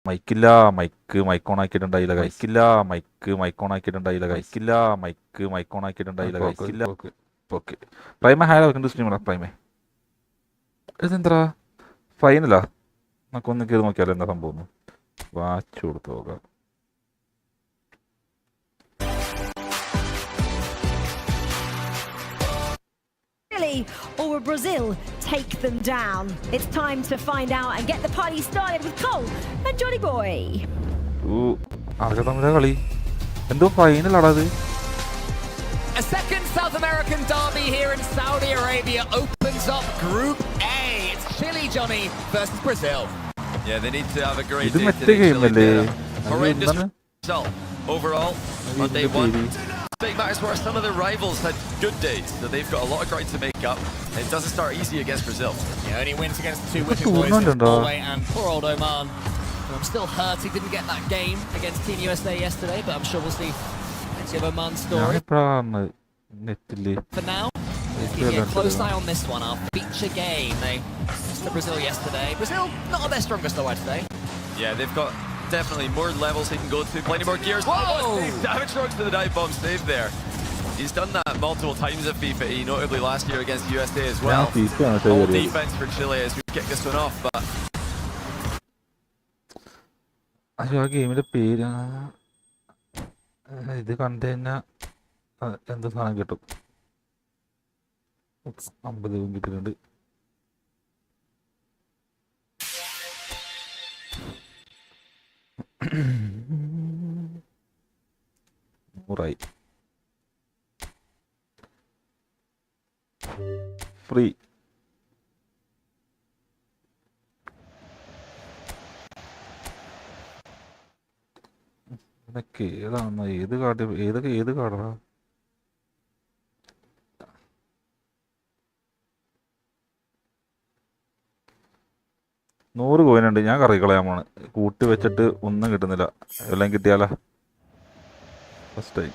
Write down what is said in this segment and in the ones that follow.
മൈക്കില്ല mic on ആക്കിയിട്ടുണ്ടായില്ല കഴിക്കില്ല mic on ആക്കിയിട്ടുണ്ടായില്ല കഴിക്കില്ല mic on ആക്കിയിട്ടുണ്ടായില്ല കഴിക്കില്ല ഓക്കെ പ്രൈമ ഹായ വെക്കുന്ന സ്ട്രീമടാ പ്രൈമേ ഇതെന്താ ഫൈനലാ നമുക്കൊന്ന് കയറി നോക്കിയാലോ എന്താ സംഭവം വാച്ച് കൊടുത്തു നോക്കാം Or will Brazil take them down? It's time to find out and get the party started with Cole and Johnny Boy. അതൊക്കെ തമ്മിലെ കളി എന്തോ ഫൈനലാടാ അത്. A second South American derby here in Saudi Arabia opens up Group A. It's Chile, Johnny, versus Brazil. Yeah, they need to have a great ഇത് day മറ്റേ ഗെയിമല്ലേ horrendous result overall on day one. Big matches where some of the rivals had good days, so they've got a lot of ground to make up. It doesn't start easy against Brazil. Yeah, only wins against the two whipping boys of Norway and poor old Oman. I'm still hurt he didn't get that game against Team USA yesterday, but I'm sure we'll see plenty of Oman's story. For now, let's keep a close eye on this one, our feature game. They lost to Brazil yesterday. Brazil not on their strongest though, I'd say. Yeah, they've got definitely more levels he can go to, plenty more gears. Whoa! Damage strokes to the dive bomb save there. He's done that multiple times at BYTE, notably last year against USA as well. All defense for Chile as we kick this one off, but അയ്യോ ആ ഗെയിമിന്റെ പേര് ഇത് കണ്ടു കഴിഞ്ഞാൽ എന്ത് സാധനം കിട്ടും 50 കിട്ടിയിട്ടുണ്ട്. നൂറായി ഫ്രീ. ഇതൊക്കെ ഏതാണ് ഏത് കാർഡ് ഏത് കാർഡാ നൂറ് കോയിനുണ്ട്. ഞാൻ കറി കളയാമാണ് കൂട്ടി വെച്ചിട്ട് ഒന്നും കിട്ടുന്നില്ല. എല്ലാം കിട്ടിയാലാ ഫസ്റ്റ് ടൈം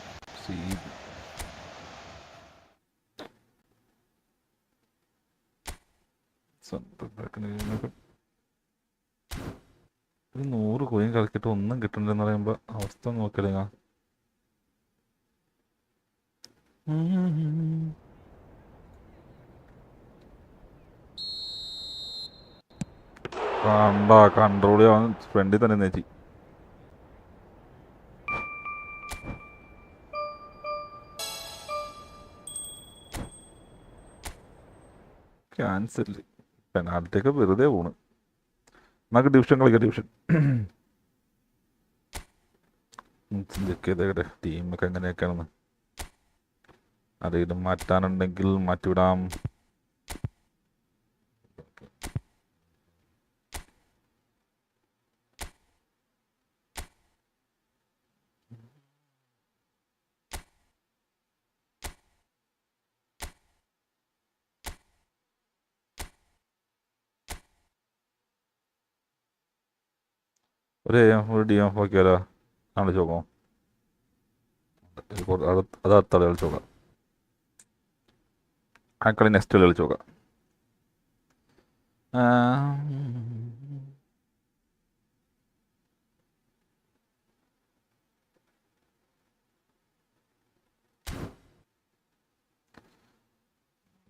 ഒരു 100 കോയിൻ കളിച്ചിട്ട് ഒന്നും കിട്ടണ്ടെന്ന് പറയുമ്പോൾ അവസ്ഥ നോക്കലേ. കൺട്രോൾ ചെയ്യാൻ ഫ്രണ്ടിൽ തന്നെ നേച്ചി. ക്യാൻസൽ പെനാൽറ്റിയൊക്കെ വെറുതെ പോണ്. നമുക്ക് ഡിവിഷൻ കളിക്കാം. ഡിവിഷൻ ചെക്ക് ചെയ്തേക്കട്ടെ ടീമൊക്കെ എങ്ങനെയൊക്കെയാണെന്ന്. ആരെങ്കിലും മാറ്റാനുണ്ടെങ്കിൽ മാറ്റിവിടാം. ഒരു ഡി എം നോക്കിയാലോ? കളിച്ച് നോക്കാം. അത് അടുത്ത കളി കളിച്ച് നോക്കാം. ആ കളി നെക്സ്റ്റ് കളി കളിച്ച് നോക്കാം.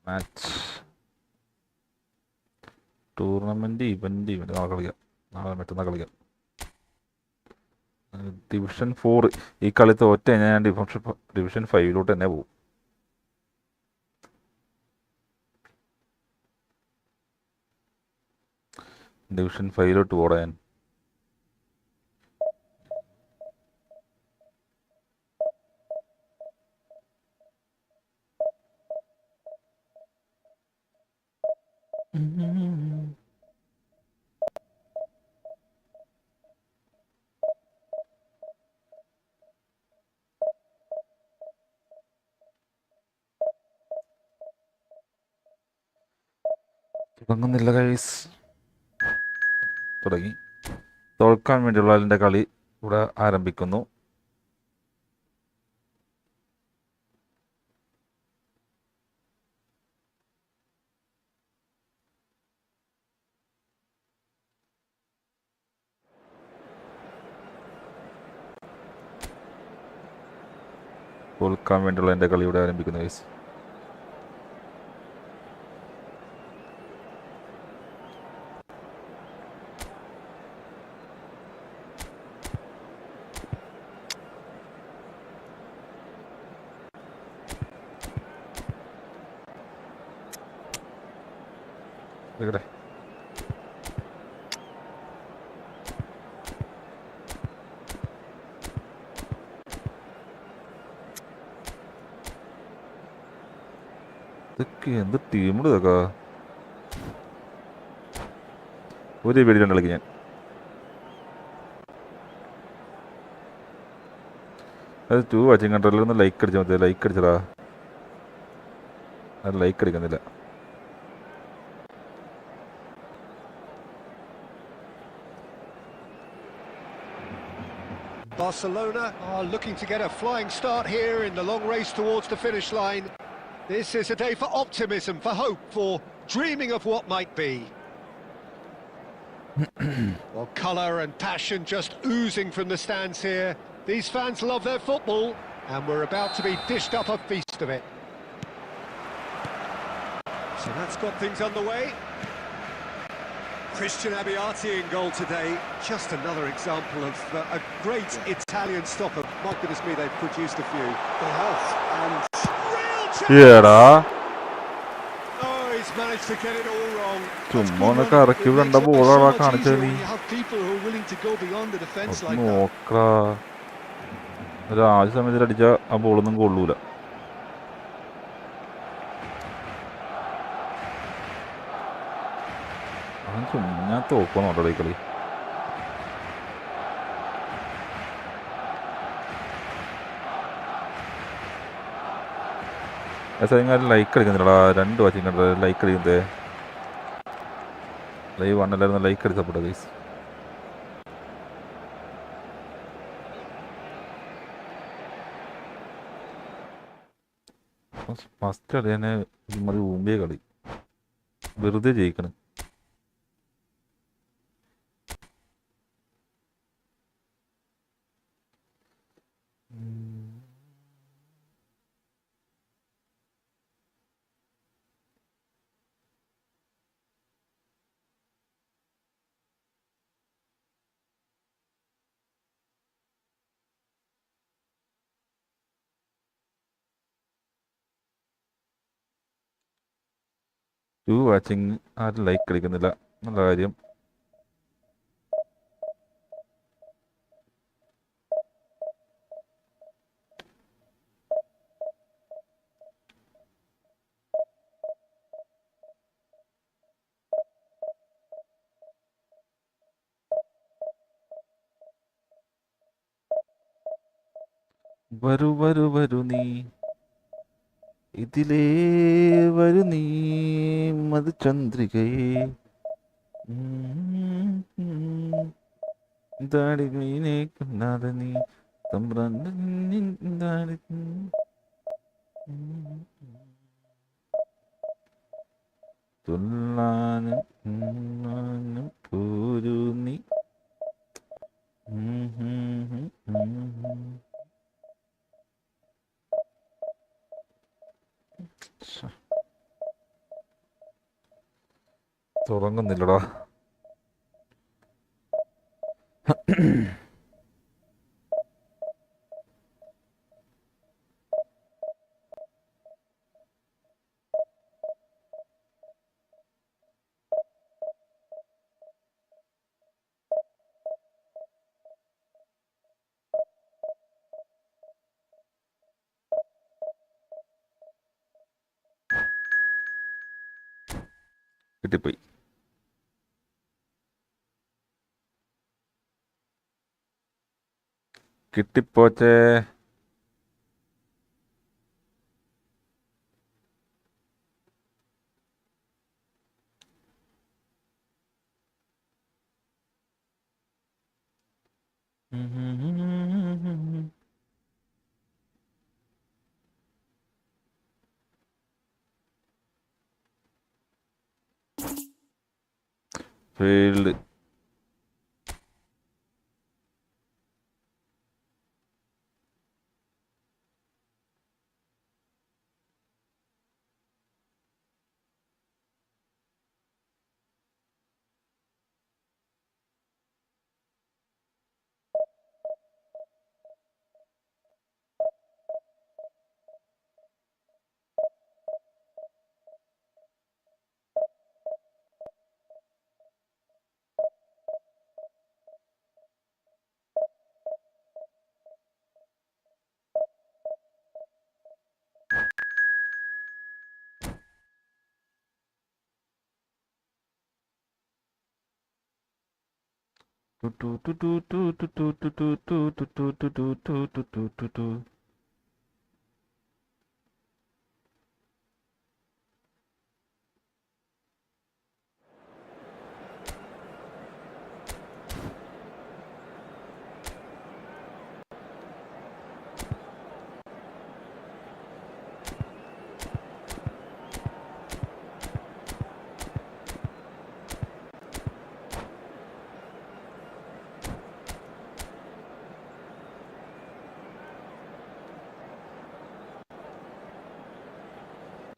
മാച്ച് ടൂർണമെൻറ്റ് ഇവൻ്റ് നാളെ കളിക്കാം. നാളെ മറ്റന്നാൾ കളിക്കാം. ഡിവിഷൻ 4 ഈ കളി തോറ്റ ഞാൻ ഡിവിഷൻ 5 തന്നെ പോകും. ഡിവിഷൻ 5 പോടാൻ. തുടങ്ങുന്നില്ല ഗൈസ്. തുടങ്ങി. തോൽക്കാൻ വേണ്ടിയുള്ള അതിൻ്റെ കളി ഇവിടെ ആരംഭിക്കുന്നു. തോൽക്കാൻ വേണ്ടിയുള്ള എൻ്റെ കളി ഇവിടെ ആരംഭിക്കുന്നു ഗൈസ്. ഇവിടെ ഇതൊക്കെ എന്ത് ടീമുണ്ട് ഇതൊക്കെ. ഒരു പേടിയിലുണ്ട് കളിക്ക് ഞാൻ. അത് 2 വാച്ചിങ് കണ്ടല്ലോ. ഒന്ന് ലൈക്ക് അടിച്ചാൽ മതി. ലൈക്ക് അടിച്ചടാ. അത് like അടിക്കുന്നില്ല. Barcelona are looking to get a flying start here in the long race towards the finish line. This is a day for optimism, for hope, for dreaming of what might be. Well, colour and passion just oozing from the stands here. These fans love their football, and we're about to be dished up a feast of it. So that's got things underway. Christian Abbiati in goal today. Just another example of a great Italian stopper. My goodness me, they've produced a few. They have. And real chance! Oh, he's managed to get it all wrong. ചുമ്മാ ഒന്ന് കറക്കി വിടേണ്ട ബോളാണ് കാണിച്ചത് നീ. You have people who are willing to go beyond the defence like that. നോക്കാ ഒരു ആദ്യ സമയത്തിൽ അടിച്ച ആ ബോളൊന്നും കൊള്ളൂല. ഞാൻ തോക്കണോട്ടോ ഈ കളി. ലൈക്ക് അടിക്കുന്നില്ലടാ. 2 വാച്ചിങ് കണ്ടത് ലൈക്ക് അടിക്കുന്നത്. ലൈവ് വണ്ണല്ലായിരുന്നു. ലൈക്ക് അടി സപ്പോർട്ട് ഗൈസ്. ഫസ്റ്റ് കളി തന്നെ മതി. ഊമ്പിയ കളി വെറുതെ ജയിക്കണം. വാച്ചിങ് ആരും ലൈക്ക് അടിക്കുന്നില്ല. നല്ല കാര്യം. വരൂ വരൂ വരൂ നീ ഇതിലേ വരൂ നീ മധുചന്ദ്രികയെ ദാടി മീനെ കണ്ണാതെ നീ തമ്പ്രാന്താടി തുള്ളാനും പോരൂ നീ. തുടങ്ങുന്നില്ലടാ. കിട്ടിപ്പോയി. കിട്ടിപ്പോച്ചേ. ഫീൽഡ്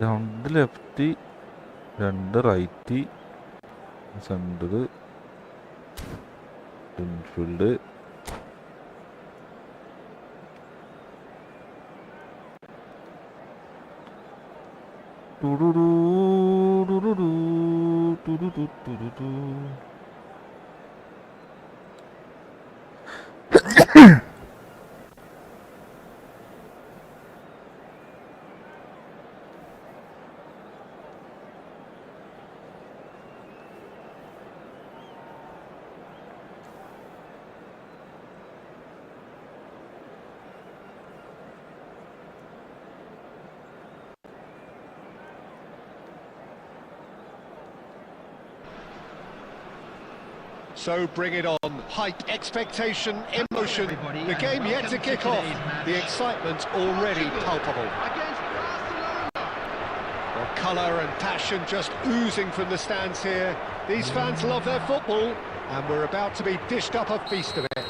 രണ്ട് ലെഫ്റ്റ്, രണ്ട് right, centre, infield. So bring it on. Hype, expectation, emotion. The game yet to kick off. The excitement already palpable. Well, colour and passion just oozing from the stands here. These fans love their football, and we're about to be dished up a feast of it.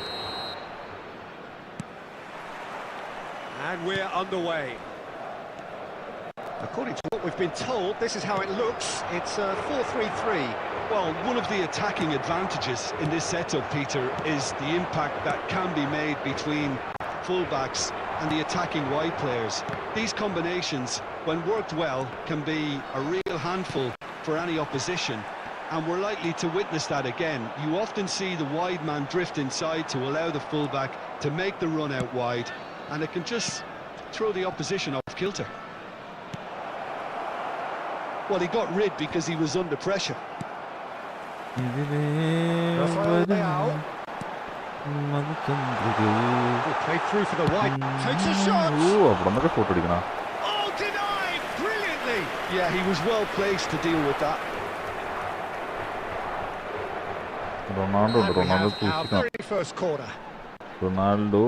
And we're underway. According to what we've been told, this is how it looks. It's a 4-3-3. Well, one of the attacking advantages in this setup, Peter, is the impact that can be made between fullbacks and the attacking wide players. These combinations, when worked well, can be a real handful for any opposition, and we're likely to witness that again. You often see the wide man drift inside to allow the fullback to make the run out wide, and it can just throw the opposition off kilter. Well, he got rid because he was under pressure. Played through for the white. Takes a shot. Oh, denied brilliantly. Yeah, he was well placed to deal with that. Ronaldo, And we have our very first corner. Ronaldo.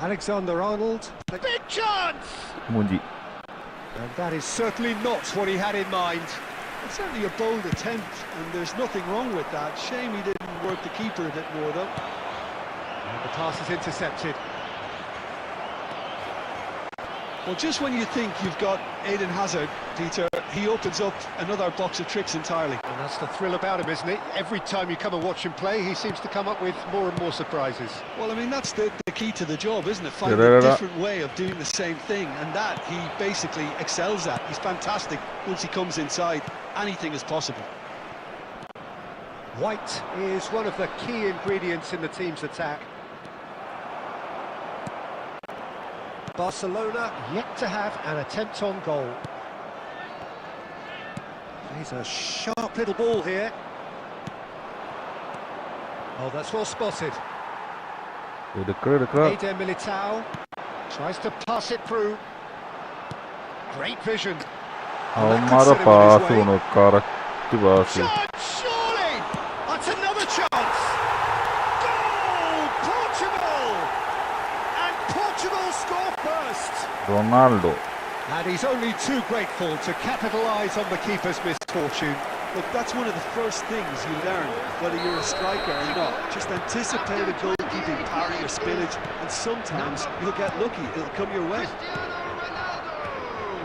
Alexander-Arnold. Big chance! Munji. And that is certainly not what he had in mind. It's certainly a bold attempt, and there's nothing wrong with that. Shame he didn't work the keeper a bit more, though. And the pass is intercepted. Well, just when you think you've got Eden Hazard, Peter, he opens up another box of tricks entirely. And that's the thrill about him, isn't it? Every time you come and watch him play, he seems to come up with more and more surprises. Well, I mean, that's the key to the job, isn't it? Finding a different way of doing the same thing, and that he basically excels at. He's fantastic. Once he comes inside, anything is possible. White is one of the key ingredients in the team's attack. Barcelona yet to have an attempt on goal. He's a sharp little ball here. Oh, that's well spotted. Eder Militao tries to pass it through. Great vision. Surely! That's another chance! Goal! Portugal! And Portugal score first! Ronaldo. And he's only too grateful to capitalise on the keeper's misfortune. Look, that's one of the first things you learn, whether you're a striker or not. Just anticipate a goalkeeping parry or spillage, and sometimes you'll get lucky, it'll come your way.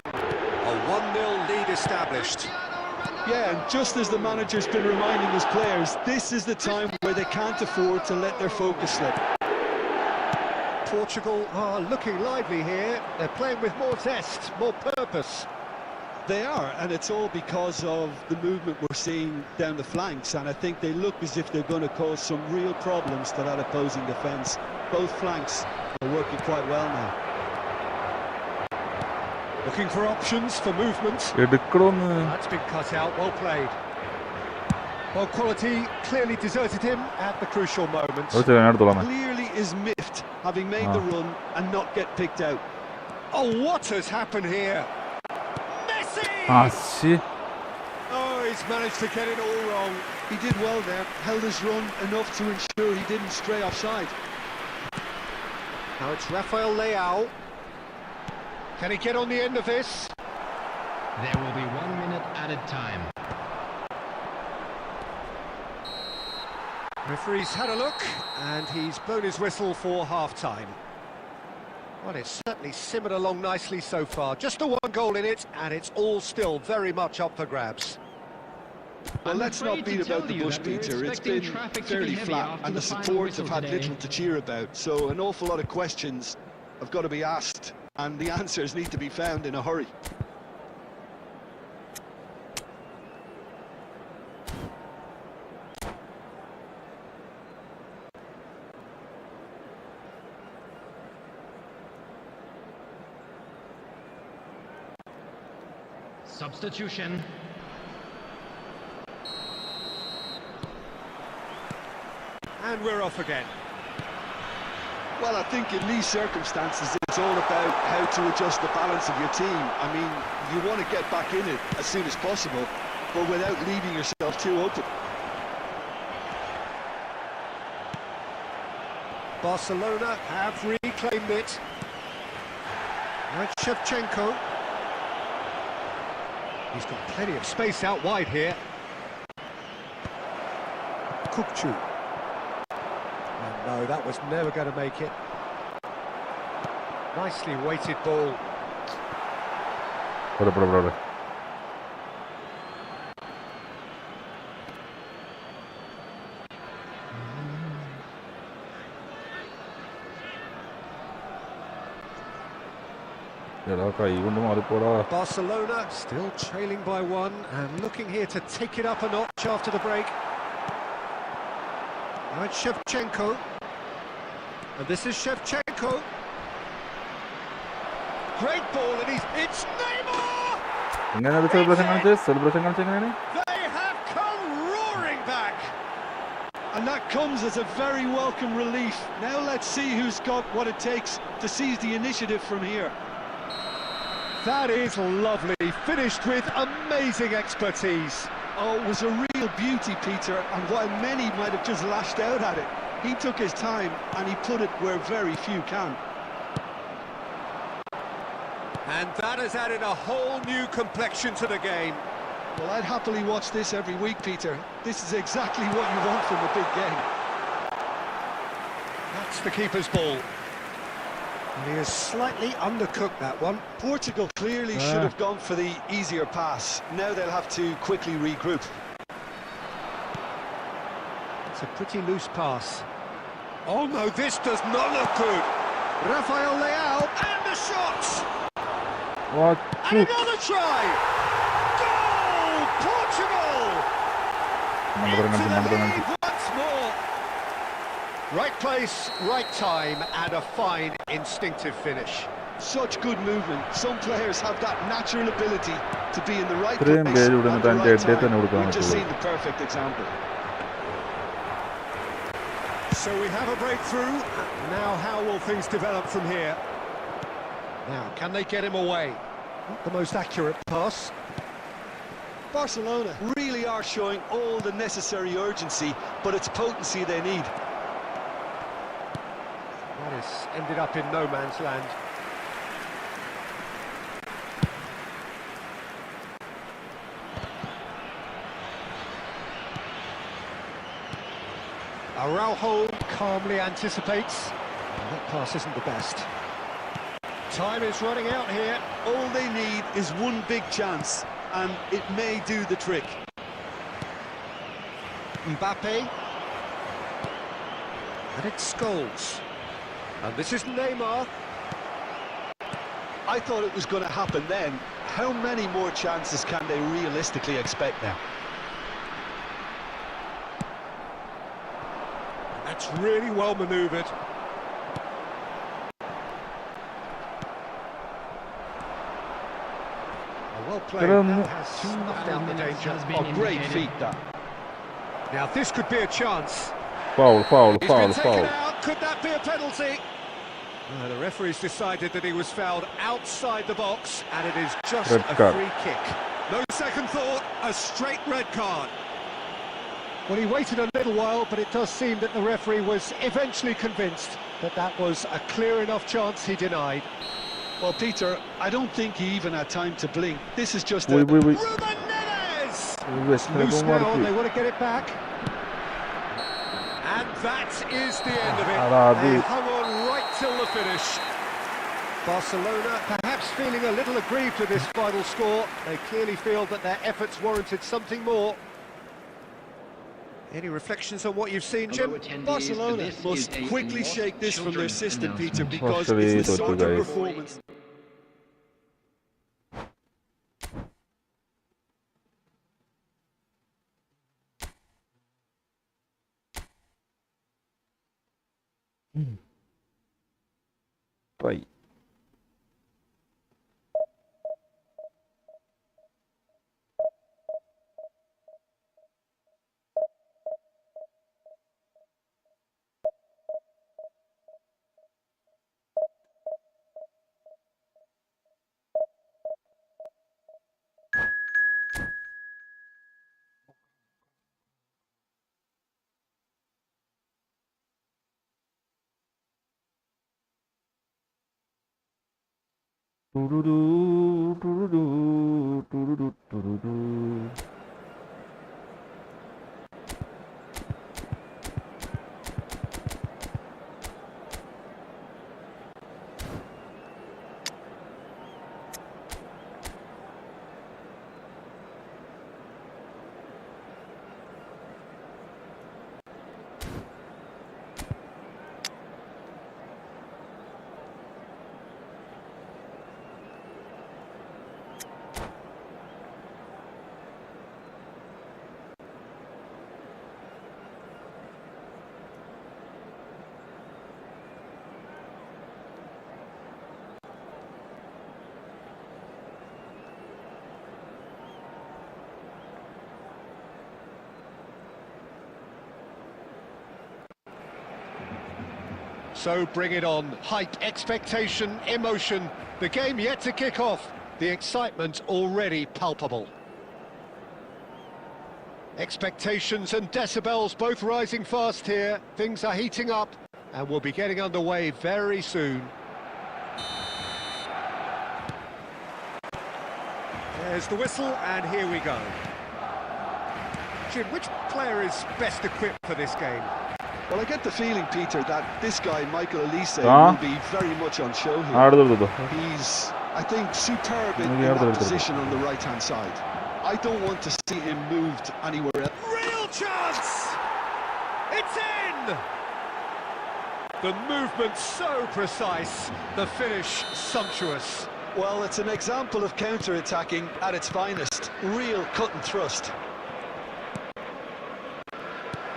A 1-0 lead established. Yeah, and just as the manager's been reminding his players, this is the time where they can't afford to let their focus slip. Portugal are looking lively here. They're playing with more zest, more purpose. They are, and it's all because of the movement we're seeing down the flanks, and I think they look as if they're going to cause some real problems to that opposing defence. Both flanks are working quite well now. Looking for options for movement. That's been cut out, well played. Well, quality clearly deserted him at the crucial moment. Clearly is miffed, having made the run and not get picked out. Oh, what has happened here? Messi! Oh, he's managed to get it all wrong. He did well there, held his run enough to ensure he didn't stray offside. Now it's Rafael Leao. Can he get on the end of this? There will be 1 minute added time. Referee's had a look, and he's blown his whistle for half-time. Well, it's certainly simmered along nicely so far. Just the one goal in it, and it's all still very much up for grabs. Well, let's not beat about the bush, Peter. It's been fairly flat, and the supports have had little to cheer about. So an awful lot of questions have got to be asked, and the answers need to be found in a hurry. Substitution. And we're off again. Well, I think in these circumstances, it's all about how to adjust the balance of your team. I mean, you want to get back in it as soon as possible, but without leaving yourself too open. Barcelona have reclaimed it. Right, Shevchenko. He's got plenty of space out wide here. Kukçu. And no, that was never going to make it. Nicely weighted ball. Barcelona still trailing by one and looking here to take it up a notch after the break. Right, Shevchenko. And this is Shevchenko. Great ball, and it's Neymar! They have come roaring back! And that comes as a very welcome relief. Now let's see who's got what it takes to seize the initiative from here. That is lovely, finished with amazing expertise. Oh, it was a real beauty, Peter, and while many might have just lashed out at it, he took his time and he put it where very few can. And that has added a whole new complexion to the game. Well, I'd happily watch this every week, Peter. This is exactly what you want from a big game. That's the keeper's ball. And he has slightly undercooked that one. Portugal clearly should have gone for the easier pass. Now they'll have to quickly regroup. It's a pretty loose pass. Oh no, this does not look good. Rafael Leao, and the shot! What? And another try! Goal! Portugal! Once more. Right place, right time, and a fine instinctive finish. Such good movement. Some players have that natural ability to be in the right place at the right time. We've just seen the perfect example. So we have a breakthrough. Now how will things develop from here? Now, can they get him away? Not the most accurate pass. Barcelona really are showing all the necessary urgency, but it's potency they need. That has ended up in no man's land. Araujo calmly anticipates. And that pass isn't the best. Time is running out here. All they need is one big chance, and it may do the trick. Mbappe. And it's Scholes. And this is Neymar. I thought it was going to happen then. how many more chances can they realistically expect now? That's really well manoeuvred. Well played. That has snuffed out the danger. Oh, great feat that. Now this could be a chance. Foul. He's been taken out. Could that be a penalty? The referee's decided that he was fouled outside the box, and it is just Red a card. free kick. No second thought, a straight red card. Well, he waited a little while, but it does seem that the referee was eventually convinced that that was a clear enough chance he denied. Well, Peter, I don't think he even had time to blink. This is just Wait. Ruben Neves! Loose now, and they want to get it back. And that is the end of it. They hung on right till the finish. Barcelona perhaps feeling a little aggrieved with this final score. They clearly feel that their efforts warranted something more. Any reflections on what you've seen, Jim? Barcelona must quickly shake this from their system, Peter, because it's the sort of performance. Bye. So bring it on. Hype, expectation, emotion. The game yet to kick off. The excitement already palpable. Expectations and decibels both rising fast here. Things are heating up and we'll be getting underway very soon. There's the whistle and here we go. Jim, which player is best equipped for this game? Well, I get the feeling, Peter, that this guy, Michael Elise, will be very much on show here. He's, I think, superb in that position on the right-hand side. I don't want to see him moved anywhere else. Real chance! It's in! The movement so precise, the finish sumptuous. Well, it's an example of counter-attacking at its finest. Real cut and thrust.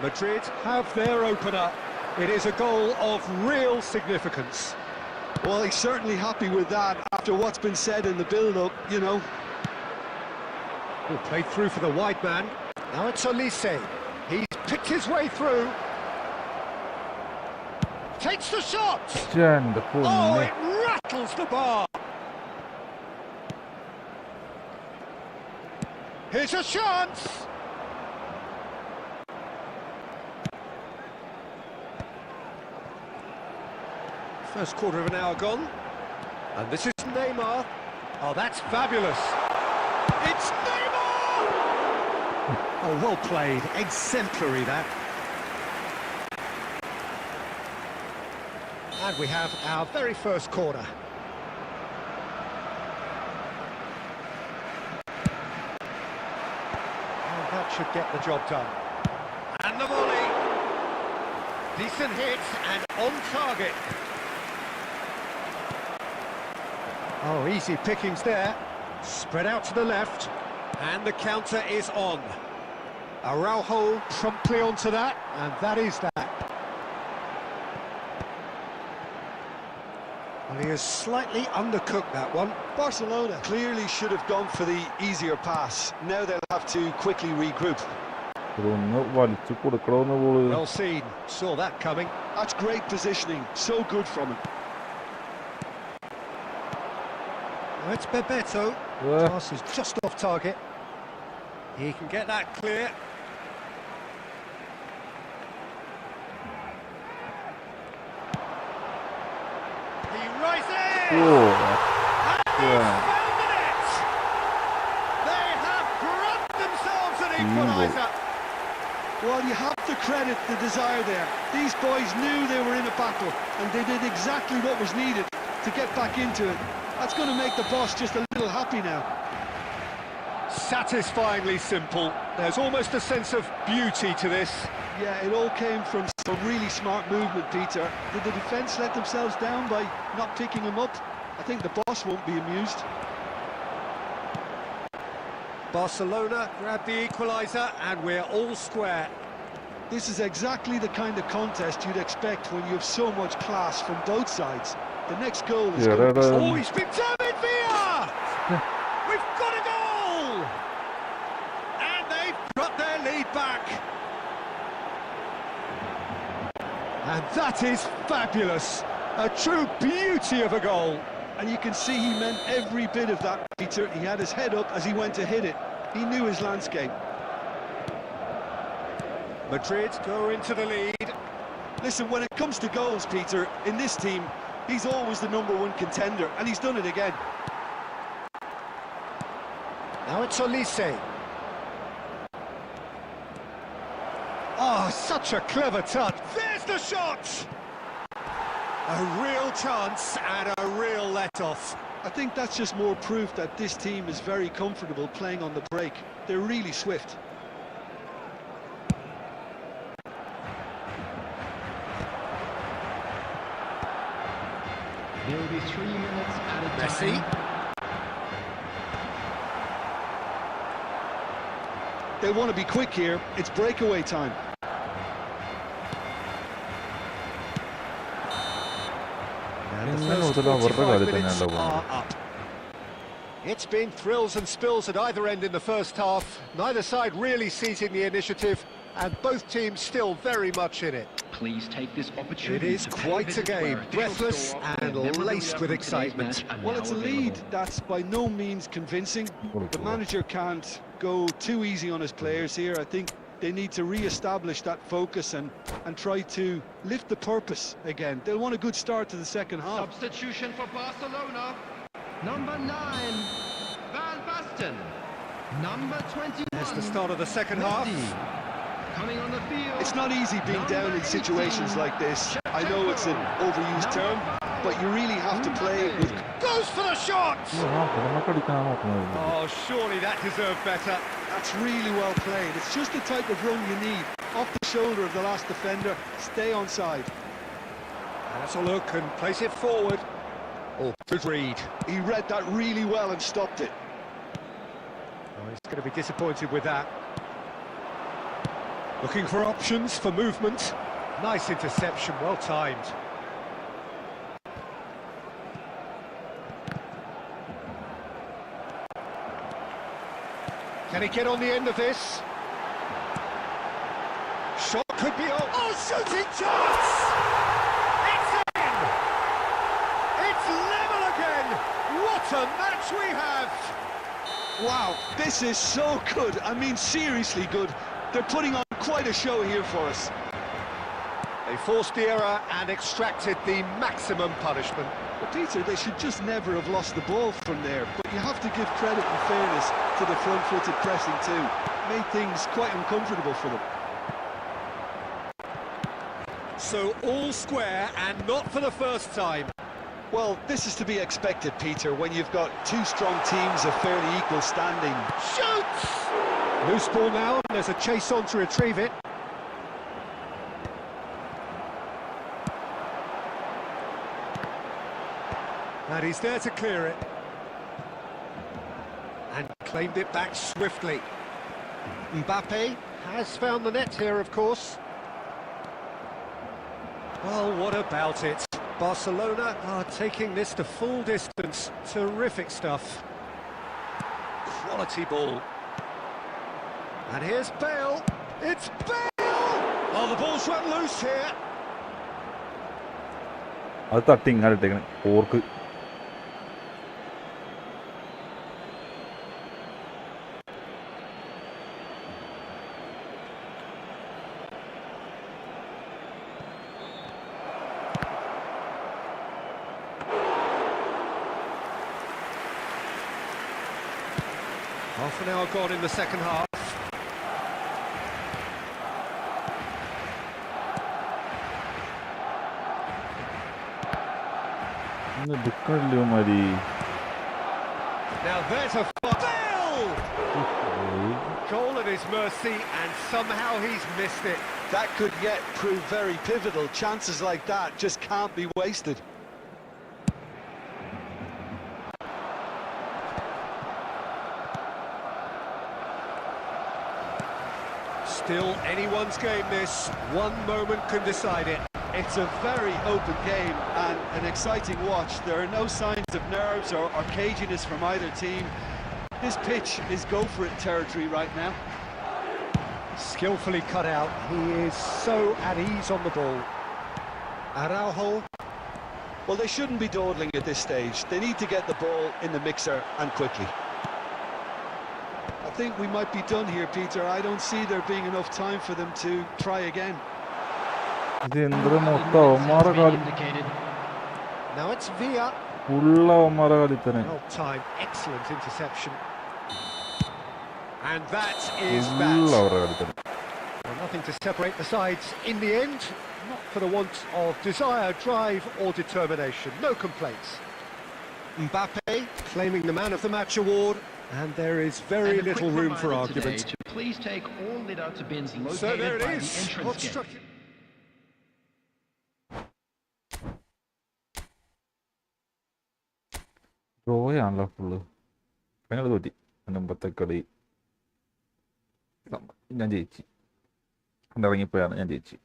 Madrid have their opener. It is a goal of real significance. Well, he's certainly happy with that after what's been said in the build-up, you know. Played through for the wide man. Now it's Elise. He's picked his way through. Takes the shot! Oh, it rattles the bar! Here's a chance! First quarter of an hour gone. And this is Neymar. Oh, that's fabulous. It's Neymar! Oh, well played. Exemplary, that. And we have our very first corner. And that should get the job done. And the volley. Decent hit and on target. Oh, easy pickings there. Spread out to the left, and the counter is on. Araujo promptly onto that, and that is that. Well, he has slightly undercooked that one. Barcelona clearly should have gone for the easier pass. Now they'll have to quickly regroup. Well seen, saw that coming. That's great positioning, so good from him. Now it's Bebeto. Pass is just off target. He can get that clear. He rises! Yeah. They have grabbed themselves an equaliser. Well, you have to credit the desire there. These boys knew they were in a battle, and they did exactly what was needed to get back into it. That's going to make the boss just a little happy now. Satisfyingly simple. There's almost a sense of beauty to this. Yeah, it all came from some really smart movement, Peter. Did the defence let themselves down by not picking him up? I think the boss won't be amused. Barcelona grab the equaliser, and we're all square. This is exactly the kind of contest you'd expect when you have so much class from both sides. The next goal is going to be... Oh, he's been David Villa! We've got a goal! And they've got their lead back. And that is fabulous. A true beauty of a goal. And you can see he meant every bit of that, Peter. He had his head up as he went to hit it. He knew his landscape. Madrid go into the lead. Listen, when it comes to goals, Peter, in this team, he's always the #1 contender, and he's done it again. Now it's Olise. Oh, such a clever touch. There's the shot! A real chance and a real let-off. I think that's just more proof that this team is very comfortable playing on the break. They're really swift. There will be 3 minutes at a Messi. time. They want to be quick here. It's breakaway time. And the first 45 minutes are up. It's been thrills and spills at either end in the first half. Neither side really seizing the initiative, and both teams still very much in it. Please take this opportunity. It is quite a game, breathless and laced with excitement. Well, it's a lead that's by no means convincing. The manager can't go too easy on his players here. I think they need to re-establish that focus and try to lift the purpose again. They'll want a good start to the second half. Substitution for Barcelona. Number 9, Van Basten. Number 21. That's the start of the second half. Coming on the field. It's not easy being down in situations like this. I know it's an overused term, but you really have to play it with... Goes for the shot! Oh, surely that deserved better. That's really well played. It's just the type of run you need. Off the shoulder of the last defender, stay onside. That's a look and place it forward. Oh, good read. He read that really well and stopped it. Oh, he's going to be disappointed with that. Looking for options for movement. Nice interception, well timed. Can he get on the end of this? Shot could be on. Oh, shooting chance! It's in! It's level again! What a match we have! Wow, this is so good. I mean, seriously good. They're putting on quite a show here for us. They forced the error and extracted the maximum punishment. But Peter, they should just never have lost the ball from there. But you have to give credit and fairness to the front-footed pressing too. Made things quite uncomfortable for them. So all square, and not for the first time. Well, this is to be expected, Peter, when you've got two strong teams of fairly equal standing. Shoots! Loose ball now, and there's a chase on to retrieve it. And he's there to clear it. claimed it back swiftly. Mbappe has found the net here, of course. Well, what about it? Barcelona are taking this to full distance. Terrific stuff. Quality ball. And here's Bale. It's Bale! Oh, the ball's run loose here. അത് തട്ടി ഇങ്ങോട്ട് ഇട്ടേക്കണേ ഓർക്ക്. Half an hour gone in the second half. Now there's a Bale! Goal at his mercy, and somehow he's missed it. That could yet prove very pivotal. Chances like that just can't be wasted. Still anyone's game this. One moment can decide it. It's a very open game and an exciting watch. There are no signs of nerves or caginess from either team. This pitch is go-for-it territory right now. Skillfully cut out. He is so at ease on the ball. Araujo. Well, they shouldn't be dawdling at this stage. They need to get the ball in the mixer and quickly. I think we might be done here, Peter. I don't see there being enough time for them to try again. Now it's Villa. Well time, excellent interception. And that is that. Well, nothing to separate the sides in the end. Not for the want of desire, drive or determination. No complaints. Mbappe claiming the Man of the Match award. And there is very little room for argument. Please take all lid out to bins located so there it by is. the entrance gate. ഡ്രോയാണല്ലോ full. ഞങ്ങൾ തോറ്റി. മുമ്പത്തെ കളി ഞാൻ ജയിച്ചു. ഇറങ്ങിപ്പോയാണ് ഞാൻ ജയിച്ചു.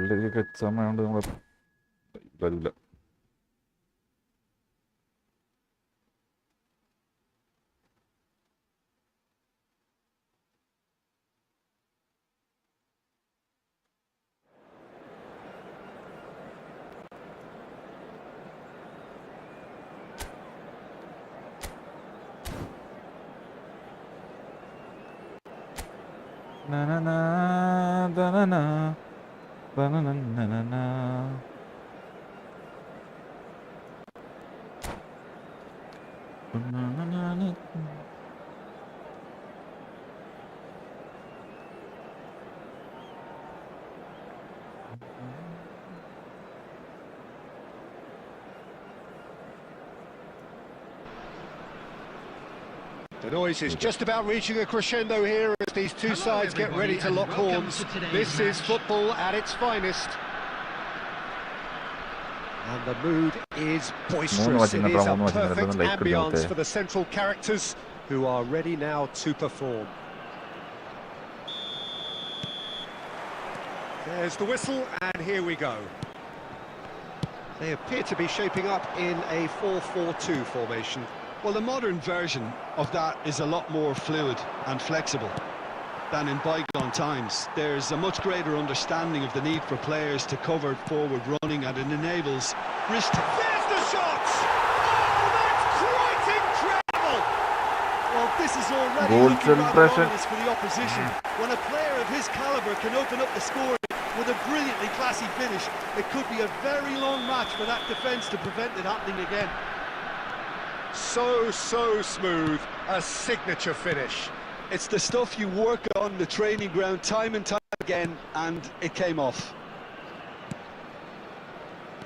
പിള്ളേരൊക്കെ എക്സാം ആയതുകൊണ്ട് നമ്മൾ വരില്ല. na na na da na na da na na na na na. Na na na na. The noise is just about reaching a crescendo here as these two sides get ready to lock horns. This is football at its finest. And the mood is boisterous. It is a perfect ambience for the central characters who are ready now to perform. There's the whistle, and here we go. They appear to be shaping up in a 4-4-2 formation. Well, the modern version of that is a lot more fluid and flexible than in bygone times. There's a much greater understanding of the need for players to cover forward running, and it enables wrist. There's the shot! Oh, that's quite incredible! Well, this is already looking rather ominous for the opposition. When a player of his calibre can open up the scoring with a brilliantly classy finish, it could be a very long match for that defence to prevent it happening again. So smooth, a signature finish. It's the stuff you work on the training ground time and time again, and it came off.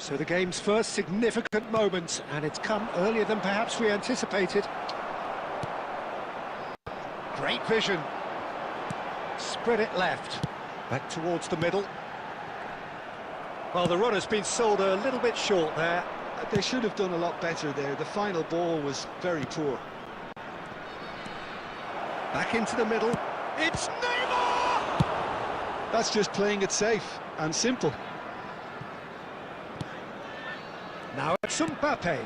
So the game's first significant moment, and it's come earlier than perhaps we anticipated. Great vision. Spread it left. Back towards the middle. Well, the run has been sold a little bit short there. They should have done a lot better there. The final ball was very poor. Back into the middle. It's Neymar! That's just playing it safe and simple. Now it's Mbappe.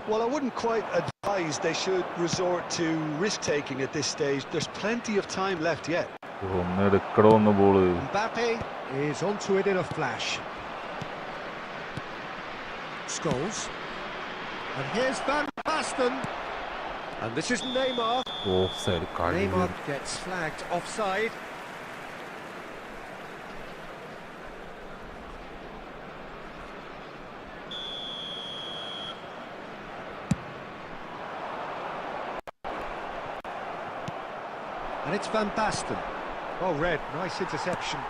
Well, I wouldn't quite advise they should resort to risk-taking at this stage. There's plenty of time left yet. Mbappe is onto it in a flash. Scholes. And here's Van Basten. And this is Neymar. Neymar gets flagged offside. And it's Van Basten. Oh, red, nice interception.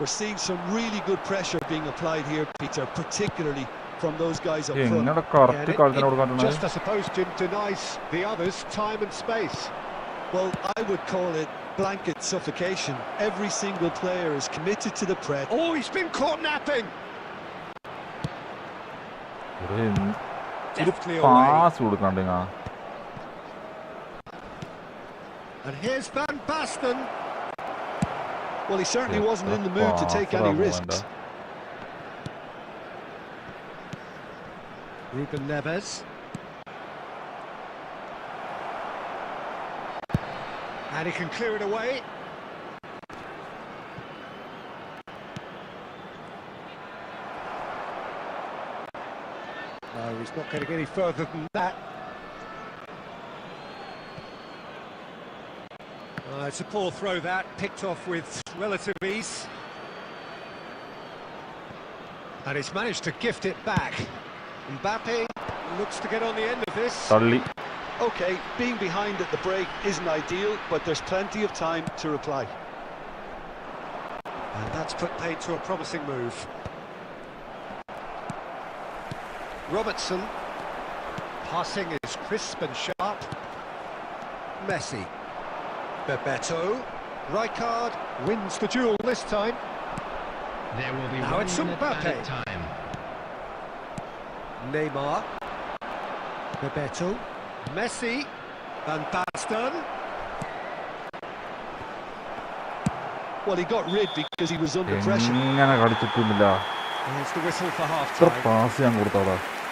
We're seeing some really good pressure being applied here, Peter, particularly from those guys up front. It just, I suppose, denies the others time and space. Well, I would call it blanket suffocation. Every single player is committed to the press. Oh, he's been caught napping. Deftly away. And here's Van Basten. Well, he certainly wasn't in the mood to take any risks. Ruben Neves. And he can clear it away. No, he's not getting any further than that. It's a poor throw that, picked off with relative ease. And he's managed to gift it back. Mbappe looks to get on the end of this. Okay, being behind at the break isn't ideal, but there's plenty of time to reply. And that's put paid to a promising move. Robertson. Passing is crisp and sharp. Messi. Bebeto. Rijkaard wins the duel this time. There will be Now it's Mbappe. time. Neymar. Bebeto. Messi. Van Basten. Well, he got rid because he was under pressure. Here's the whistle for half-time.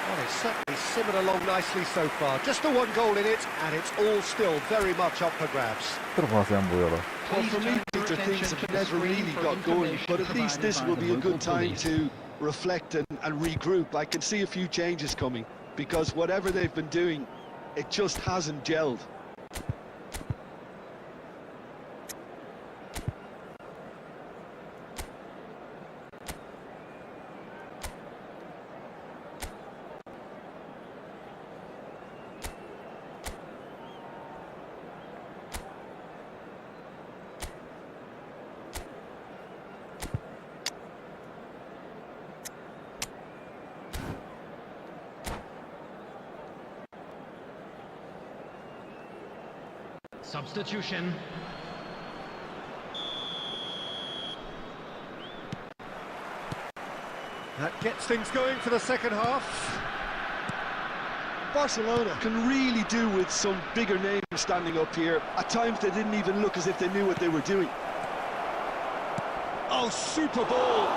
Well, it's certainly simmered along nicely so far. Just the one goal in it, and it's all still very much up for grabs. Well, for me, Peter, things have never really got going, but at least this will be a good time to reflect and regroup. I can see a few changes coming, because whatever they've been doing, it just hasn't gelled. Substitution. That gets things going for the second half. Barcelona can really do with some bigger names standing up here. At times they didn't even look as if they knew what they were doing. Oh, super ball!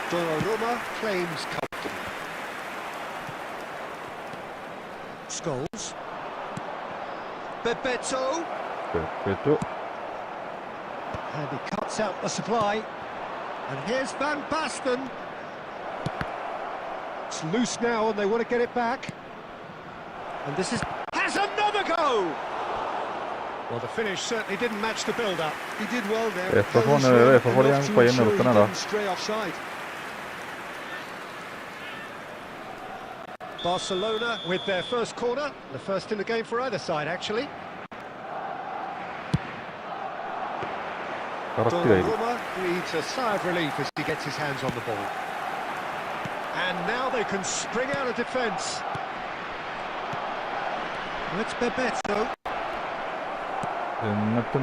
Donnarumma claims comfortably. Scholes. Bebeto. And he cuts out the supply. And here's Van Basten. It's loose now and they want to get it back. And this is... has another go! Well, the finish certainly didn't match the build-up. He did well there. Stray offside. Barcelona with their first corner, the first in the game for either side, actually. Donnarumma Breathes a sigh of relief as he gets his hands on the ball. And now they can spring out of defence. It's Bebeto.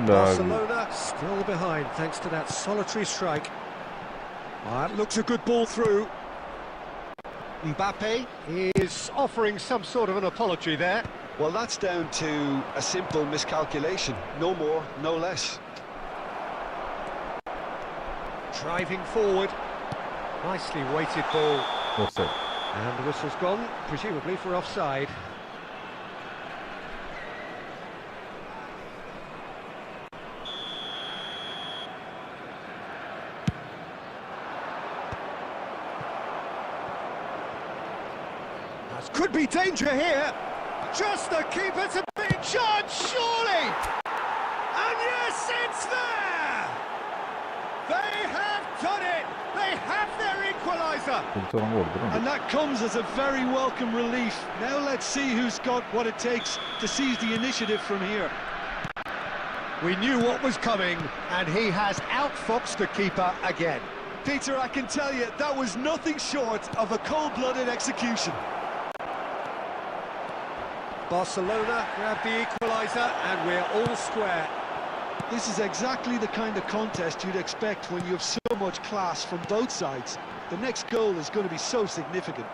Barcelona still behind thanks to that solitary strike. That looks a good ball through. Mbappe is offering some sort of an apology there. Well, that's down to a simple miscalculation. No more, no less. Driving forward. Nicely weighted ball. Offside. And the whistle's gone, presumably for offside. That could be danger here. Just the keeper to beat John, surely! And yes, it's there! They have done it! They have their equaliser! And that comes as a very welcome relief. Now let's see who's got what it takes to seize the initiative from here. We knew what was coming, and he has outfoxed the keeper again. Peter, I can tell you, that was nothing short of a cold-blooded execution. Barcelona grab the equaliser, and we're all square. This is exactly the kind of contest you'd expect when you have so much class from both sides. The next goal is going to be so significant.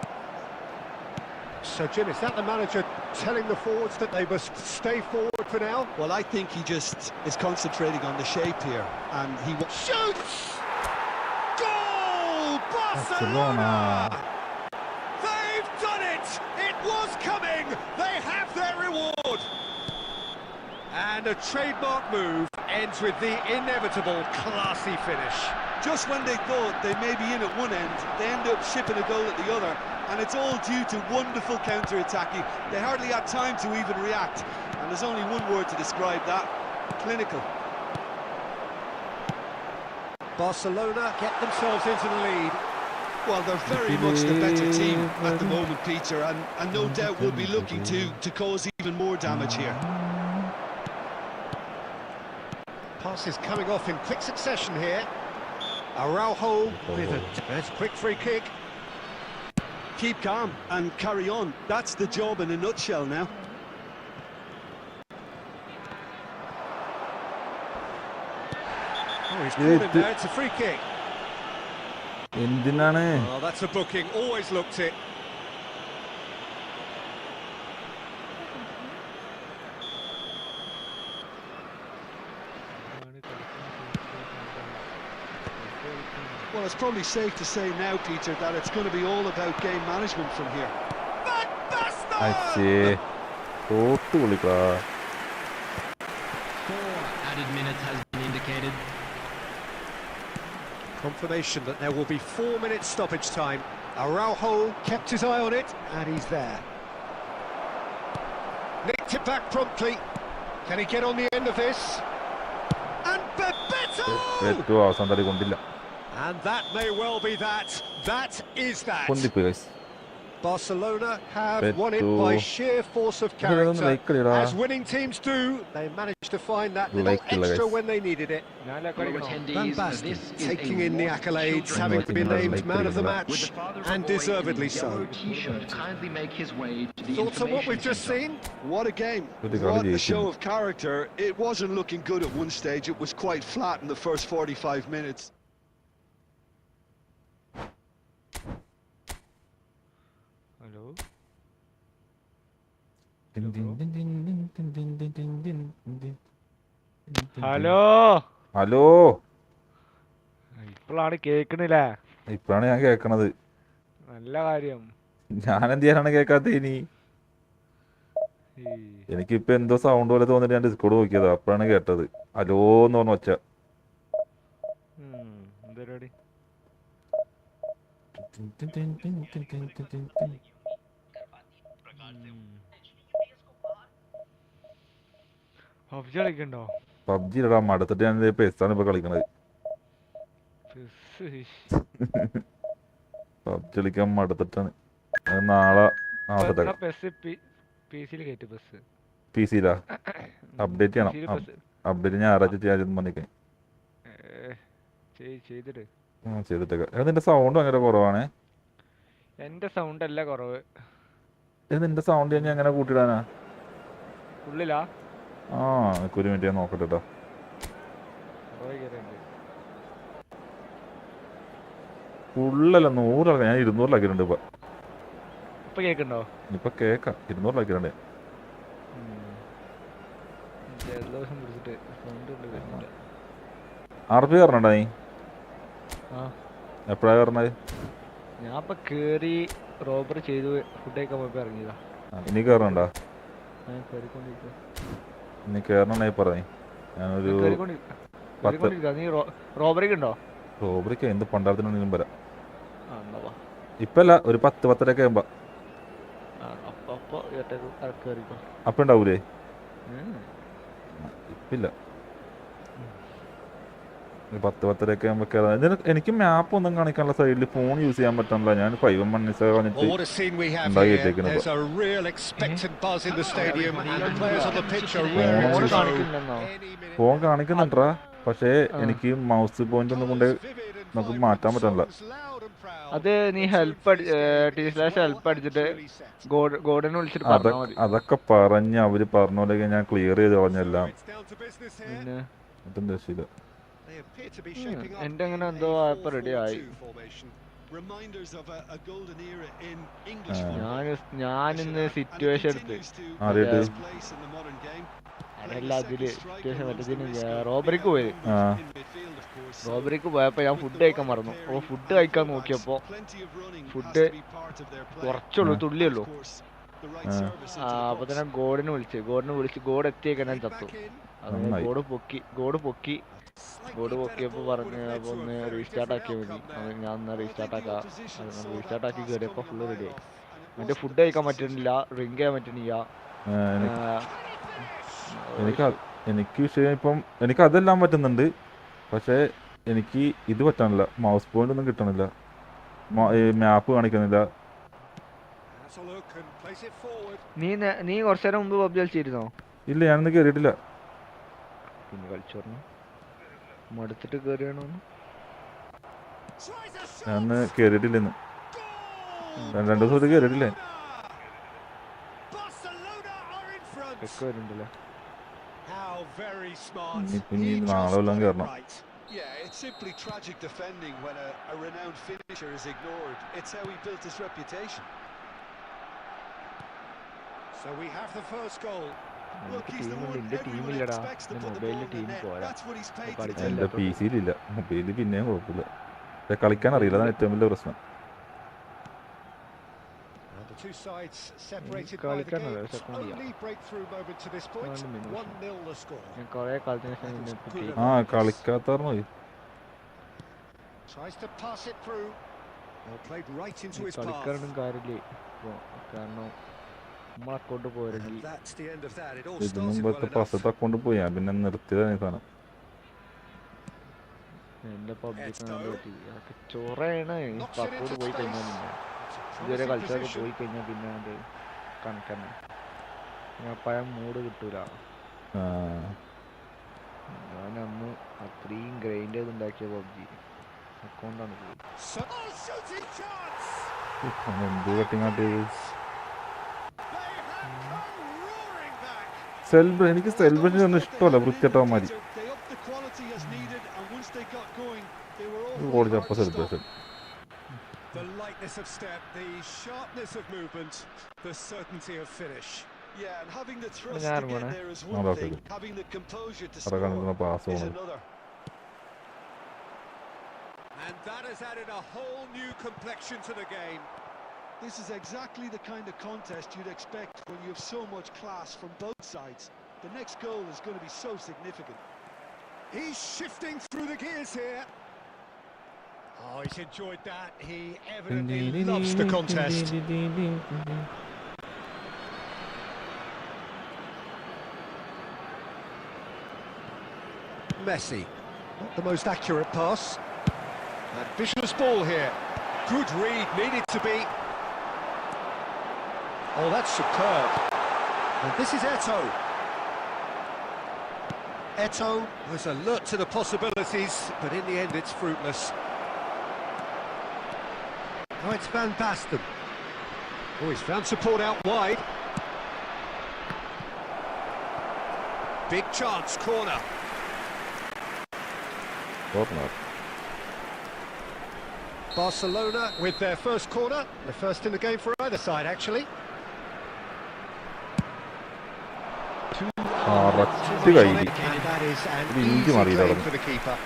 So, Jim, is that the manager telling the forwards that they must stay forward for now? Well, I think he just is concentrating on the shape here, and he shoots! Goal! Barcelona! They've done it! It was coming! They have their reward! And a trademark move ends with the inevitable classy finish. Just when they thought they may be in at one end, they end up shipping a goal at the other, and it's all due to wonderful counter-attacking. They hardly had time to even react, and there's only one word to describe that: clinical. Barcelona get themselves into the lead. Well, they're very much the better team at the moment, Peter, and no doubt will be looking to cause even more damage here. Passes coming off in quick succession here. Araujo with a nice quick free kick. Keep calm and carry on. That's the job in a nutshell now. Oh, he's caught him there. It's a free kick. എന്തിനാണ് Oh, that's a booking. Always looked it. Well, it's probably safe to say now, Peter, that it's going to be all about game management from here. അച്ഛേ തോട്ട് വിളിക്കാ 4 added minutes has been indicated. Confirmation that there will be 4 minutes stoppage time. Araujo kept his eye on it, and he's there. Nicked it back promptly. Can he get on the end of this? And Bebeto! ഏറ്റവും അവസാനം തടി കൊണ്ടില്ല. And that may well be that. That is that. കൊണ്ടിപ്പോയി guys. Barcelona have Beto. won it by sheer force of character. As winning teams do, they managed to find that little extra when they needed it. Van Basten taking in the accolades, having been named man of the match, and deservedly so. Thoughts on what we've just seen? What a game. What a show of character. It wasn't looking good at one stage. It was quite flat in the first 45 minutes. Hello hello ഇപ്പോഴാണ് കേക്കണില്ലേ? ഇപ്പഴാണ് ഞാൻ കേക്കണത്. നല്ല കാര്യം. ഞാൻ എന്ത് ചെയ്യാനാണ് കേക്കാത്ത? ഇനി എനിക്കിപ്പോ എന്തോ സൗണ്ട് പോലെ തോന്നിട്ട് ഞാൻ ഡിസ്കോഡ് നോക്കിയതാ, അപ്പഴാണ് കേട്ടത്. ഹലോ എന്ന് പറഞ്ഞു ഒച്ച. എന്തോടി പബ്ജി കളിക്കണ്ടോ? പബ്ജി ഇടാ മടുത്തിട്ട് ഞാൻ പെസ്സാണ് ഇപ്പൊ കളിക്കണത്. പബ്ജി കളിക്കാൻ മടുത്തിട്ടാണ്. നാളെ പി സിയിലാ അപ്ഡേറ്റ് ചെയ്യണം. അപ്ഡേറ്റ് ഞായറാഴ്ച ചെയ്യാൻ പറഞ്ഞിരിക്കാൻ. ചെയ്തിട്ടേക്കാം. നിന്റെ സൗണ്ട് ഭയങ്കര കുറവാണ്. എന്റെ സൗണ്ട് അല്ല കുറവ്. നിന്റെ സൗണ്ട് ഞാൻ എങ്ങനെ കൂട്ടിയിടാനാ? ഉള്ളിലാ? ആ ഒരു മിനിറ്റ് ഞാൻ നോക്കട്ടെ കേട്ടോ. ഫുള്ളല്ല 100 ഞാൻ 200 ഇപ്പൊ. കേക്കണ്ടോ? ഇപ്പൊ കേക്കാം. 200 RP കയറണണ്ടാ നീ? എപ്പോഴാ കയറണത്? ഞാൻ ഇപ്പൊ കേറി റോബറി ചെയ്തു ഫുഡ് കഴിക്കാൻ പോയപ്പോ ഇറങ്ങിയതാ. ഇനി കയറണണ്ടാ? ഇനി കയറണായി പറഞ്ഞേ. ഞാനൊരു റോബറിക്ക് ഉണ്ടോ? റോബറിക്ക് എന്ത് പണ്ടാരത്തിനും വരാം. ഇപ്പല്ല, ഒരു 10-10 ആകുമ്പോ അപ്പൊ ഉണ്ടാവൂലേ? ഇപ്പില്ല, 10-10 ആകുമ്പോ കയറാം. എനിക്ക് മാപ്പ് ഒന്നും കാണിക്കാനുള്ള സൈഡിൽ ഫോൺ യൂസ് ചെയ്യാൻ പറ്റണില്ല. ഞാൻ 5-1 പറഞ്ഞിട്ട് ഉണ്ടാക്കിയിട്ടേക്കുന്നത്. ഫോൺ കാണിക്കുന്നുണ്ടാ, പക്ഷേ എനിക്ക് മൗസ് പോയിന്റ് ഒന്നും കൊണ്ട് നമുക്ക് മാറ്റാൻ പറ്റണില്ല. അത് നീ ഹെൽപ്പ് അടിച്ചിട്ട് ഗോഡനെ വിളിച്ചിട്ട് അതൊക്കെ പറഞ്ഞ് അവര് പറഞ്ഞ ഞാൻ ക്ലിയർ ചെയ്ത് കളഞ്ഞെല്ലാം. അതെന്താ ശരി, എന്റെ അങ്ങനെ എന്തോ ആയപ്പോ റെഡി ആയി. ഞാനിന്ന് സിറ്റുവേഷൻ എടുത്ത് അതല്ല അതില് സിറ്റുവേഷൻ മറ്റേ റോബറിക്ക് പോയത്. റോബറിക്ക് പോയപ്പോ ഞാൻ ഫുഡ് കഴിക്കാൻ മറന്നു. അപ്പൊ ഫുഡ് കഴിക്കാൻ നോക്കിയപ്പോ ഫുഡ് കുറച്ചുള്ളൂ, തുള്ളിയുള്ളൂ. അപ്പൊ തന്നെ ഗോഡിനെ വിളിച്ച് ഗോഡ് എത്തിയേക്കാൻ ഞാൻ ചത്തു. അങ്ങനെ ഗോഡ് പൊക്കിയപ്പോ പറഞ്ഞു ഒന്ന് റീസ്റ്റാർട്ട് ആക്കിയാൽ മതി. ഞാൻ ഒന്ന് റീസ്റ്റാർട്ട് ആക്കി കയറിയപ്പോ ഫുള്ള് റെഡിയായി. മറ്റേ ഫുഡ് കഴിക്കാൻ പറ്റുന്നില്ല, ഡ്രിങ്ക് ചെയ്യാൻ പറ്റുന്നില്ല. എനിക്ക് വിഷയം ഇപ്പം എനിക്ക് അതെല്ലാം പറ്റുന്നുണ്ട്, പക്ഷേ എനിക്ക് ഇത് പറ്റാനില്ല. മൗസ് പോയിന്റ് ഒന്നും കിട്ടണില്ല, മാപ്പ് കാണിക്കുന്നില്ല. നീ കുറച്ചു നേരം മുമ്പ് പബ്ജി കളിച്ചിരുന്നോ? ഇല്ല, ഞാനൊന്നും കയറിയിട്ടില്ല. പിന്നെ കളിച്ചോർന്നു മടുത്തിട്ട് കയറിയാണോ? ഞാനൊന്ന് കയറിയിട്ടില്ല, ഇന്ന് 2 ദിവസം കയറിയിട്ടില്ലേ. നാളെ എല്ലാം കയറണം. Yeah, it's simply tragic defending when a renowned finisher is ignored. It's how he built his reputation. So we have the first goal. Look, he's the one everyone expects to put the ball in the net. That's what he's paid to do. എൻ്റെ PC-ലില്ല, മൊബൈലിൽ പിന്നെയും കുഴപ്പമില്ല. പക്ഷെ കളിക്കാൻ അറിയില്ല, അതാണ് ഏറ്റവും വലിയ പ്രശ്നം. The two sides separated by the game's only breakthrough moment to this point. 1-0 the score. കളിക്കാത്തവർ Tries to pass it through. Played right into his path. And that's the end of that. It all started well enough. പസത്തെ കൊണ്ടുപോയി പിന്നെ നിർത്തിയതാണ് ഈ സാധനം. എന്റെ public ചോറാണ് പക്കോട് പോയി കഴിഞ്ഞാൽ ഇതുവരെ കളിച്ചൊക്കെ പോയി കഴിഞ്ഞാൽ പിന്നെ അത് കണക്കന്നെ. ഞാൻ പഴം മൂഡ് കിട്ടൂല. ഞാൻ അന്ന് അത്രയും ഗ്രൈൻഡ് ചെയ്തുണ്ടാക്കിയ പബ്ജി അക്കൗണ്ടാണ് പോയി. എനിക്ക് സെലിബ്രേഷൻ ഒന്നും ഇഷ്ടമല്ല, വൃത്തിയായിട്ടവന്മാര് ഓടിച്ചപ്പോ celebration. The lightness of step, the sharpness of movement, the certainty of finish. Yeah, and having the trust to get there is one thing, having the composure to score is another. And that has added a whole new complexion to the game. This is exactly the kind of contest you'd expect when you have so much class from both sides. The next goal is going to be so significant. He's shifting through the gears here. Oh, he's enjoyed that. He evidently loves the contest. Messi, not the most accurate pass. And vicious ball here. Good read, needed to be. Oh, that's superb. And this is Eto'o. Eto'o was alert to the possibilities, but in the end it's fruitless. Oh, it's Van Basten. Oh, he's found support out wide. Big chance, corner. Barcelona with their first corner, the first in the game for either side, actually. And that is an easy claim for the keeper.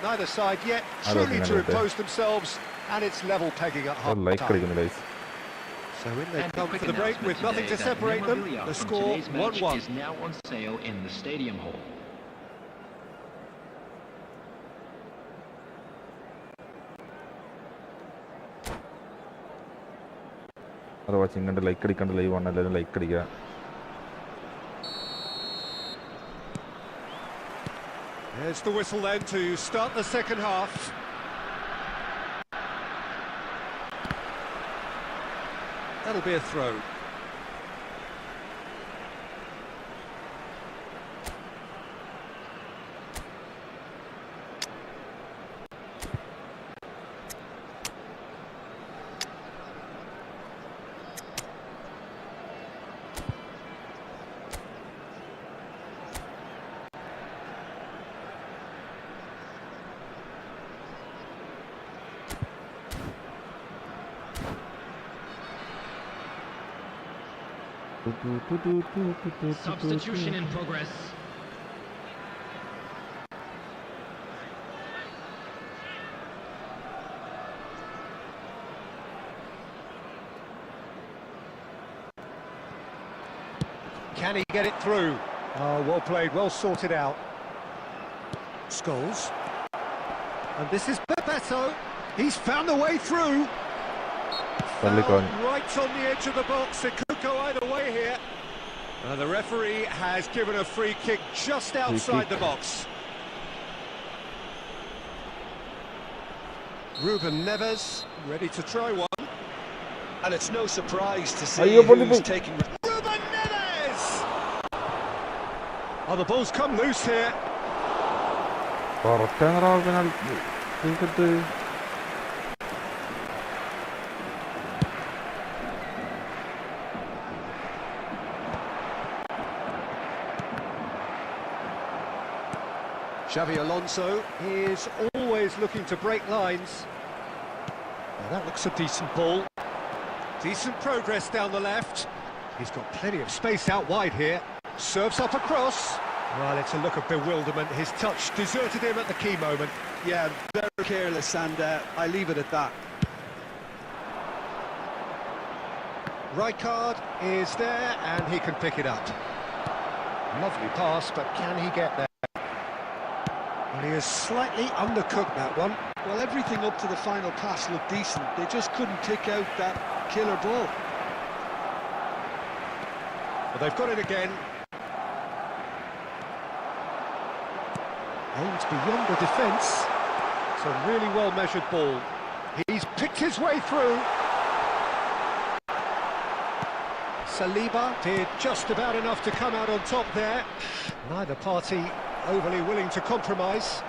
Neither side yet truly to impose themselves, and it's level pegging at half time. So in they come for the break with nothing to separate them. The score 1-1 is now on sale in the stadium hall. There's the whistle then to start the second half. That'll be a throw. Substitution in progress. Can he get it through? Oh, well played, well sorted out. Scholes. And this is Bebeto. He's found the way through. Right on the edge of the box. It could go either way here. The referee has given a free kick just outside the box. Ruben Neves ready to try one. And it's no surprise to see who's taking... Ruben Neves! Oh, the ball's come loose here. Xavi Alonso is always looking to break lines. Now that looks a decent ball. Decent progress down the left. He's got plenty of space out wide here. Serves up across. Well, it's a look of bewilderment. His touch deserted him at the key moment. Yeah, very careless, and I leave it at that. Rijkaard is there, and he can pick it up. Lovely pass, but can he get there? And he has slightly undercooked that one. Well, everything up to the final pass looked decent. They just couldn't pick out that killer ball. Well, they've got it again. Aims beyond the defence. It's a really well-measured ball. He's picked his way through. Saliba did just about enough to come out on top there. Neither party overly willing to compromise.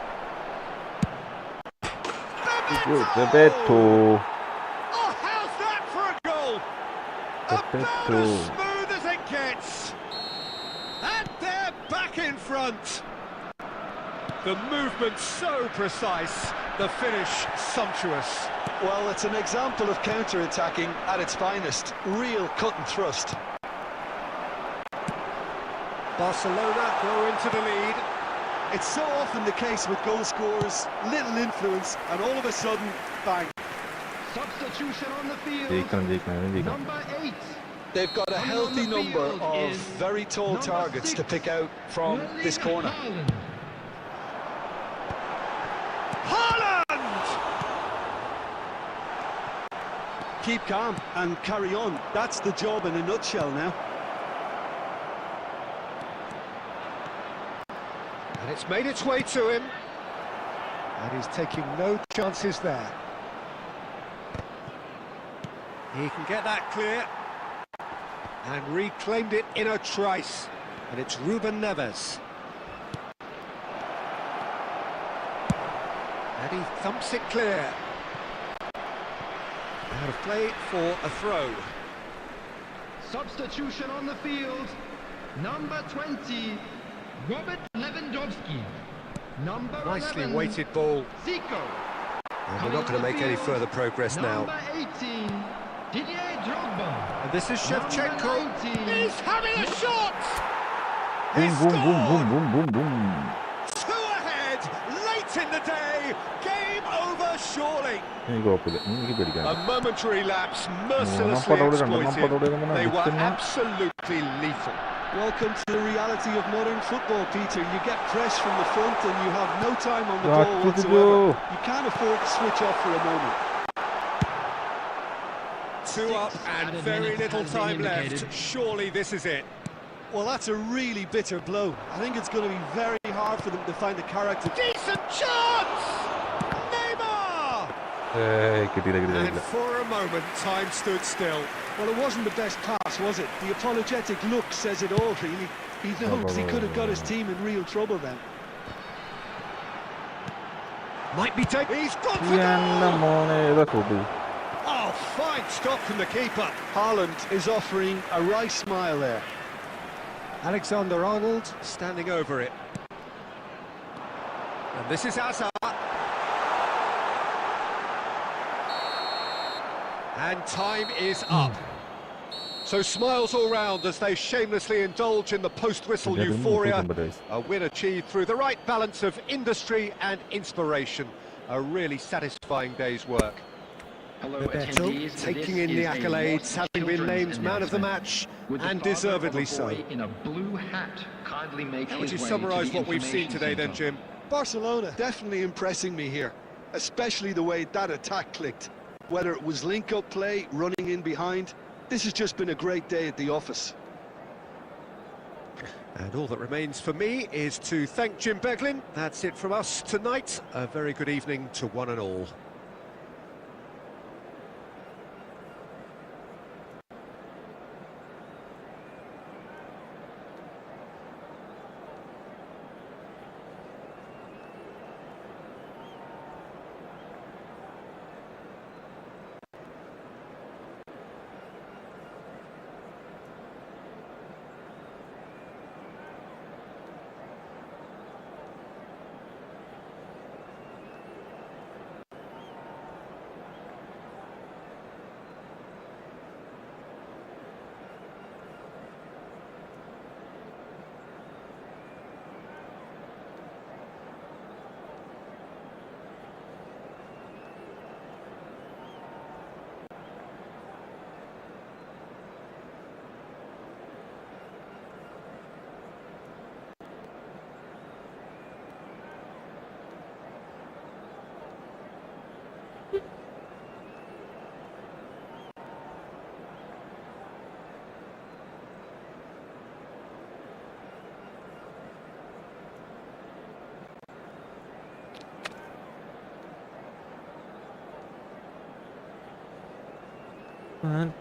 Oh, how's that for a goal? About as smooth as it gets. And they're back in front. The movement so precise, the finish sumptuous. Well, it's an example of counter-attacking at its finest. Real cut and thrust. Barcelona go into the lead. It's so often the case with goal scorers, little influence, and all of a sudden, bang. Substitution on the field. Number 8. They've got a healthy number of very tall targets to pick out from this corner. Haaland! Keep calm and carry on. That's the job in a nutshell now. And it's made its way to him. And he's taking no chances there. He can get that clear. And reclaimed it in a trice. And it's Ruben Neves. And he thumps it clear. Out of play for a throw. Substitution on the field. Number 20, Robert Lewandowski. Number Nicely 11, weighted ball. Zico. And we're not going to make any further progress now. Number 18, Didier Drogba. And this is Shevchenko. Number 19, He's having a shot! Boom, He's boom, boom, boom, scored! boom, boom, boom. Two ahead, late in the day. Game over, surely. എനിക്ക് കുഴപ്പമില്ല, എനിക്ക് പേടിക്കാൻ. A momentary lapse, mercilessly exploited. They were absolutely lethal. Welcome to the reality of modern football, Peter. You get press from the front and you have no time on the ball whatsoever. You can't afford to switch off for a moment. 2 up and very little time left. Surely this is it. Well, that's a really bitter blow. I think it's going to be very hard for them to find the character. Decent chance! Neymar! And for a moment, time stood still. Well, it wasn't the best pass, was it? The apologetic look says it all, really. He knows he could have got his team in real trouble then. Might be taken. He's gone for goal! Oh, fine stop from the keeper. Haaland is offering a wry smile there. Alexander-Arnold standing over it. And this is Hazard. And time is up. So smiles all round as they shamelessly indulge in the post-whistle euphoria. A win achieved through the right balance of industry and inspiration. A really satisfying day's work. Roberto taking in the accolades, having been named man of the match, and deservedly so. How would you summarise what we've seen today then, Jim? Barcelona definitely impressing me here, especially the way that attack clicked. Whether it was link-up play, running in behind, this has just been a great day at the office. And all that remains for me is to thank Jim Beglin. That's it from us tonight. A very good evening to one and all.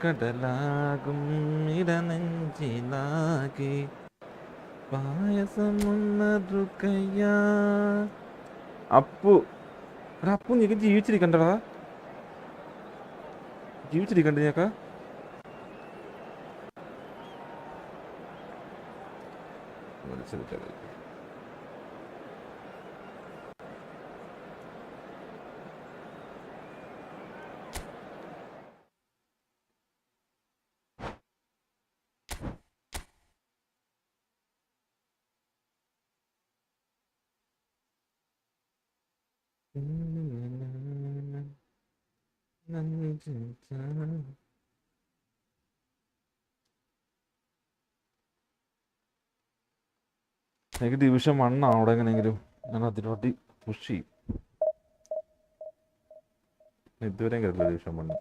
കടലാകും ഇടനെഞ്ചിലാകെ പായസമുണ്ണറുകയാ. Appu Appu നീക്ക് ജീവിച്ചിരിക്കണ്ടടാ, ജീവിച്ചിരിക്കണ്ട നീക്ക. എനിക്ക് division 1 അവിടെ എങ്ങനെയെങ്കിലും ഞാൻ അതിനോട്ട് push ചെയ്യും. ഇതുവരെയും കേട്ടില്ല division 1.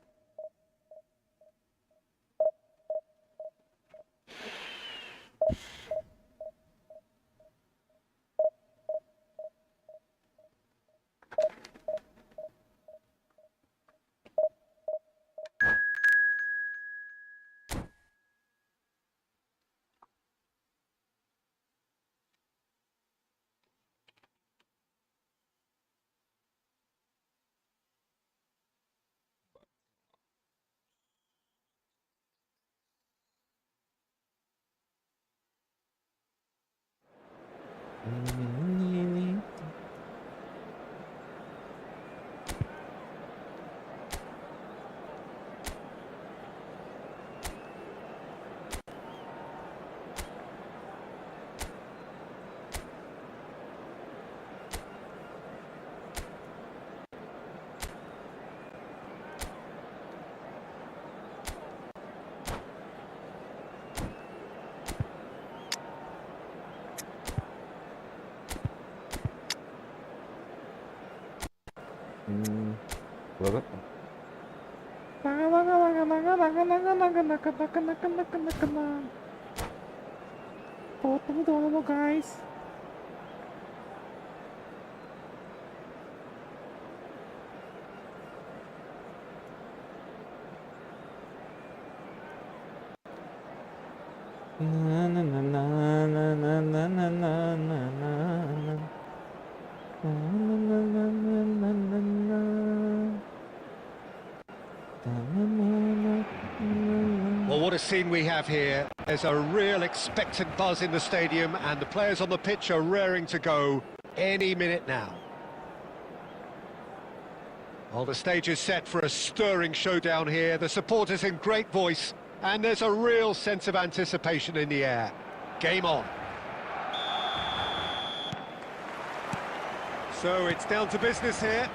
brother. Guys. Well, what a scene we have here. There's a real expectant buzz in the stadium, and the players on the pitch are raring to go any minute now. Well, the stage is set for a stirring showdown here. The supporters in great voice, and there's a real sense of anticipation in the air. Game on. So it's down to business here.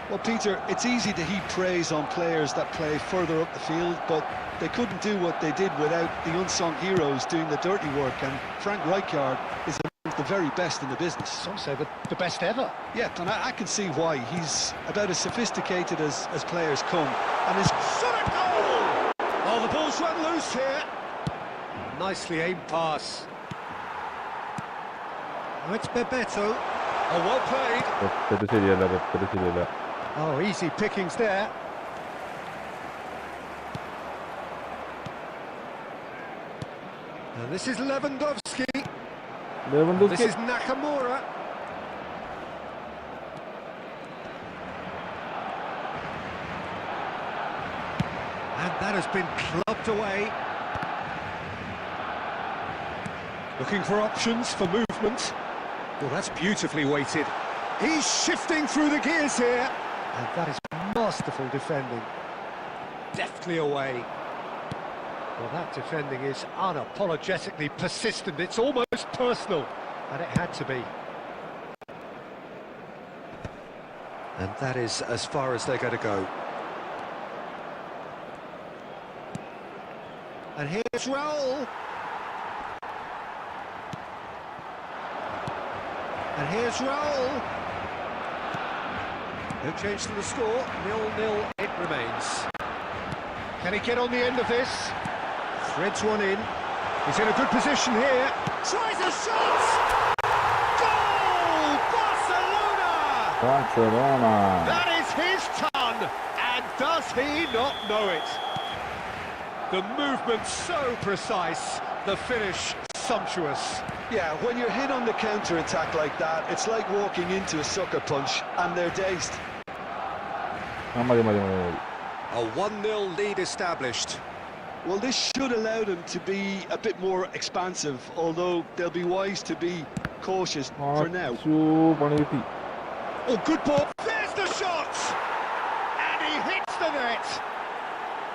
Well, Peter, it's easy to heap praise on players that play further up the field, but they couldn't do what they did without the unsung heroes doing the dirty work, and Frank Rijkaard is among the very best in the business. Some say the best ever. Yeah, and I can see why. He's about as sophisticated as players come, and his Shot at goal! Oh, the ball's run loose here. Nicely aimed pass. Oh, it's Bebeto. Oh, well played. Oh, easy pickings there. And this is Lewandowski. This is Nakamura. And that has been clubbed away. Looking for options for movement. Well, that's beautifully weighted. He's shifting through the gears here. And that is masterful defending. Deftly away. Well, that defending is unapologetically persistent. It's almost personal. And it had to be. And that is as far as they're going to go. And here's Raul. And here's Raul. No change to the score, 0-0 it remains. Can he get on the end of this? Threads one in. He's in a good position here. Tries a shot! Goal! Barcelona! That is his ton! And does he not know it? The movement so precise, the finish sumptuous. Yeah, when you're hit on the counter-attack like that, it's like walking into a sucker punch, and they're dazed. A 1-0 lead established. Well, this should allow them to be a bit more expansive, although they'll be wise to be cautious for now. Oh, good ball. There's the shot! And he hits the net.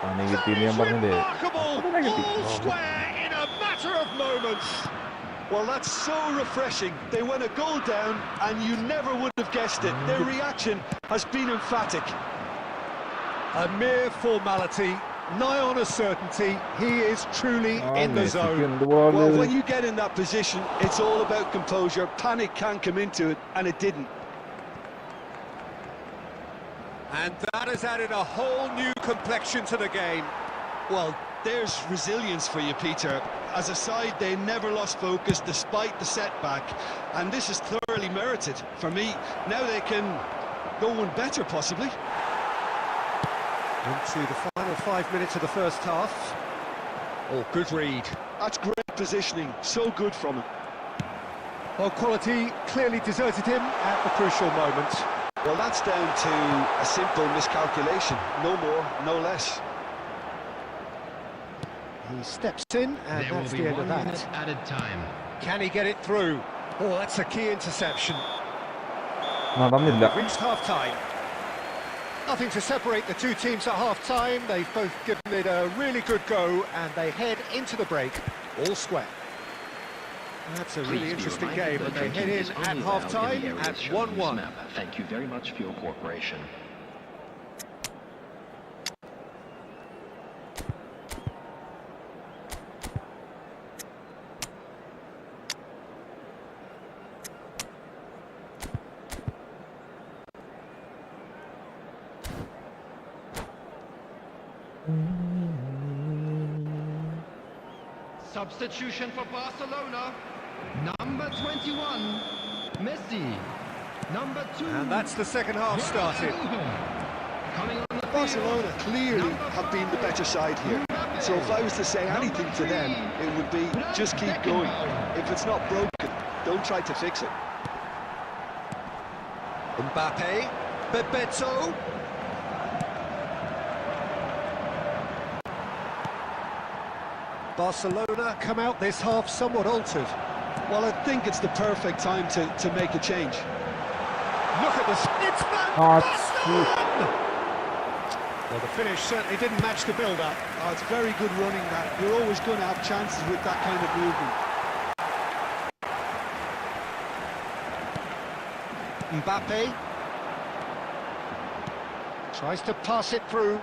That is remarkable. All square in a matter of moments. Well, that's so refreshing. They went a goal down, and you never would have guessed it. Their reaction has been emphatic. A mere formality, nigh on a certainty. He is truly in the zone. Well, when you get in that position, it's all about composure. Panic can come into it, and it didn't. And that has added a whole new complexion to the game. Well, there's resilience for you, Peter. As a side, they never lost focus despite the setback, and this is thoroughly merited. For me, now they can go one better, possibly. Into the final 5 minutes of the first half. Oh, good read. That's great positioning, so good from him. Well, quality clearly deserted him at the crucial moment. Well, that's down to a simple miscalculation, no more, no less. He steps in, and that's the end of that. Added time. Can he get it through? Oh, that's a key interception. Reached half-time. Nothing to separate the two teams at half-time. They've both given it a really good go, and they head into the break, all square. That's a really interesting game, and they head in at half-time at 1-1. Thank you very much for your cooperation. Substitution for Barcelona. Number 21, Messi. Number 2. And that's the second half started. Coming on the Barcelona clearly have been the better side here. So if I was to say anything to them, it would be just keep going. If it's not broken, don't try to fix it. Mbappe, Bebeto. Barcelona come out this half somewhat altered. Well, I think it's the perfect time to make a change. Look at this. It's Van Basten! Well, the finish certainly didn't match the build-up. Oh, it's very good running that. You're always going to have chances with that kind of movement. Mbappe tries to pass it through.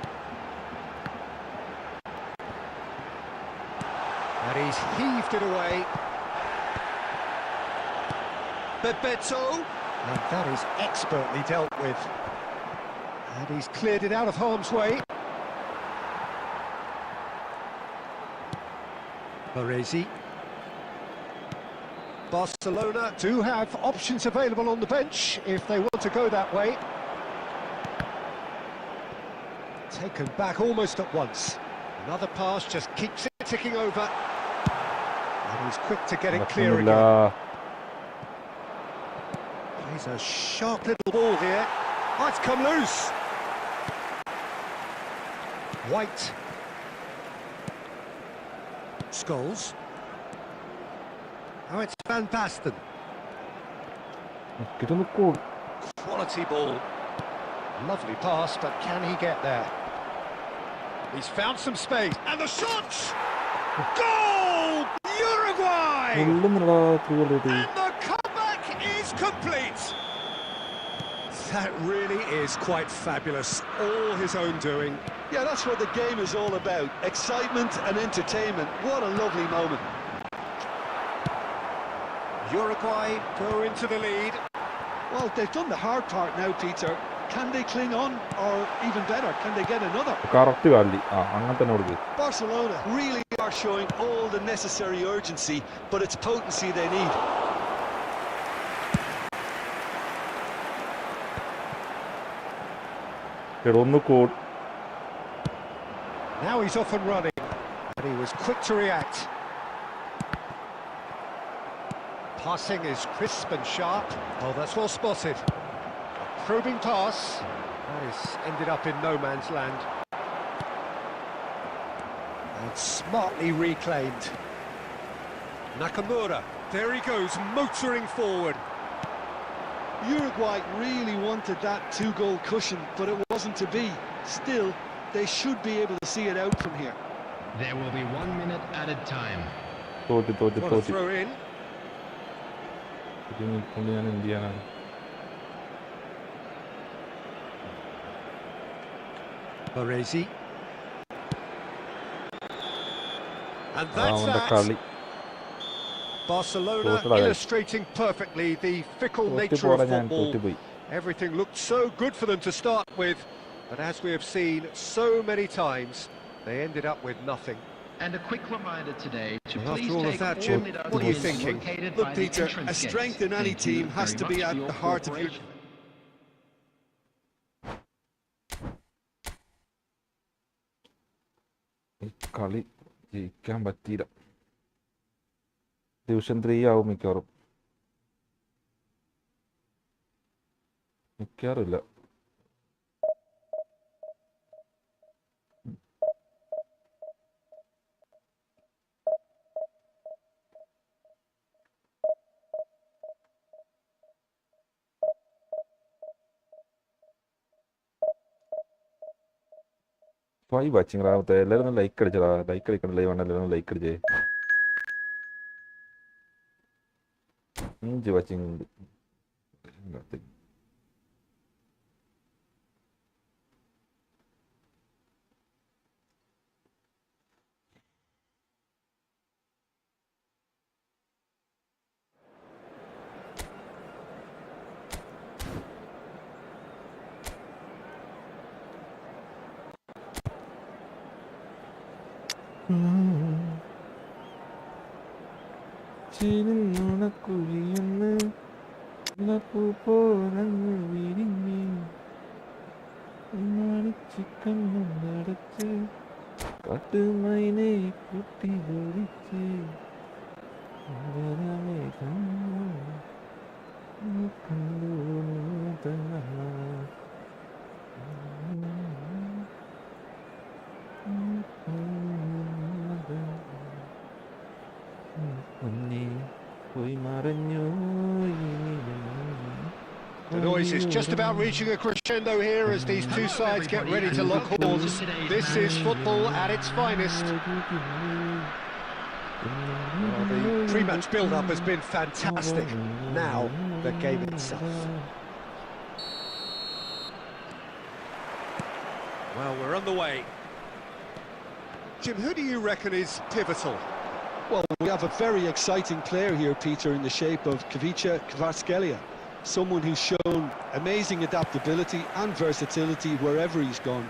And he's heaved it away. Bebeto. And that is expertly dealt with. And he's cleared it out of harm's way. Baresi. Barcelona do have options available on the bench if they want to go that way. Taken back almost at once. Another pass just keeps it ticking over. And he's quick to get it clear again. Plays a sharp little ball here. Oh, it's come loose. White. Scholes. Oh, it's Van Basten. Quality ball. Lovely pass, but can he get there? He's found some space. And the shot! Goal! Uruguay! And the comeback is complete. That really is quite fabulous. All his own doing. Yeah, that's what the game is all about. Excitement and entertainment. What a lovely moment. Uruguay go into the lead. Well, they've done the hard part now, Peter. Can they cling on, or even better, can they get another? Barcelona really are showing all the necessary urgency, but it's potency they need. Now he's off and running, and he was quick to react. Passing is crisp and sharp. Oh, that's well spotted. A probing pass. That is ended up in no man's land. And smartly reclaimed. Nakamura, there he goes, motoring forward. Uruguay really wanted that two-goal cushion, but it wasn't to be. Still, they should be able to see it out from here. There will be 1 minute added time. What a throw in. Baresi. And that's that. Barcelona illustrating perfectly the fickle nature of football. Everything looked so good for them to start with, but as we have seen so many times, they ended up with nothing. And a quick reminder today to After all of that, Jim, what are you thinking? Look, Peter, a strength in any team has to be at the heart of your... കളി ജയിക്കാൻ പറ്റിയില്ല. Division 3 ആവും മിക്കവാറും. മിക്കവാറുമില്ല. Why watching around there? Let them like it. Like it. Can live on a little like it. Watching nothing. കാട്ടുമൈനെ കുത്തി വിളിച്ച് പോയി മറഞ്ഞു. The noise is just about reaching a crescendo here as these two sides get ready to lock horns. This is football at its finest. Well, the pre-match build-up has been fantastic. Now, the game itself. Well, we're on the way. Jim, who do you reckon is pivotal? Well, we have a very exciting player here, Peter, in the shape of Kvaratskhelia. Someone who's shown amazing adaptability and versatility wherever he's gone.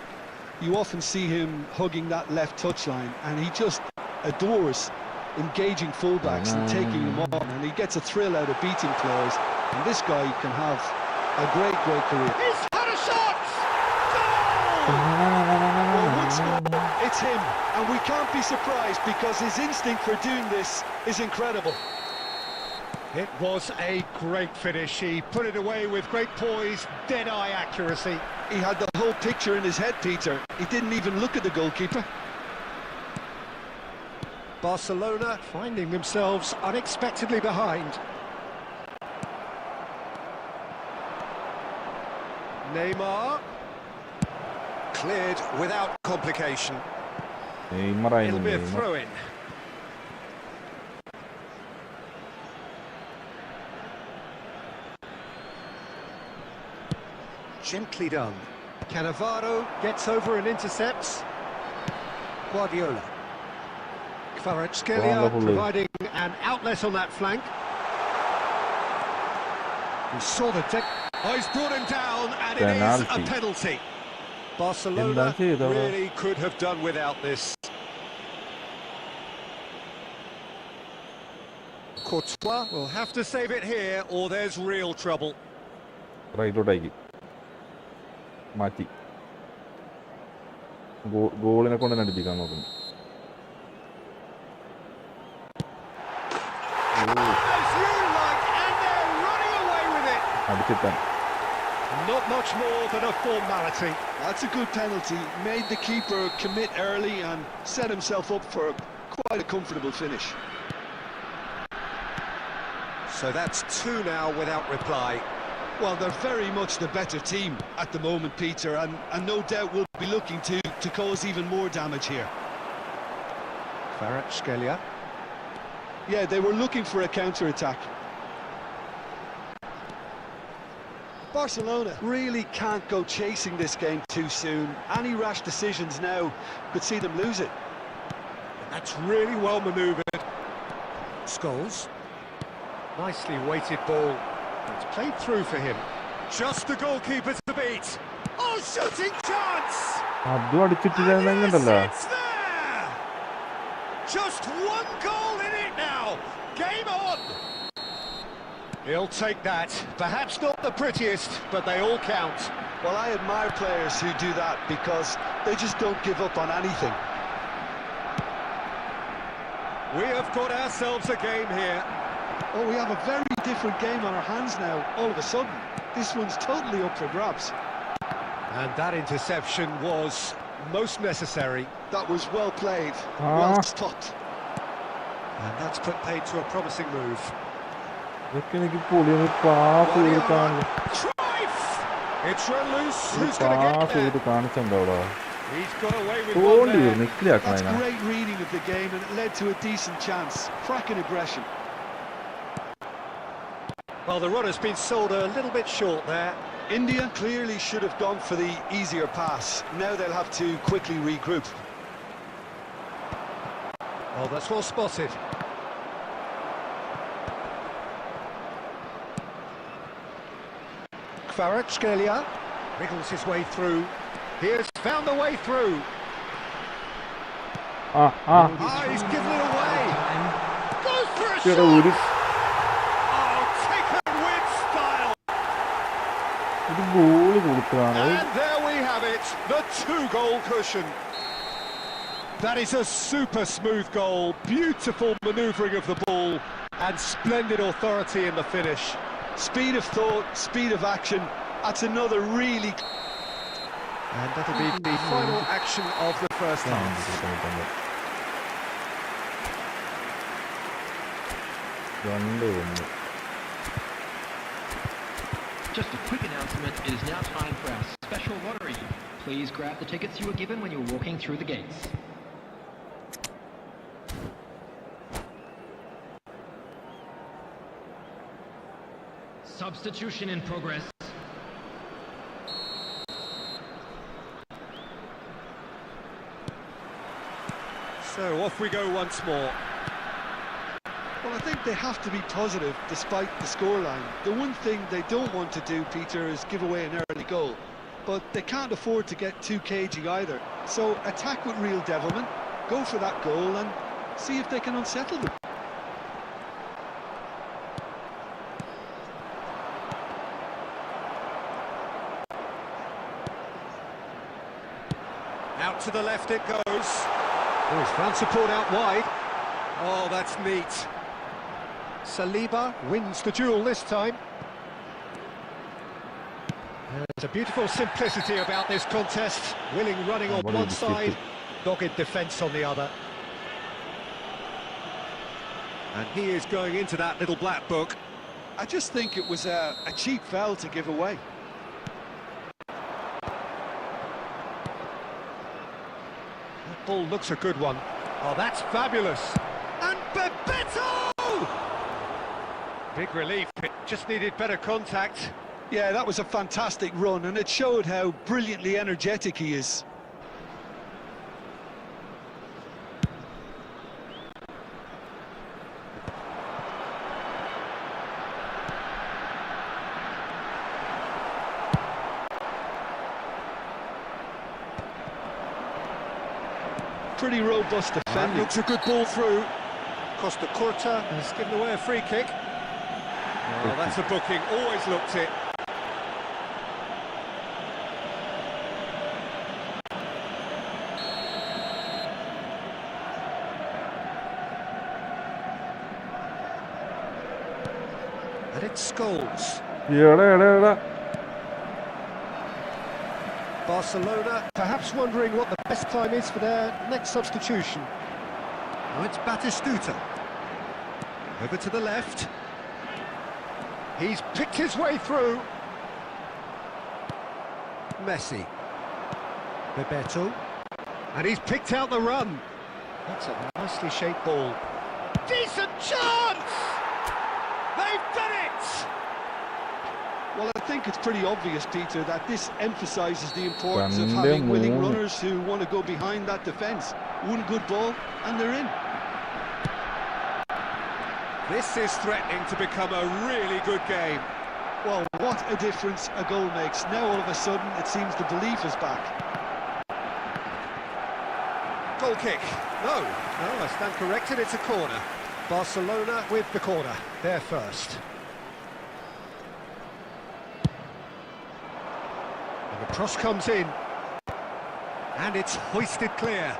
You often see him hugging that left touchline, and he just adores engaging fullbacks and taking them on, and he gets a thrill out of beating players, and this guy can have a great career. He's had a shot! Well, once more, it's him, and we can't be surprised because his instinct for doing this is incredible. It was a great finish. He put it away with great poise, dead-eye accuracy. He had the whole picture in his head, Peter. He didn't even look at the goalkeeper. Barcelona finding themselves unexpectedly behind. Neymar. Cleared without complication. It'll be a throw-in. Gently done. Cannavaro gets over and intercepts. Guardiola. Kvaratskhelia providing an outlet on that flank. We saw the oh, he's brought him down, and it is a penalty. Barcelona really could have done without this. Courtois will have to save it here, or there's real trouble. മാറ്റി ഗോളിനെ കൊണ്ട് തന്നെ അടിപ്പിക്കാൻ നോക്കുന്നു. അടിച്ചിട്ടാൻ Not much more than a formality. That's a good penalty. Made the keeper commit early and set himself up for quite a comfortable finish. So that's two now without reply. Well, they're very much the better team at the moment, Peter, and no doubt will be looking to cause even more damage here. Kvaratskhelia. Yeah, they were looking for a counter-attack. Barcelona really can't go chasing this game too soon. Any rash decisions now could see them lose it. That's really well manoeuvred. Scholes. Nicely weighted ball. It's played through for him. Just the goalkeeper to beat. Oh, shooting chance! And it's there! Just one goal in it now. Game on! He'll take that. Perhaps not the prettiest, but they all count. Well, I admire players who do that because they just don't give up on anything. We have got ourselves a game here. Oh, we have a very different game on our hands now, all of a sudden. This one's totally up for grabs. And that interception was most necessary. That was well played, well stopped. And that's put paid to a promising move. It's run loose. Who's going to get there? He's got away with one there. That's great reading of the game, and it led to a decent chance. Cracking aggression. Well, the run has been sold a little bit short there. India clearly should have gone for the easier pass. Now they'll have to quickly regroup. Oh, that's well spotted. Kvaratskhelia wriggles his way through. He has found the way through. He's given it away. Goes for a shot. Oh, taken with style. And there we have it, the 2-goal cushion. That is a super smooth goal, beautiful manoeuvring of the ball, and splendid authority in the finish. Speed of thought, speed of action. That's another really... And that'll be the final action of the first half. Just a quick announcement, it is now time for our special lottery. Please grab the tickets you were given when you were walking through the gates. Substitution in progress. So off we go once more. Well, I think they have to be positive despite the scoreline. The one thing they don't want to do, Peter, is give away an early goal. But they can't afford to get too cagey either. So attack with real devilment, go for that goal and see if they can unsettle them. Out to the left it goes. Oh, his fan support out wide. Oh, that's neat. Saliba wins the duel this time. There's a beautiful simplicity about this contest. Willing running on one side, dogged defence on the other. And he is going into that little black book. I just think it was a cheap foul to give away. That ball looks a good one. Oh, that's fabulous. And Bebeto! Big relief, it just needed better contact. Yeah, that was a fantastic run, and it showed how brilliantly energetic he is. Pretty robust defending. Looks a good ball through. Costa Curta has given away a free kick. Oh, that's a booking, always looked it. And it's Scholes. Barcelona perhaps wondering what the best time is for their next substitution. Now it's Batistuta. Over to the left. He's picked his way through. Messi. Bebeto. And he's picked out the run. That's a nicely shaped ball. Decent chance! They've done it! Well, I think it's pretty obvious, Peter, that this emphasises the importance of having willing runners who want to go behind that defence. One good ball, and they're in. This is threatening to become a really good game. Well, what a difference a goal makes. Now, all of a sudden, it seems the belief is back. Goal kick. No, I stand corrected, it's a corner. Barcelona with the corner. They're first. And the cross comes in. And it's hoisted clear.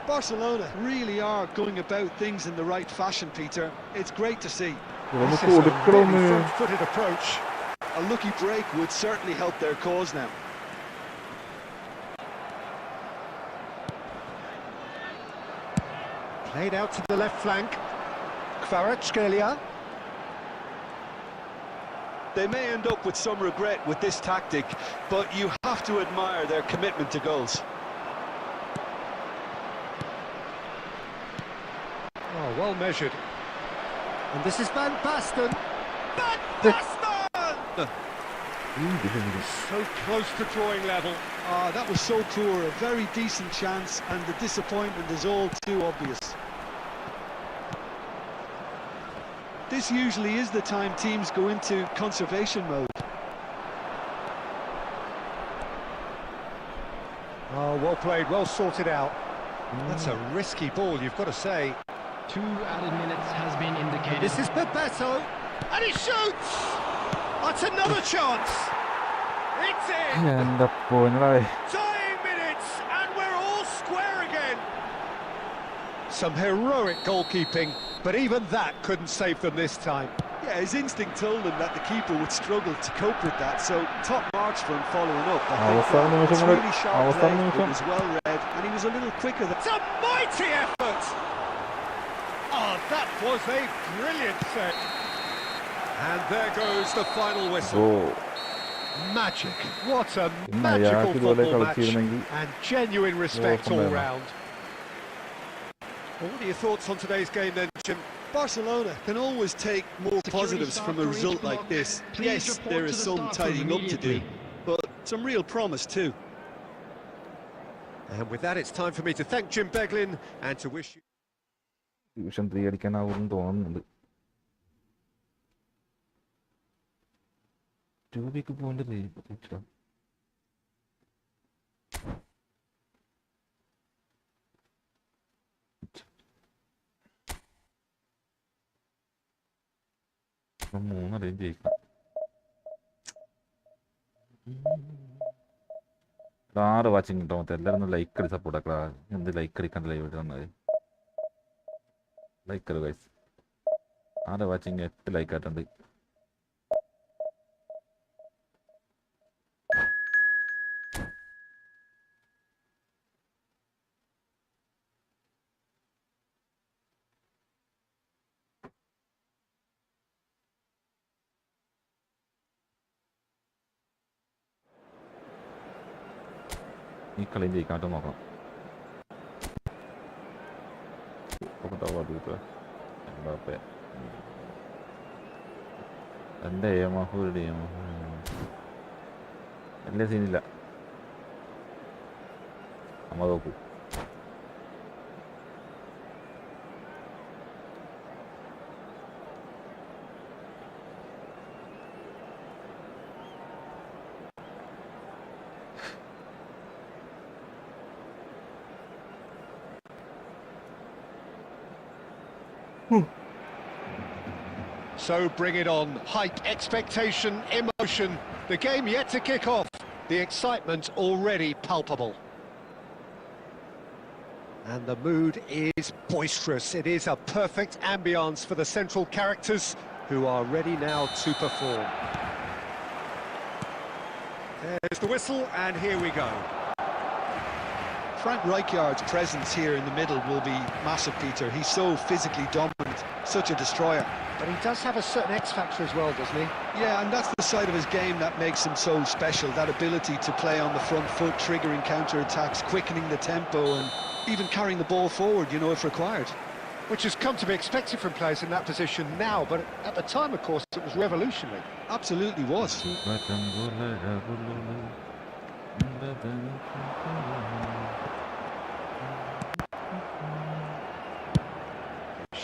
Barcelona really are going about things in the right fashion, Peter. It's great to see. This is a really front-footed approach. A lucky break would certainly help their cause now. Played out to the left flank. Kvaratskhelia. They may end up with some regret with this tactic, but you have to admire their commitment to goals. Oh, well measured. And this is Van Basten. Van Basten! So close to drawing level. That was so poor, a very decent chance, and the disappointment is all too obvious. This usually is the time teams go into conservation mode. Oh, well played, well sorted out. That's a risky ball, you've got to say. 2 added minutes has been indicated. This is Bebeto, and he shoots! That's another chance! It's in! എൻ്റെ പൊന്നേ. Dying minutes, and we're all square again! Some heroic goalkeeping, but even that couldn't save them this time. Yeah, his instinct told him that the keeper would struggle to cope with that, so top marks for him following up. I think അവസാന നിമിഷം it's കൂടെ really sharp അവസാന play, നിമിഷം it was well read, and he was a little quicker than... It's a mighty effort! Oh, that was a brilliant set. And there goes the final whistle. Magic. What a magical football match. And genuine respect all round. Well, what are your thoughts on today's game then, Jim? Barcelona can always take more positives from a result like this. Yes, there is some tidying up to do, but some real promise too. And with that, it's time for me to thank Jim Beglin and to wish you... Division 3 അടിക്കാനാവുമെന്ന് തോന്നുന്നുണ്ട്. 2 point മൂന്നരയും ജയിക്കാം. 6 watching കിട്ടും. മൊത്തം എല്ലാവരും ഒന്ന് like അടി support ആക്കളാ. എന്ത് like അടിക്കാണ്ട് live ഇട്ട് വന്നത്. Like അത് ഗൈസ്. 6 വാച്ചിങ് 8 ലൈക്ക് ആയിട്ടുണ്ട്. ഈ കളിയും ജയിക്കാൻ പറ്റും നോക്കണം. എൻ്റെ ഏമാഹൂരുടെ വലിയ സീനില്ല. അമ്മ നോക്കൂ. So bring it on. Hike, expectation, emotion. The game yet to kick off. The excitement already palpable. And the mood is boisterous. It is a perfect ambience for the central characters who are ready now to perform. There's the whistle, and here we go. Frank Rijkaard's presence here in the middle will be massive, Peter. He's so physically dominant, such a destroyer. But he does have a certain X factor as well, doesn't he? Yeah, and that's the side of his game that makes him so special, that ability to play on the front foot, triggering counter-attacks, quickening the tempo, and even carrying the ball forward, you know, if required. Which has come to be expected from players in that position now, but at the time, of course, it was revolutionary. Absolutely was.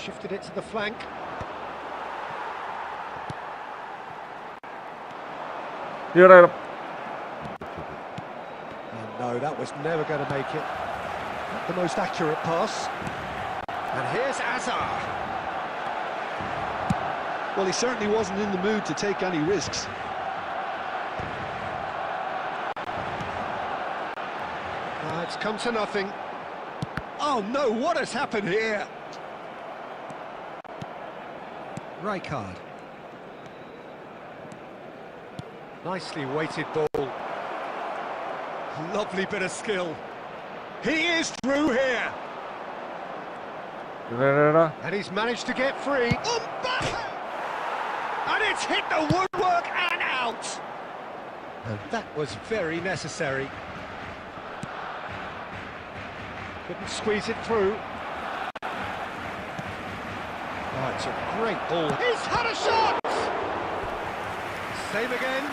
Shifted it to the flank. ഇവിടെ And no, that was never going to make it. Not the most accurate pass. And here's Azar. Well, he certainly wasn't in the mood to take any risks. It's come to nothing. Oh no, what has happened here? Rijkaard. Nicely weighted ball. Lovely bit of skill. He is through here. And he's managed to get free. And it's hit the woodwork and out. And that was very necessary. Couldn't squeeze it through. Oh, it's a great ball. He's had a shot! Same again,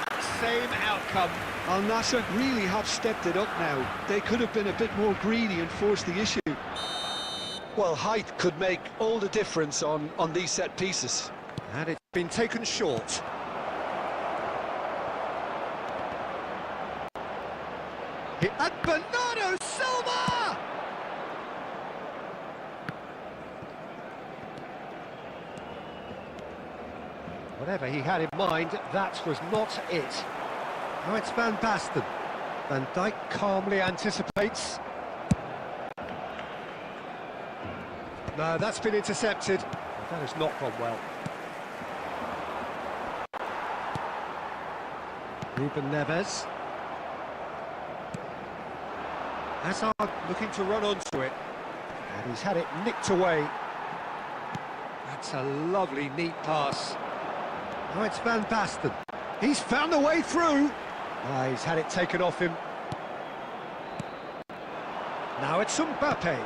same outcome. Al Nassr really have stepped it up now. They could have been a bit more greedy and forced the issue. Well, height could make all the difference on these set pieces. And it's been taken short. And Bernardo Silva! Whatever he had in mind, that was not it. Now it's Van Basten. Van Dijk calmly anticipates. No, that's been intercepted. That has not gone well. Ruben Neves. Hazard looking to run onto it. And he's had it nicked away. That's a lovely, neat pass. Now it's Van Basten. He's found a way through. He's had it taken off him. Now it's Mbappe.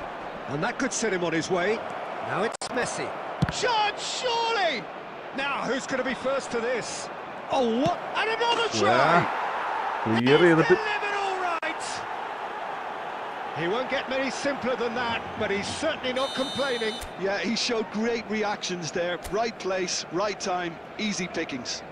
And that could set him on his way. Now it's Messi. Shot, surely! Now, who's going to be first to this? Oh, what? And another try! He's delivered all right! He won't get many simpler than that, but he's certainly not complaining. Yeah, he showed great reactions there. Right place, right time, easy pickings.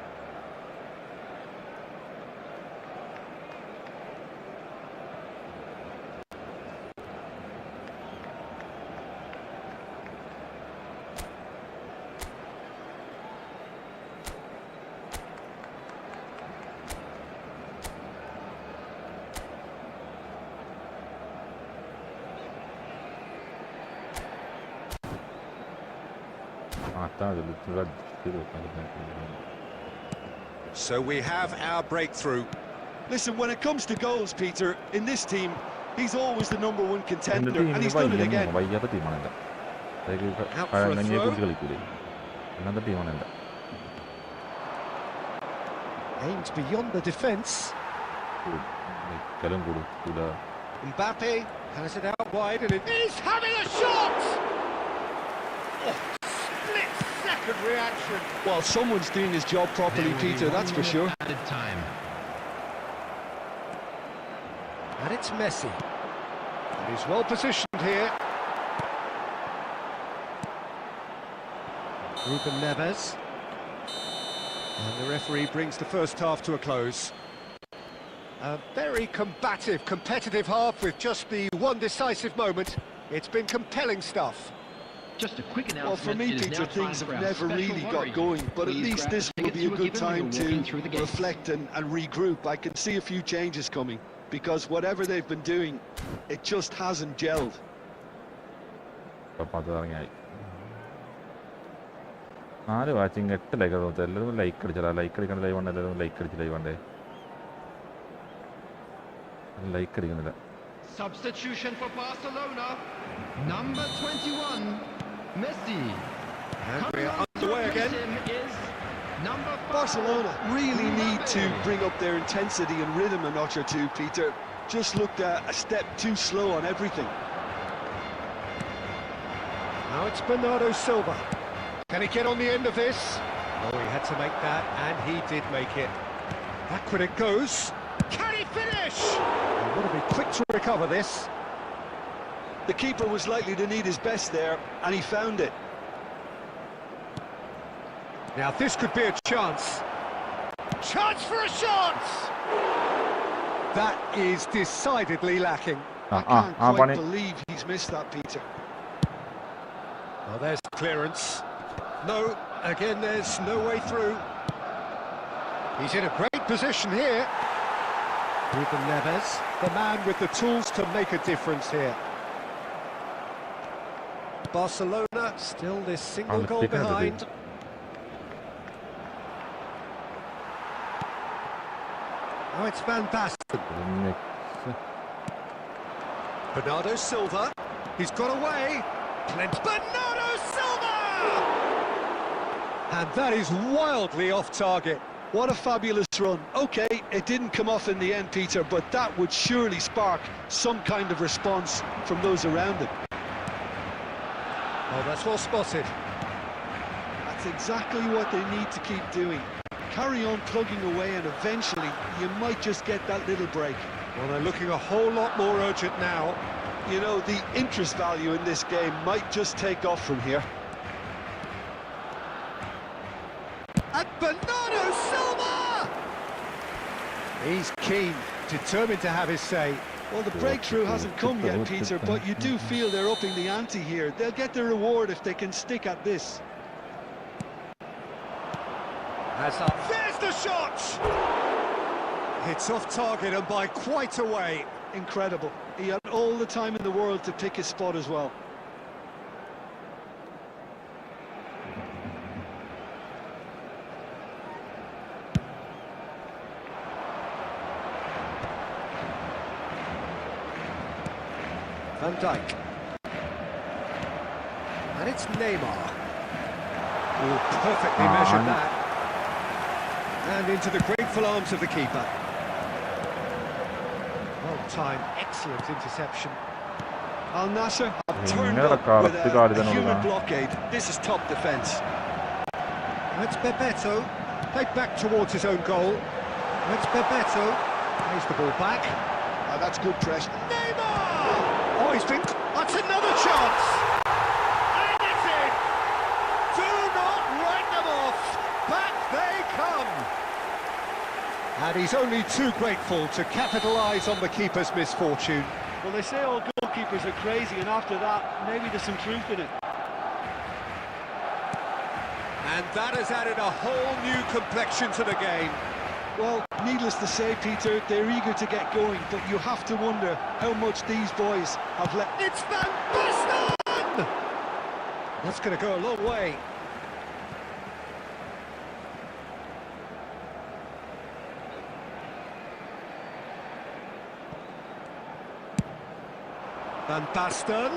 So we have our breakthrough. Listen, when it comes to goals, Peter, in this team, he's always the #1 contender, and he's done it again. Out for a throw. Aimed beyond the defence. Mbappe has it out wide, and he's having a shot! Oh, split-second reaction. Well, someone's doing his job properly, Peter, that's for sure. Added time. And it's Messi. And he's well positioned here. Ruben Neves. And the referee brings the first half to a close. A very combative, competitive half with just the one decisive moment. It's been compelling stuff. Just a quick announcement. Well, for me, it is Peter, now things time have for our never special really lottery. got going, but at Please least grab this the will be a tickets you good were given time when you were walking to through the gates. reflect and regroup. I can see a few changes coming, because whatever they've been doing, it just hasn't gelled. Substitution for Barcelona. Number 21, Messi. And we're underway again. Is number 5. Barcelona really need to bring up their intensity and rhythm a notch or two, Peter. Just looked a step too slow on everything. Now it's Bernardo Silva. Can he get on the end of this? Oh, he had to make that, and he did make it. Backward it goes. Can he finish? He would have been quick to recover this. The keeper was likely to need his best there, and he found it. Now this could be a chance. Chance for a shot! That is decidedly lacking. I can't quite believe he's missed that, Peter. Well, there's clearance. No, again, there's no way through. He's in a great position here. Ruben Neves, the man with the tools to make a difference here. Barcelona still this single goal behind. Now it's Van Basten. Bernardo Silva. He's got away. Bernardo Silva! And that is wildly off target. What a fabulous run. Okay, it didn't come off in the end, Peter, but that would surely spark some kind of response from those around him. Oh, that's well spotted. That's exactly what they need to keep doing. Carry on plugging away, and eventually you might just get that little break. Well, they're looking a whole lot more urgent now. You know, the interest value in this game might just take off from here. And Bernardo Silva! He's keen, determined to have his say. Well, the breakthrough hasn't come yet, Peter, but you do feel they're upping the ante here. They'll get the reward if they can stick at this. There's the shot! It's off target and by quite a way. Incredible. He had all the time in the world to pick his spot as well. Van Dijk. And it's Neymar. Oh, perfectly measured that. And into the grateful arms of the keeper. Well timed, excellent interception. Al Nassr have turned up with a human blockade. This is top defence. That's Bebeto. Played back towards his own goal. That's Bebeto. Plays the ball back. That's good press. Neymar! Oh, he's been... That's another chance! And it's in! Do not write them off! Back they come! And he's only too grateful to capitalise on the keeper's misfortune. Well, they say all goalkeepers are crazy, and after that, maybe there's some truth in it. And that has added a whole new complexion to the game. Well, needless to say, Peter, they're eager to get going, but you have to wonder how much these boys have left. It's Van Basten! That's going to go a long way. Van Basten.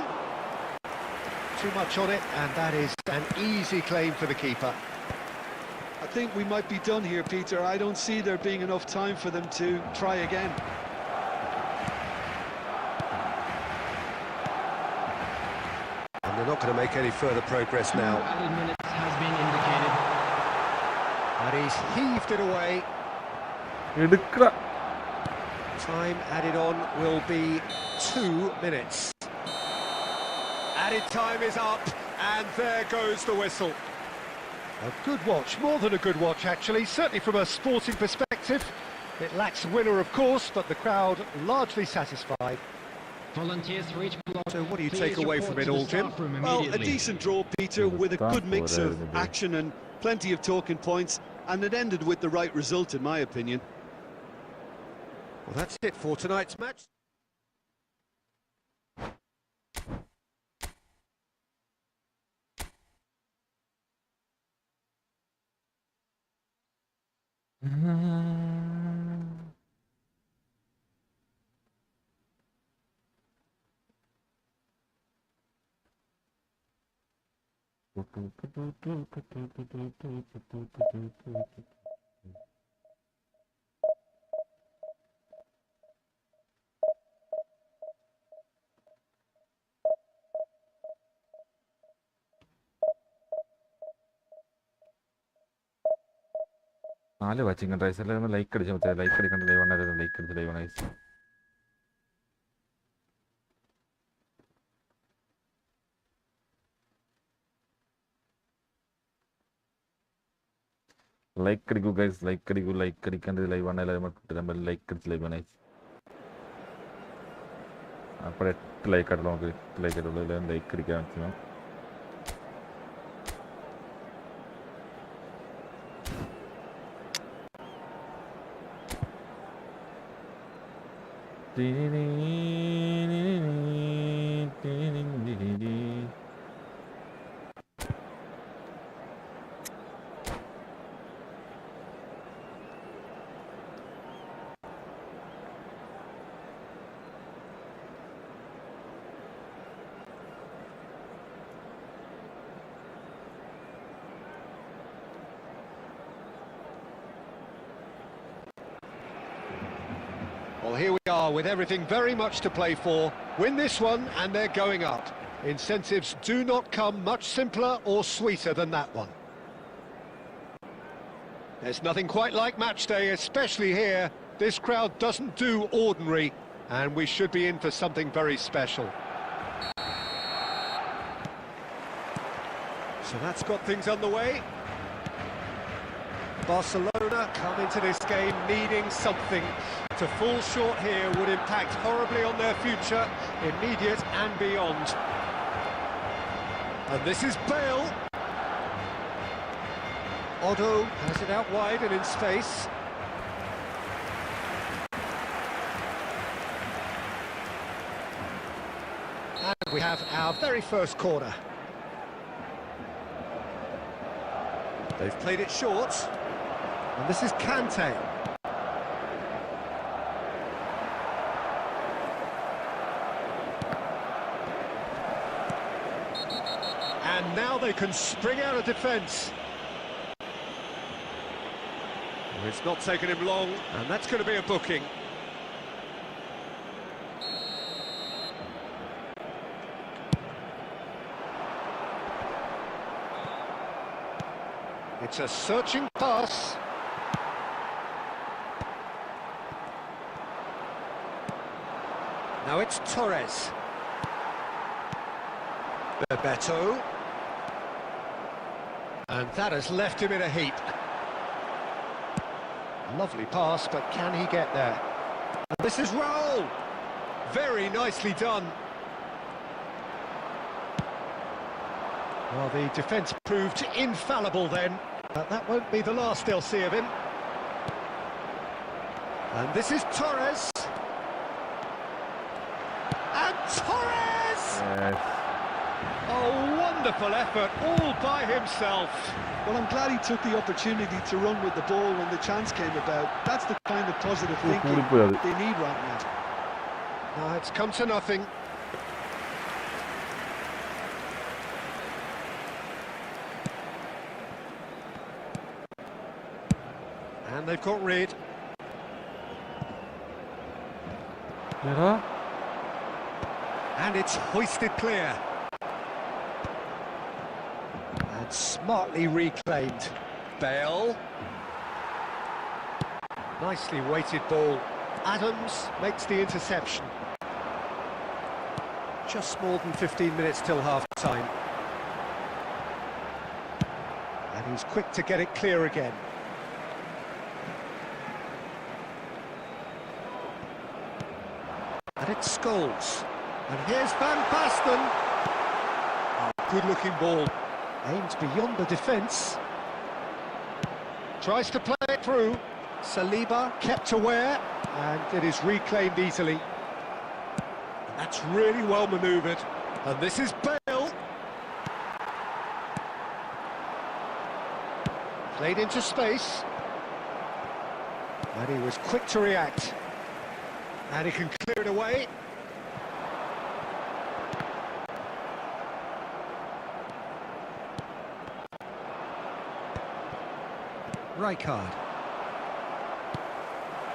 Too much on it, and that is an easy claim for the keeper. I think we might be done here, Peter. I don't see there being enough time for them to try again. And they're not going to make any further progress now. Added minutes has been And indicated. he's heaved it away. Time added on will be 2 minutes. Added time is up, and there goes the whistle. A good watch, more than a good watch actually, certainly from a sporting perspective. It lacks a winner of course, but the crowd largely satisfied. Volunteers for each block. So what do you Please take away report from it to the all, Jim? staff room Well, a immediately. decent draw, Peter, with a good mix of action and plenty of talking points, and it ended with the right result, in my opinion. Well, that's it for tonight's match. നാല് watching rice എല്ലാവരും like അടിച്ചാൽ മതി. Like അടിക്കേണ്ട live ആണ്, like അടിച്ച് live ആണ്. Like അടിക്കൂ guys, like അടിക്കൂ. ലൈക്ക് അടിക്കേണ്ടത് ലൈവ് ആണ്, എല്ലാവരും ലൈക്ക് അടിച്ച് ലൈവ് ആണ്. അപ്പോൾ 8 ലൈക്ക് ആയിട്ടുള്ളൂ, നമുക്ക് 8 ലൈക്ക് ആയിട്ടുള്ളൂ. എല്ലാവരും ലൈക്ക് അടിക്കാൻ maximum. Well, here we are with everything very much to play for. Win this one and they're going up. Incentives do not come much simpler or sweeter than that one. There's nothing quite like match day, especially here. This crowd doesn't do ordinary, and we should be in for something very special. So that's got things underway. Barcelona come into this game needing something. To fall short here would impact horribly on their future, immediate and beyond. And this is Bale. Otto has it out wide and in space. And we have our very first corner. They've played it short, and this is Kante. And now they can spring out of defence. It's not taken him long, and that's going to be a booking. It's a searching pass. Now it's Torres. Bebeto. And that has left him in a heap. Lovely pass, but can he get there? And this is Raul. Very nicely done. Well, the defence proved infallible then, but that won't be the last they'll see of him. And this is Torres. And Torres! Yes. Oh, wonderful effort, all by himself. Well, I'm glad he took the opportunity to run with the ball when the chance came about. That's the kind of positive thinking they need right now. Now it's come to nothing. And they've got rid. And it's hoisted clear. And smartly reclaimed. Bale. Nicely weighted ball. Adams makes the interception. Just more than 15 minutes till half-time. And he's quick to get it clear again. And it's Scholes. And here's Van Basten. Oh, good-looking ball. Aimed beyond the defence. Tries to play it through. Saliba kept aware. And it is reclaimed easily. And that's really well manoeuvred. And this is Bale. Played into space. And he was quick to react. And he can clear it away. Rijkaard.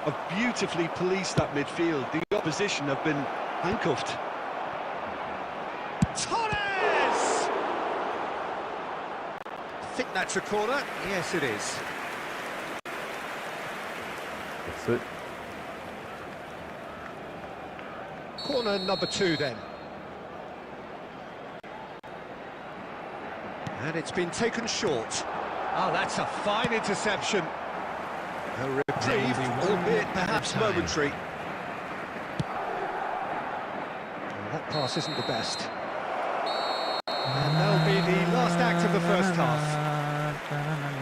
Have beautifully policed that midfield. The opposition have been handcuffed. Torres! I think that's a corner. Yes, it is. That's it. Corner number 2 then. And it's been taken short. Oh, that's a fine interception. A reprieve, albeit perhaps momentary. Well, that pass isn't the best. And that'll be the last act of the first half.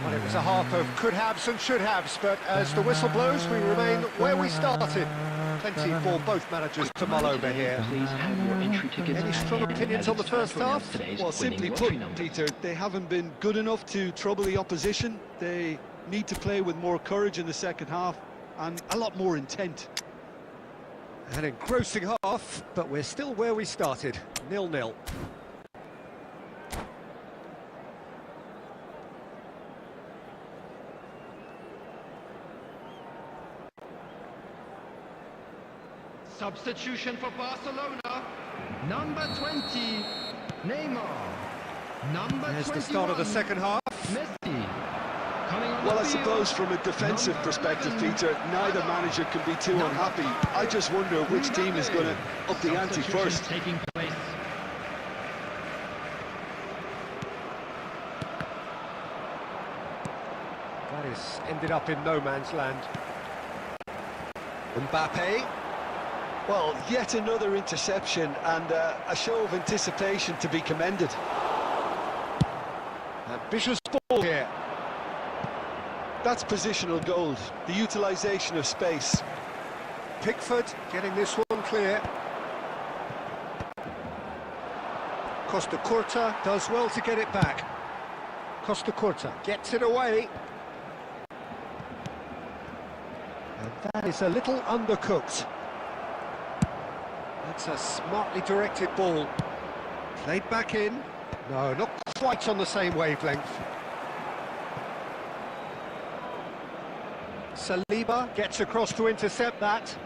Well, it was a half of could-haves and should-haves, but as the whistle blows, we remain where we started. Plenty for both managers to mull over here. Any strong opinions on the first half? Well, simply put, Peter, they haven't been good enough to trouble the opposition. They need to play with more courage in the second half and a lot more intent. An engrossing half, but we're still where we started, 0-0. Substitution for Barcelona. Number 20, Neymar. Number There's 21, the start of the second half. Messi. Coming on Well, the I field, suppose from a defensive number perspective, 11, Peter, neither manager can be too unhappy. I just wonder which team is going to up the ante Substitution first. taking place. That has ended up in no man's land. Mbappe. Well, yet another interception and a show of anticipation to be commended. Ambitious ball here. That's positional gold, the utilisation of space. Pickford getting this one clear. Costa Curta does well to get it back. Costa Curta gets it away. And that is a little undercooked. That's a smartly directed ball. Played back in. No, not quite on the same wavelength. Saliba gets across to intercept that.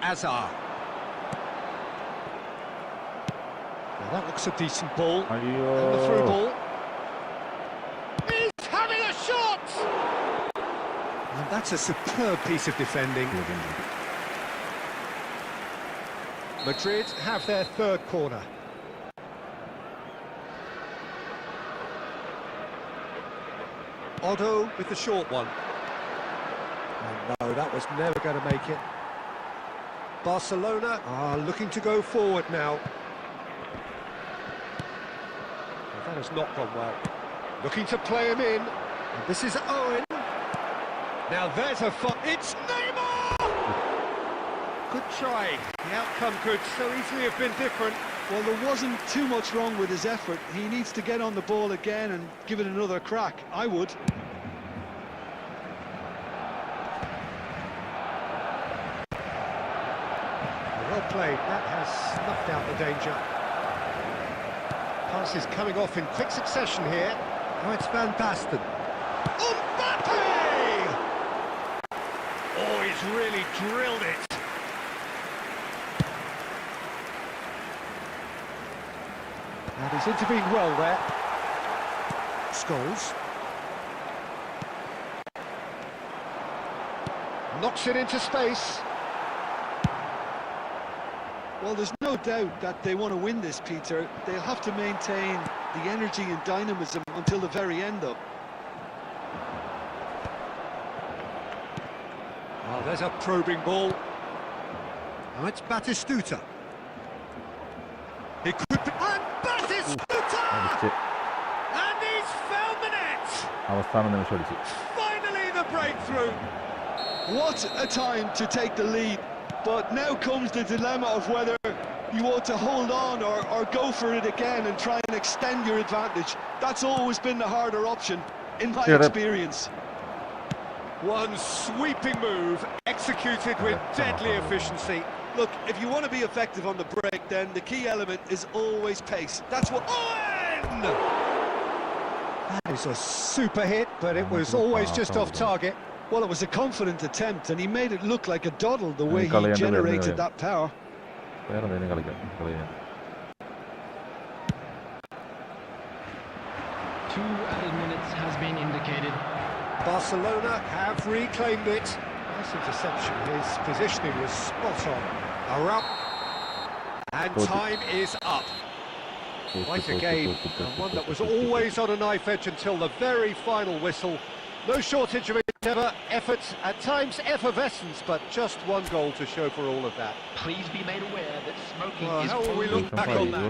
Azar. Well, that looks a decent ball. And the through ball. He's having a shot! And that's a superb piece of defending. Madrid have their third corner. Otto with the short one. Oh, no, that was never going to make it. Barcelona are looking to go forward now. Well, that has not gone well. Looking to play him in. And this is Owen. Now there's a it's Neymar! Good try. The outcome could so easily have been different. Well, there wasn't too much wrong with his effort. He needs to get on the ball again and give it another crack. I would. Well played. That has snuffed out the danger. Passes coming off in quick succession here. Now it's Van Basten. Mbappe! Oh, he's really drilled it. And he's intervened well there. Scholes. Knocks it into space. Well, there's no doubt that they want to win this, Peter. They'll have to maintain the energy and dynamism until the very end, though. Oh, there's a probing ball. Now it's Batistuta. He could be... And Batistuta! And he's found the net! Finally the breakthrough! What a time to take the lead. But now comes the dilemma of whether you ought to hold on or go for it again and try and extend your advantage. That's always been the harder option, in my experience. One sweeping move, executed with deadly efficiency. Look, if you want to be effective on the break, then the key element is always pace. That's what... Owen! That is a super hit, but it was always just off target. Well, it was a confident attempt, and he made it look like a doddle the way he generated that power. 2 added minutes has been indicated. Barcelona have reclaimed it. Nice interception. His positioning was spot on. Are up. And time is up. Quite a game, and one that was always on a knife edge until the very final whistle. No shortage of endeavour, effort, at times effervescence, but just one goal to show for all of that. Please be made aware that smoking is How will we look back on that?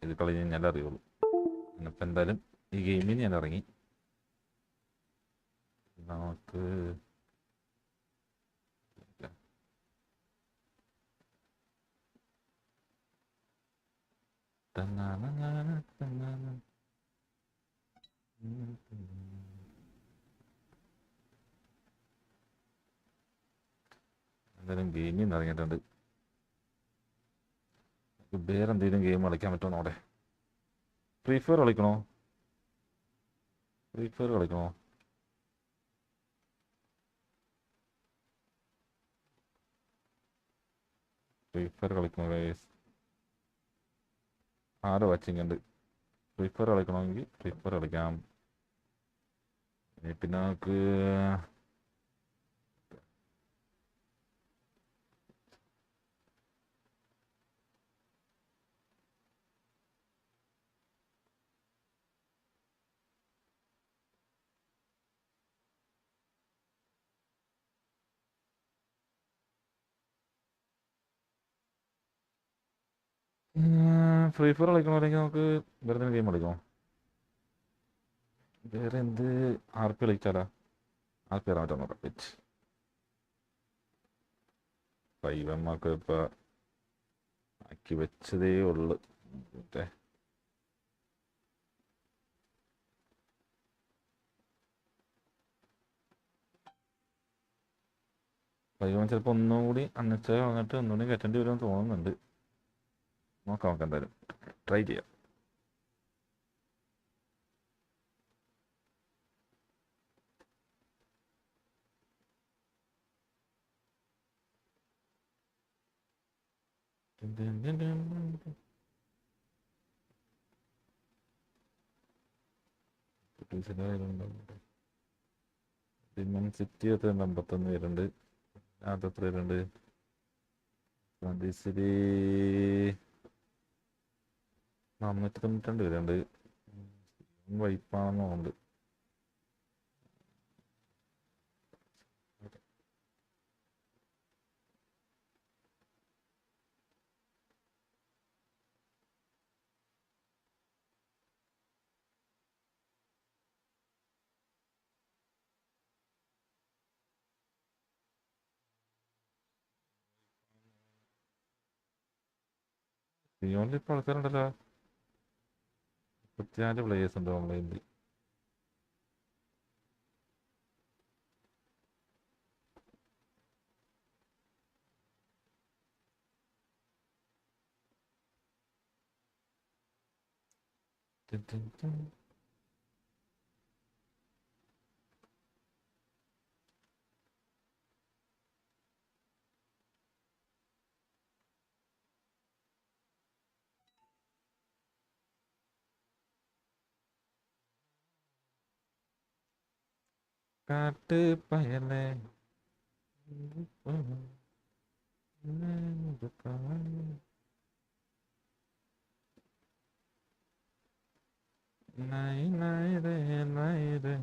ഇത് കളി ഞാൻ അറിയുള്ളൂ. അപ്പം എന്തായാലും ഈ ഗെയിമിൽ ഞാൻ ഇറങ്ങി. നമുക്ക് എന്തായാലും ഗെയിമിൽ നിന്ന് ഇറങ്ങിയിട്ടുണ്ട്. വേറെ എന്തെങ്കിലും ഗെയിം കളിക്കാൻ പറ്റുമോ നോടെ? ഫ്രീ ഫയർ കളിക്കണോ? ഫ്രീ ഫയർ കളിക്കണോ? ഫ്രീ ഫയർ കളിക്കണോ ഗൈസ്? ആരോ വാച്ചിങ് ഉണ്ട്. ഫ്രീ ഫയർ കളിക്കണമെങ്കിൽ ഫ്രീ ഫയർ കളിക്കാം. പിന്നെ നമുക്ക് ഫ്രീ ഫയർ കളിക്കണോ അല്ലെങ്കിൽ നമുക്ക് വേറെ ഗെയിം കളിക്കണോ? വേറെ എന്ത് RP കളിച്ചാലാ? RP ഇറാൻ പറ്റാൻ നോക്കാം. 5M ഒക്കെ ഇപ്പം ആക്കി വെച്ചതേ ഉള്ളു. മറ്റേ പയ്യവൻ ചിലപ്പോൾ ഒന്നുകൂടി അൺഇൻസ്റ്റാൾ വന്നിട്ട് ഒന്നുകൂടി കയറ്റേണ്ടി വരുമെന്ന് തോന്നുന്നുണ്ട്. നോക്കാം നമുക്ക് എന്തായാലും ട്രൈ ചെയ്യാം. സിറ്റി എത്ര 51 പേരുണ്ട്. അതെത്ര പേരുണ്ട്? ശരി 492 പേരുണ്ട്. വൈപ്പാണെന്നുണ്ട്. സിയോണിൽ ഇപ്പോൾ ആൾക്കാരുണ്ടല്ലോ. 34 പ്ലേയേഴ്സ് ഉണ്ട് ഓൺലൈനിൽ. കാട്ട് പയലേ നായി നായി രേ നായി രേ.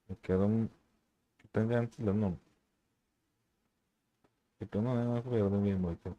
മിക്കതും കിട്ടാൻ ചാൻസ് ഇല്ലെന്നും കിട്ടുന്ന നമുക്ക് വേറെ ഗെയിം കളിക്കാം.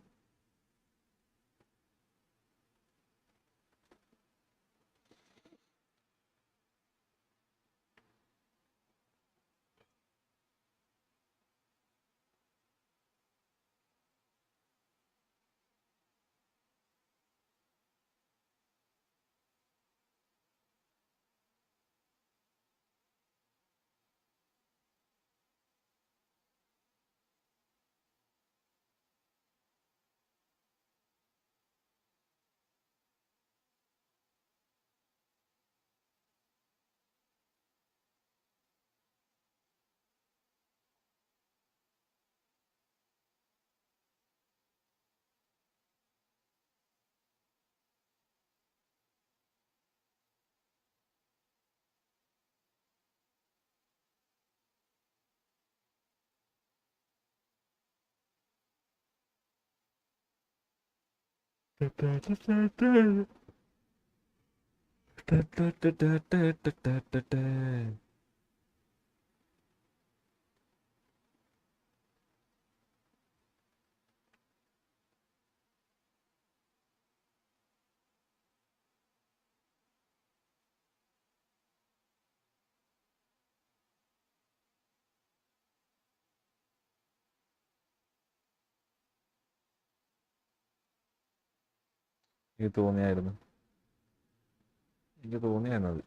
എനിക്ക് തോന്നിയായിരുന്നു അത്.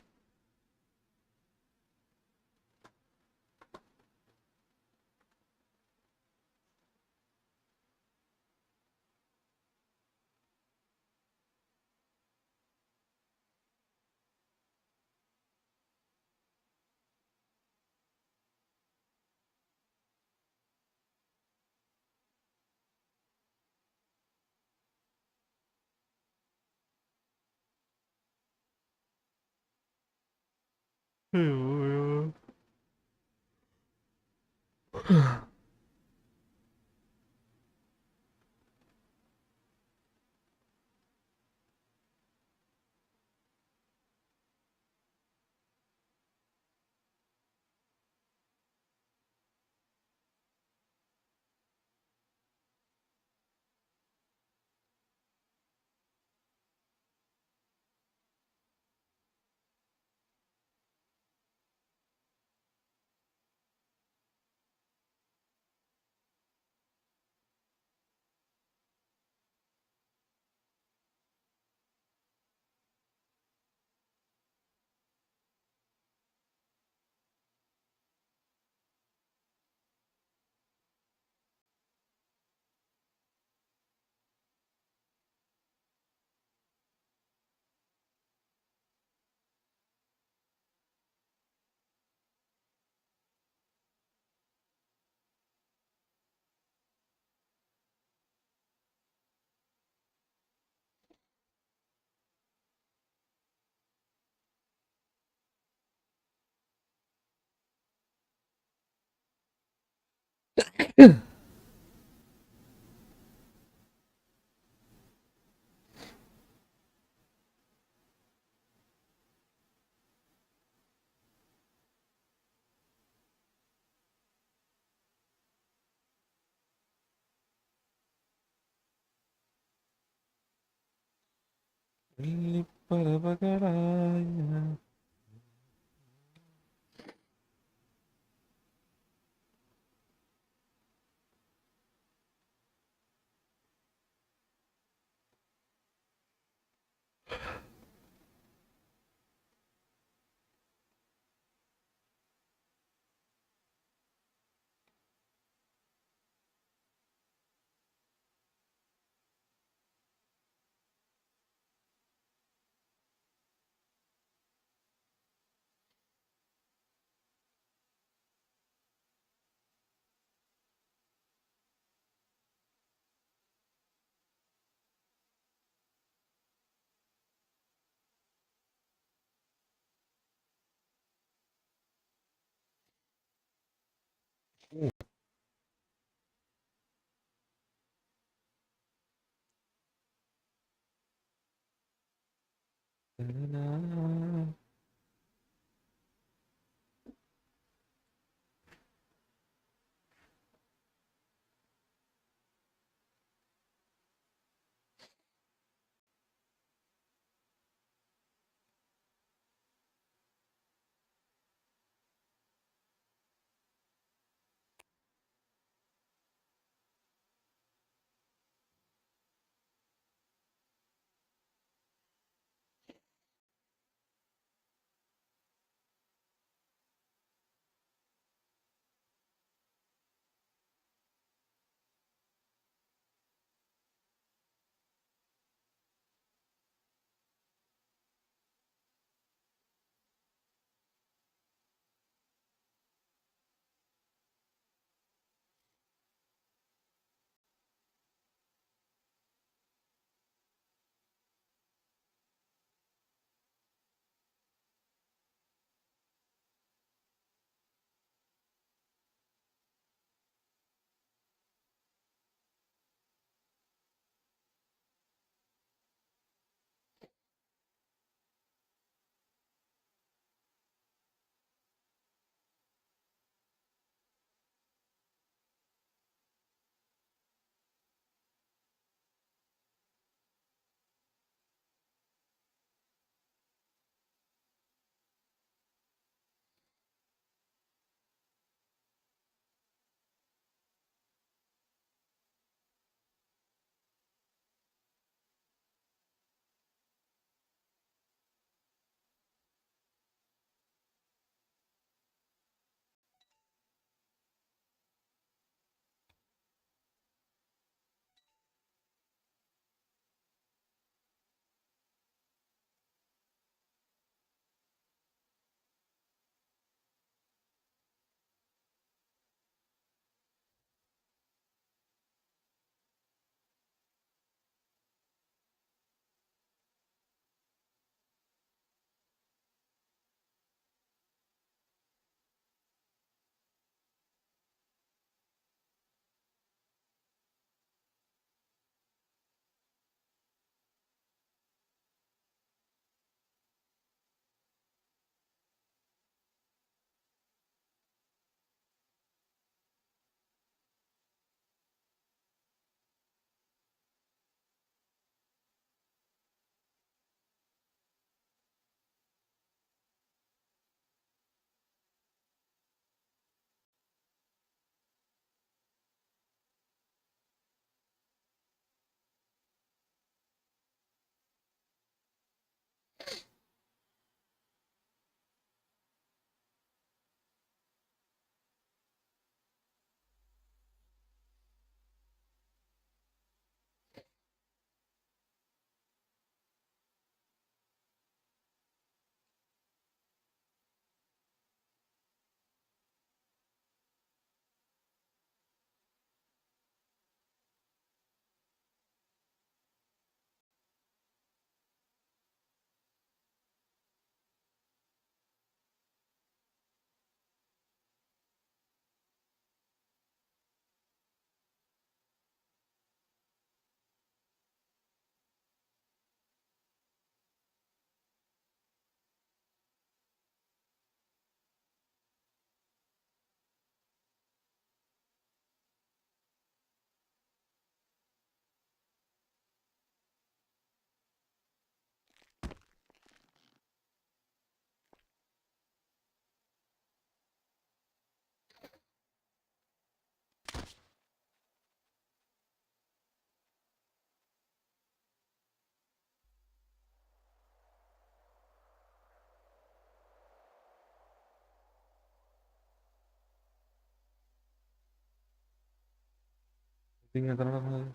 ഇങ്ങനത്തെ നടക്കുന്നത്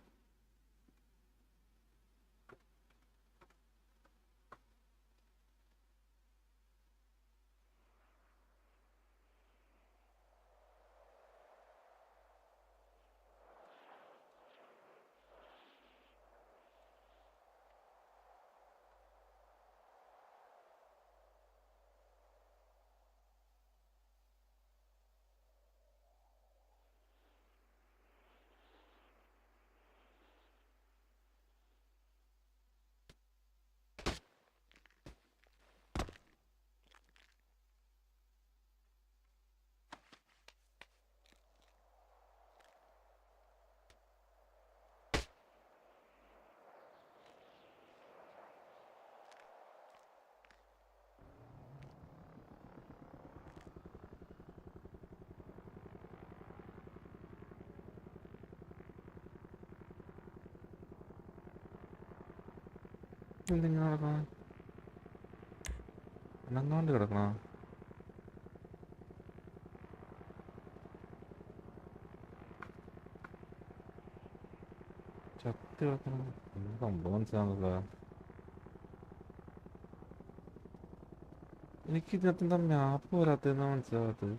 എന്തിങ്ങനെ നടക്കണം അനങ്ങാണ്ട് കിടക്കണ ചത്ത് കിടക്കണം സംഭവം മനസ്സിലാകുന്നില്ല എനിക്ക് ഇതിനകത്ത് എന്താ മാപ്പ് വരാത്തതെന്നാ മനസ്സിലാകാത്തത്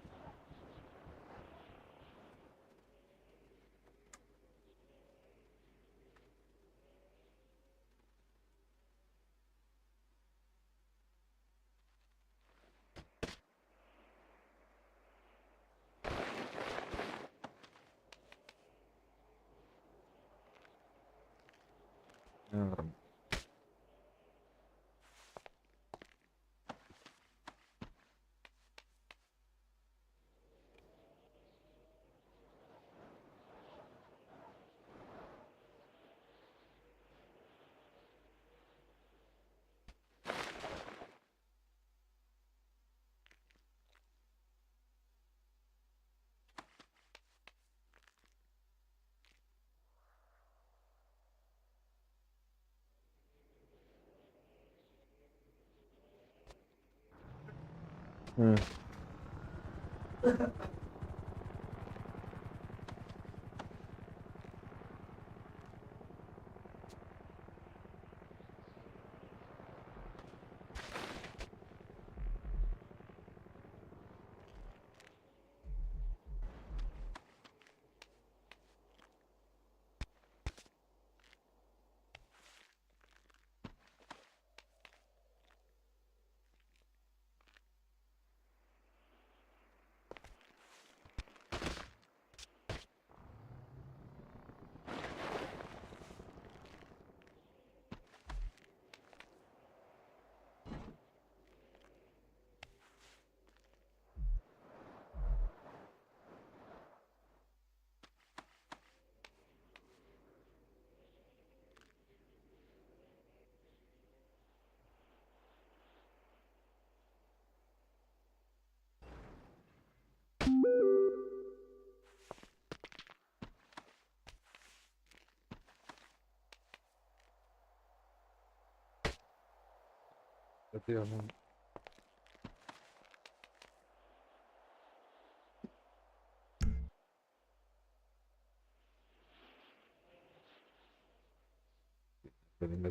സത്യമാണ്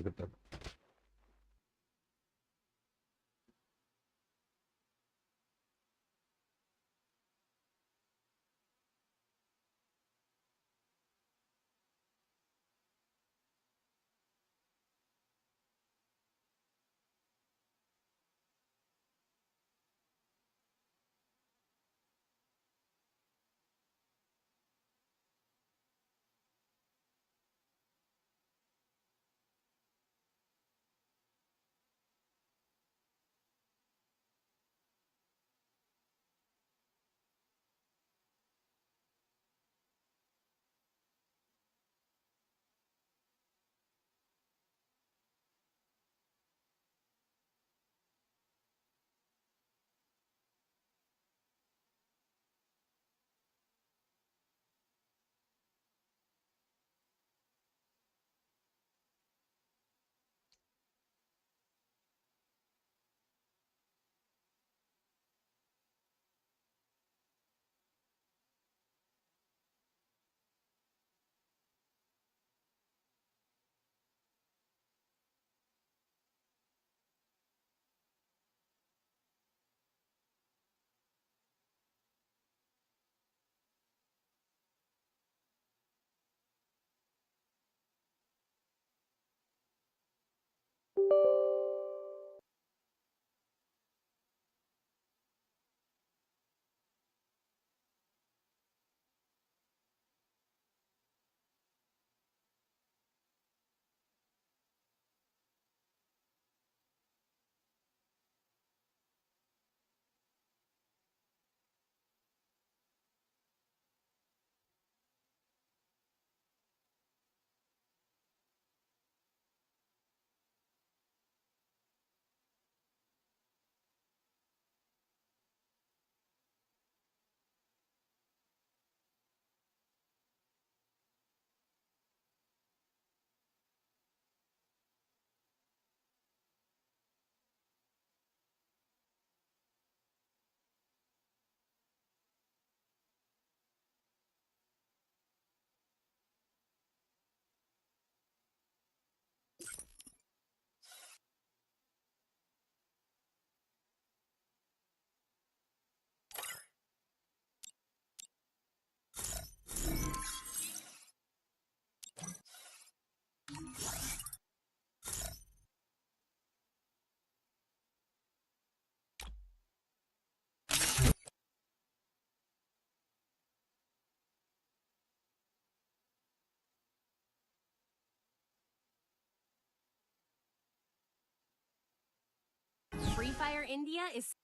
കിട്ടാൻ Free Fire India is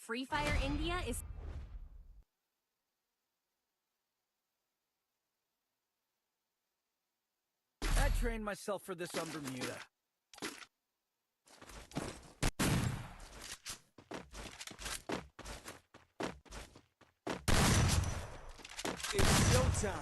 Free Fire India is... I trained myself for this on Bermuda. It's showtime.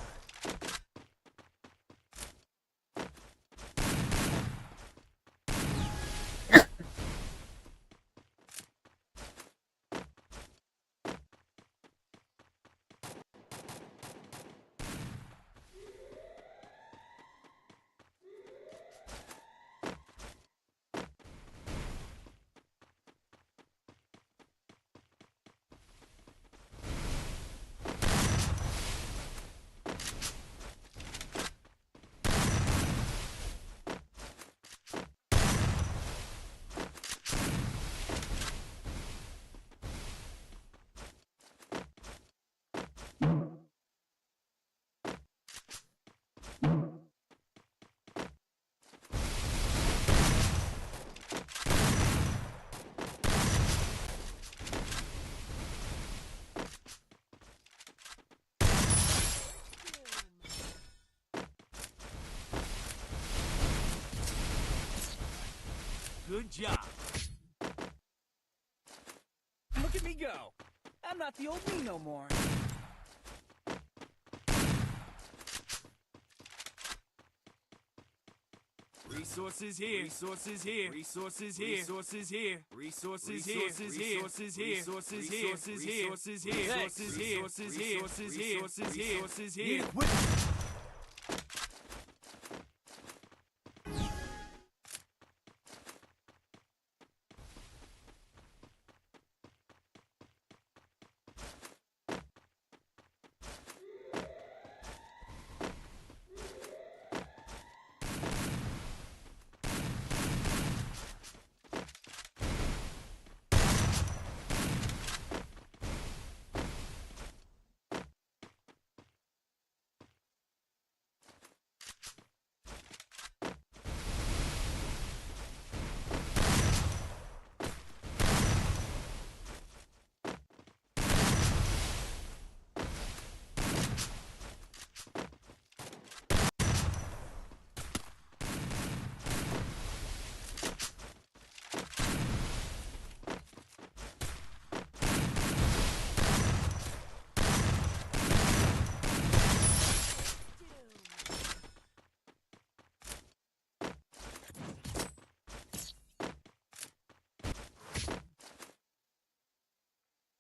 Good job. Look at me go. I'm not the old me no more. Resources here, resources here, resources here, resources here, resources here, resources here, resources here, resources here, resources here, resources here, resources here, resources here, resources here.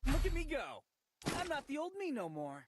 Look at me go. I'm not the old me no more.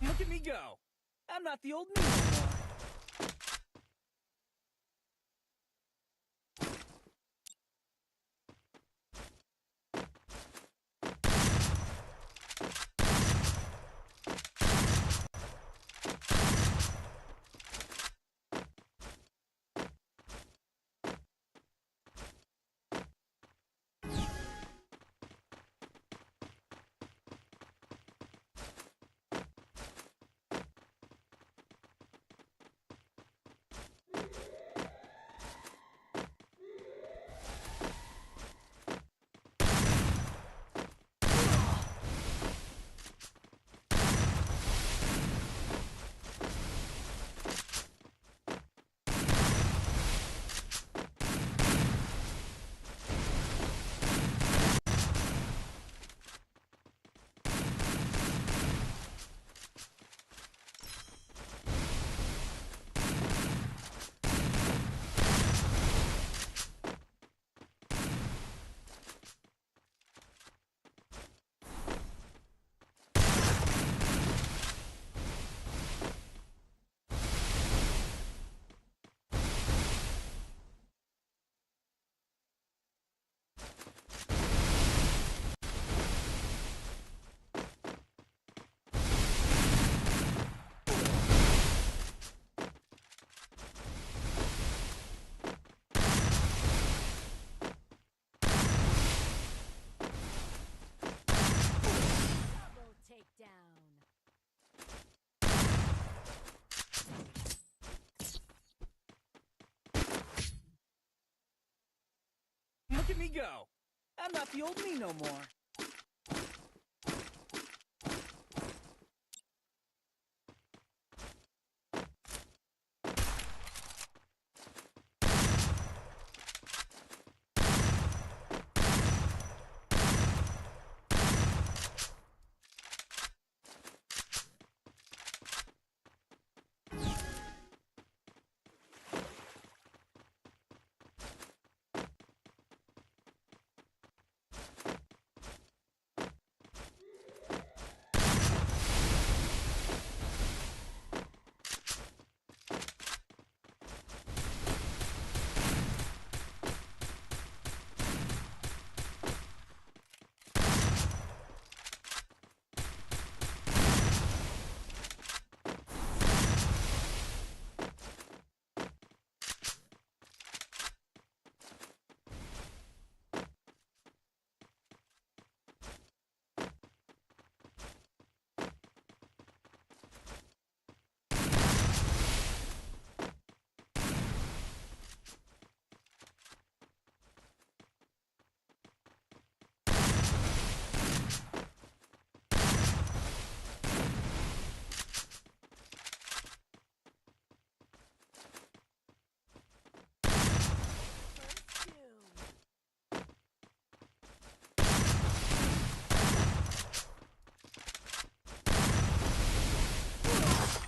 Look at me go. I'm not the old me no more. me go. I'm not the old me no more.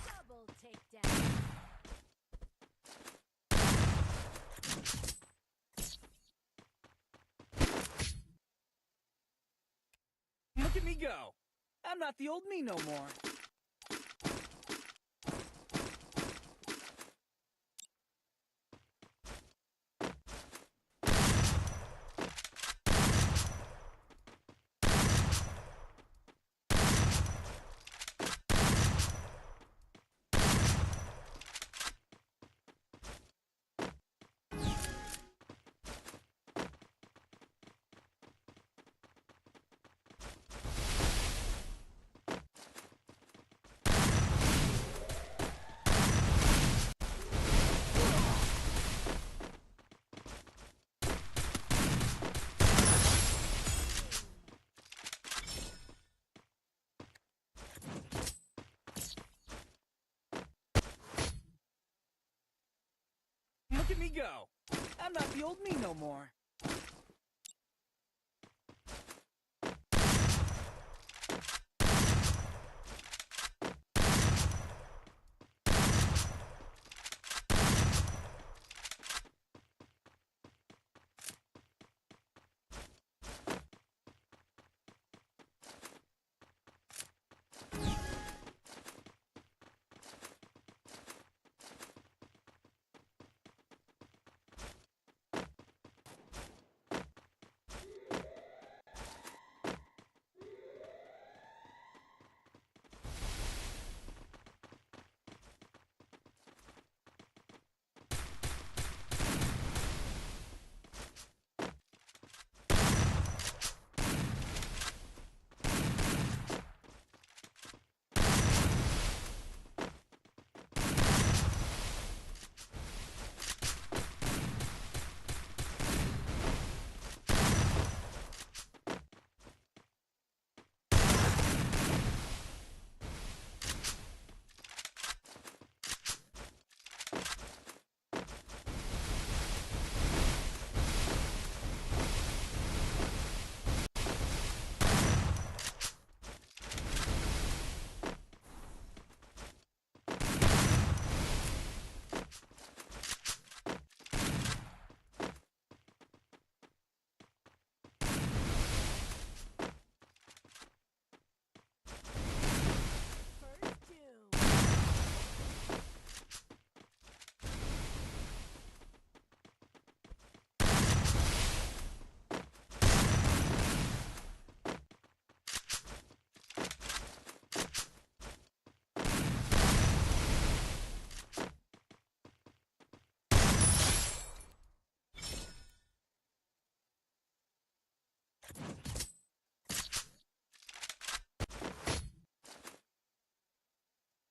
Double takedown. Look at me go. I'm not the old me no more. Look at me go. I'm not the old me no more.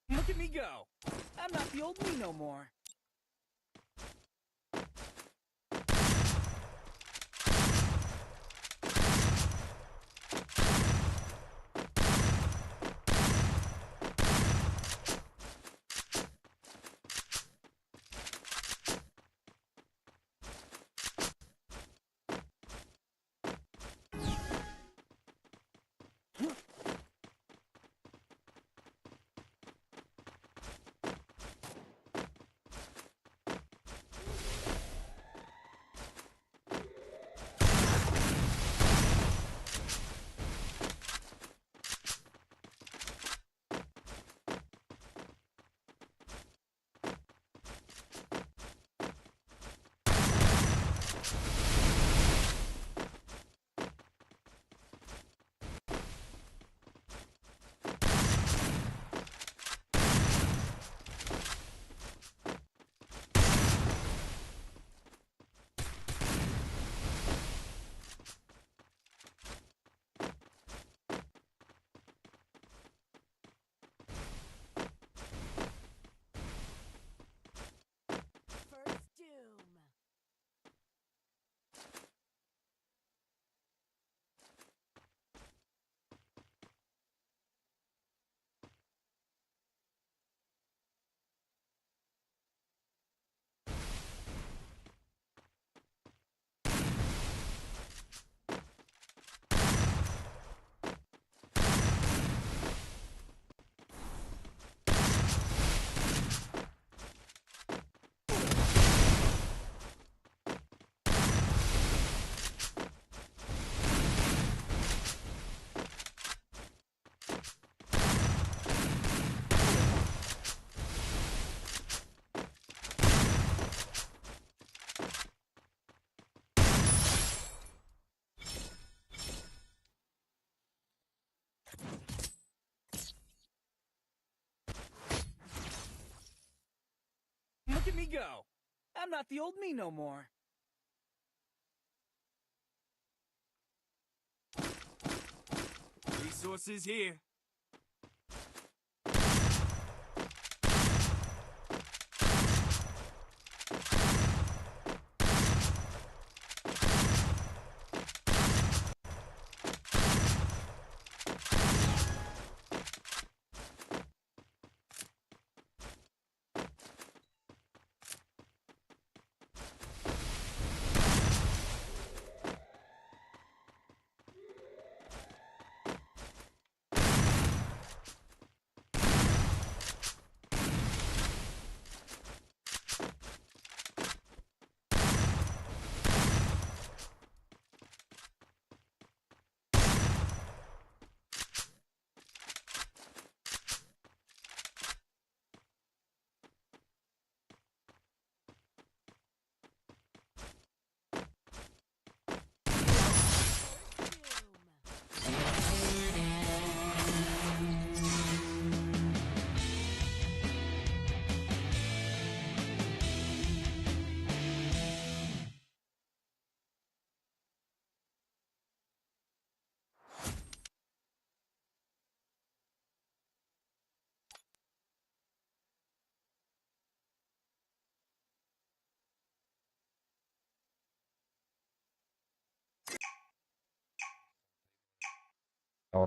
Look at me go. I'm not the old me no more. me go. I'm not the old me no more. Resources here.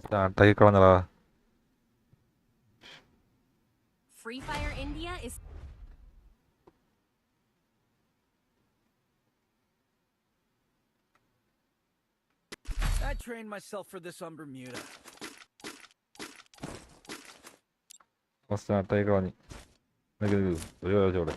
Startaക്കി കളഞ്ഞടാ. Free Fire India is I trained myself for this on Bermuda. സ്റ്റാർട്ടാക്കി കളഞ്ഞു. ഒരു കളിച്ചോടെ.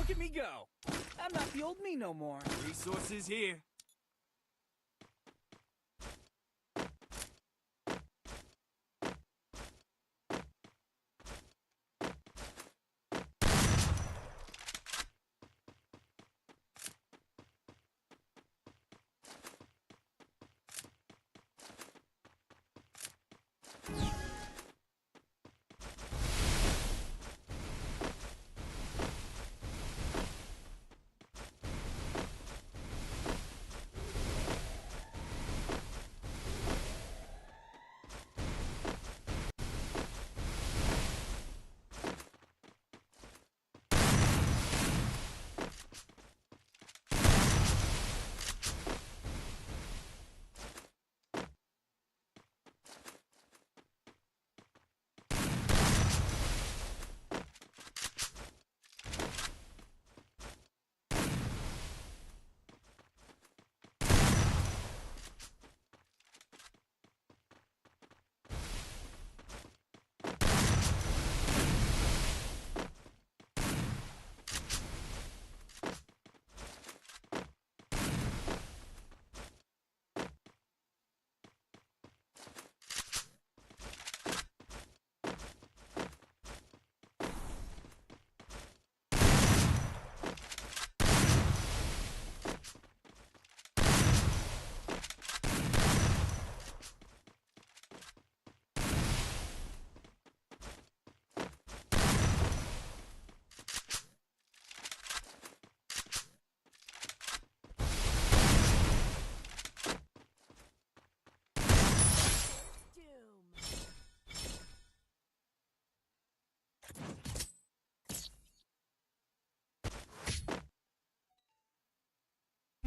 Look at me go. I'm not the old me no more. Resources here.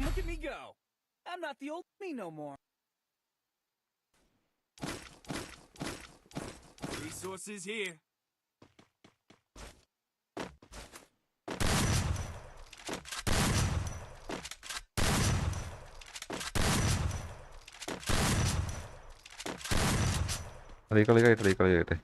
Look at me go. I'm not the old me no more. Resources here. റീകളി കഴിയട്ടെ.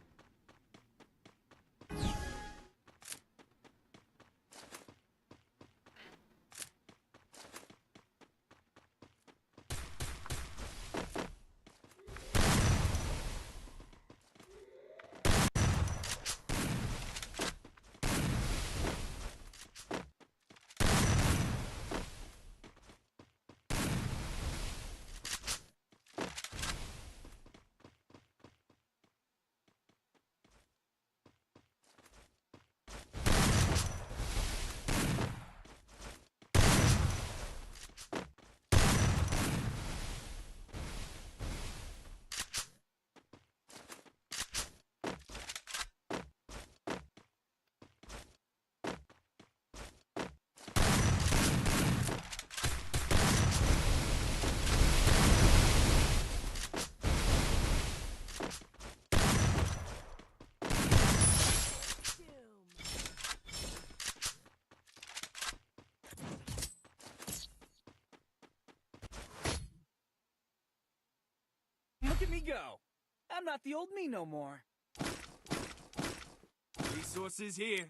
Look at me go. I'm not the old me no more. Resources here.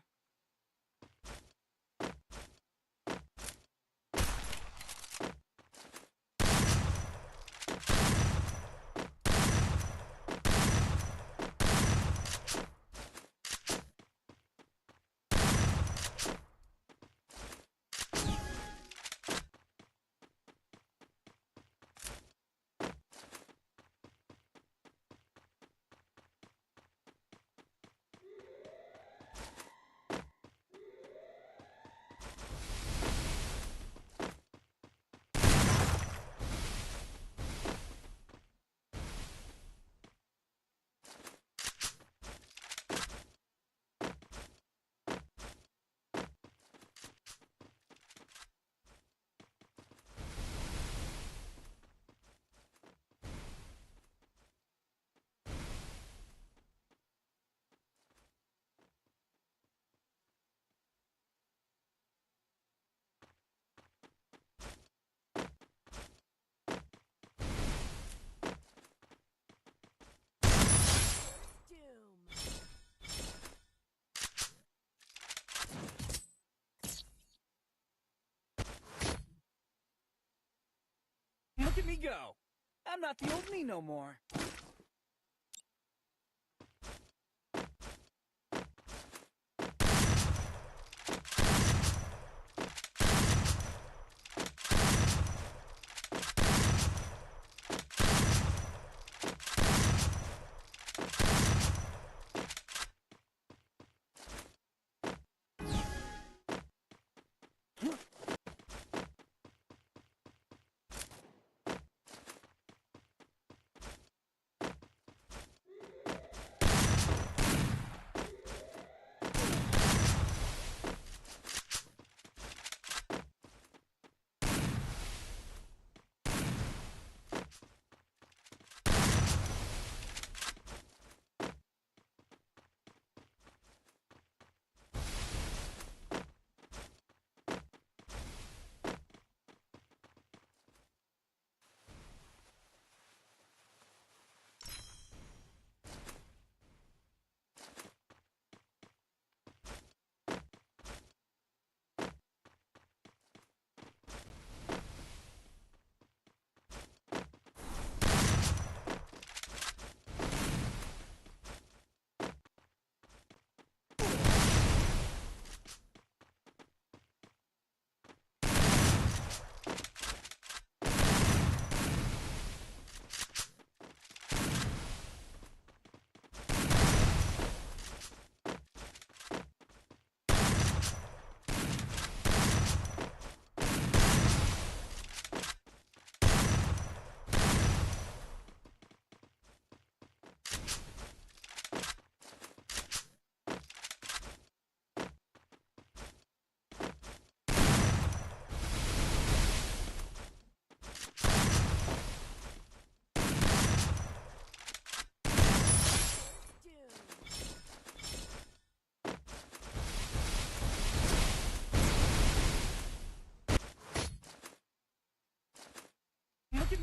Look at me go. I'm not the old me no more.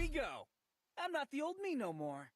me go. I'm not the old me no more.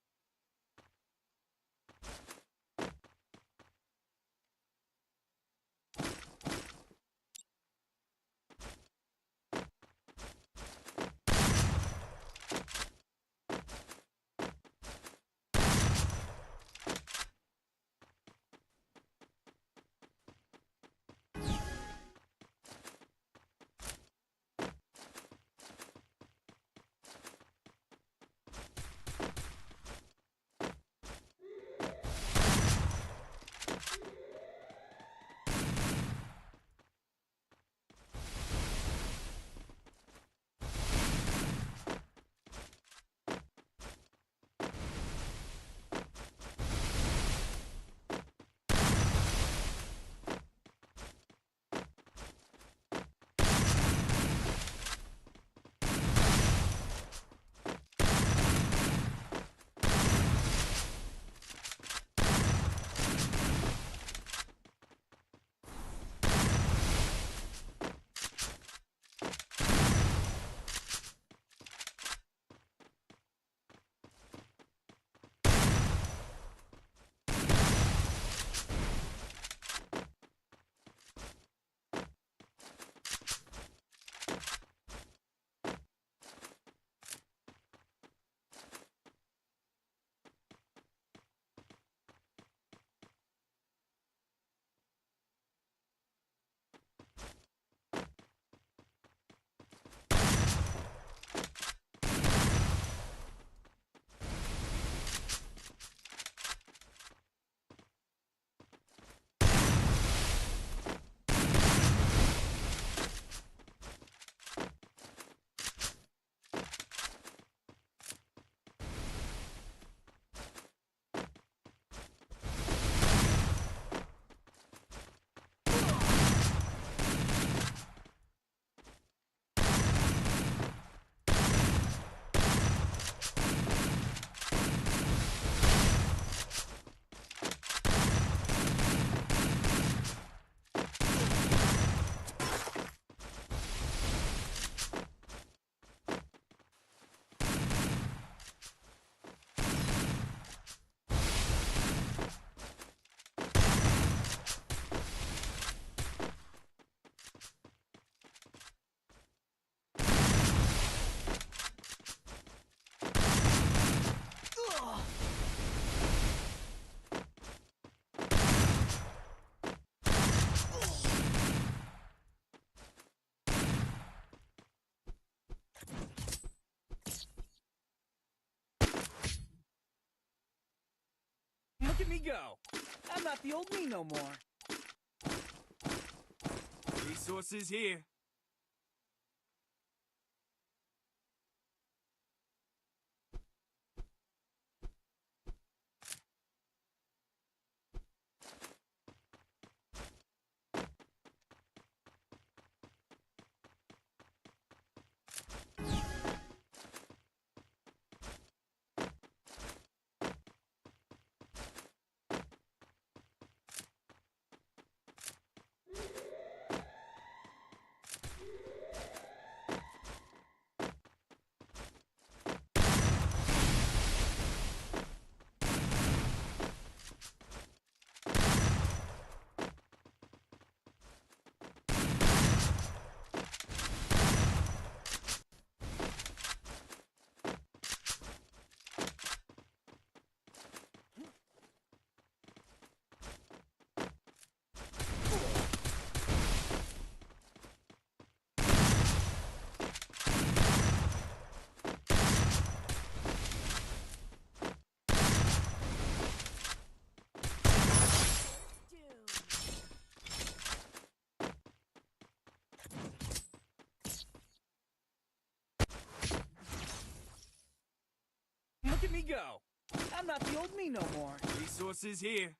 Look at me go. I'm not the old me no more. Resources here. Look at me go. I'm not the old me no more. Resources here.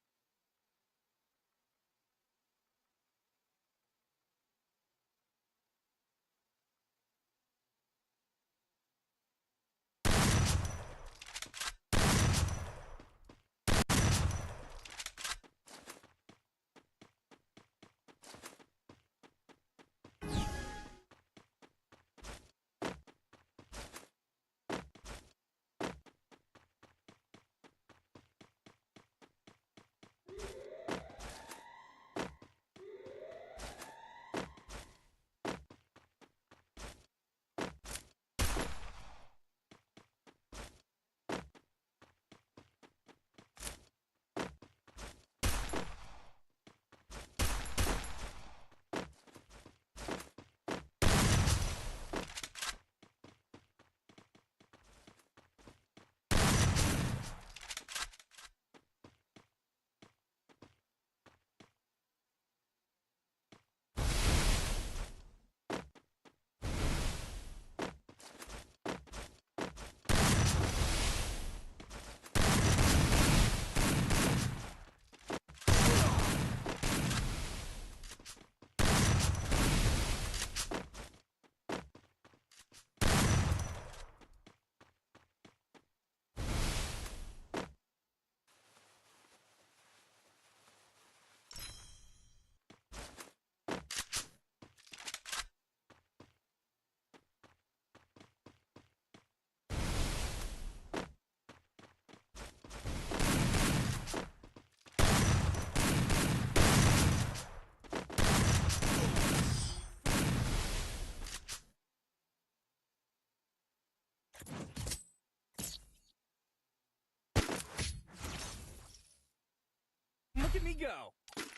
at me go.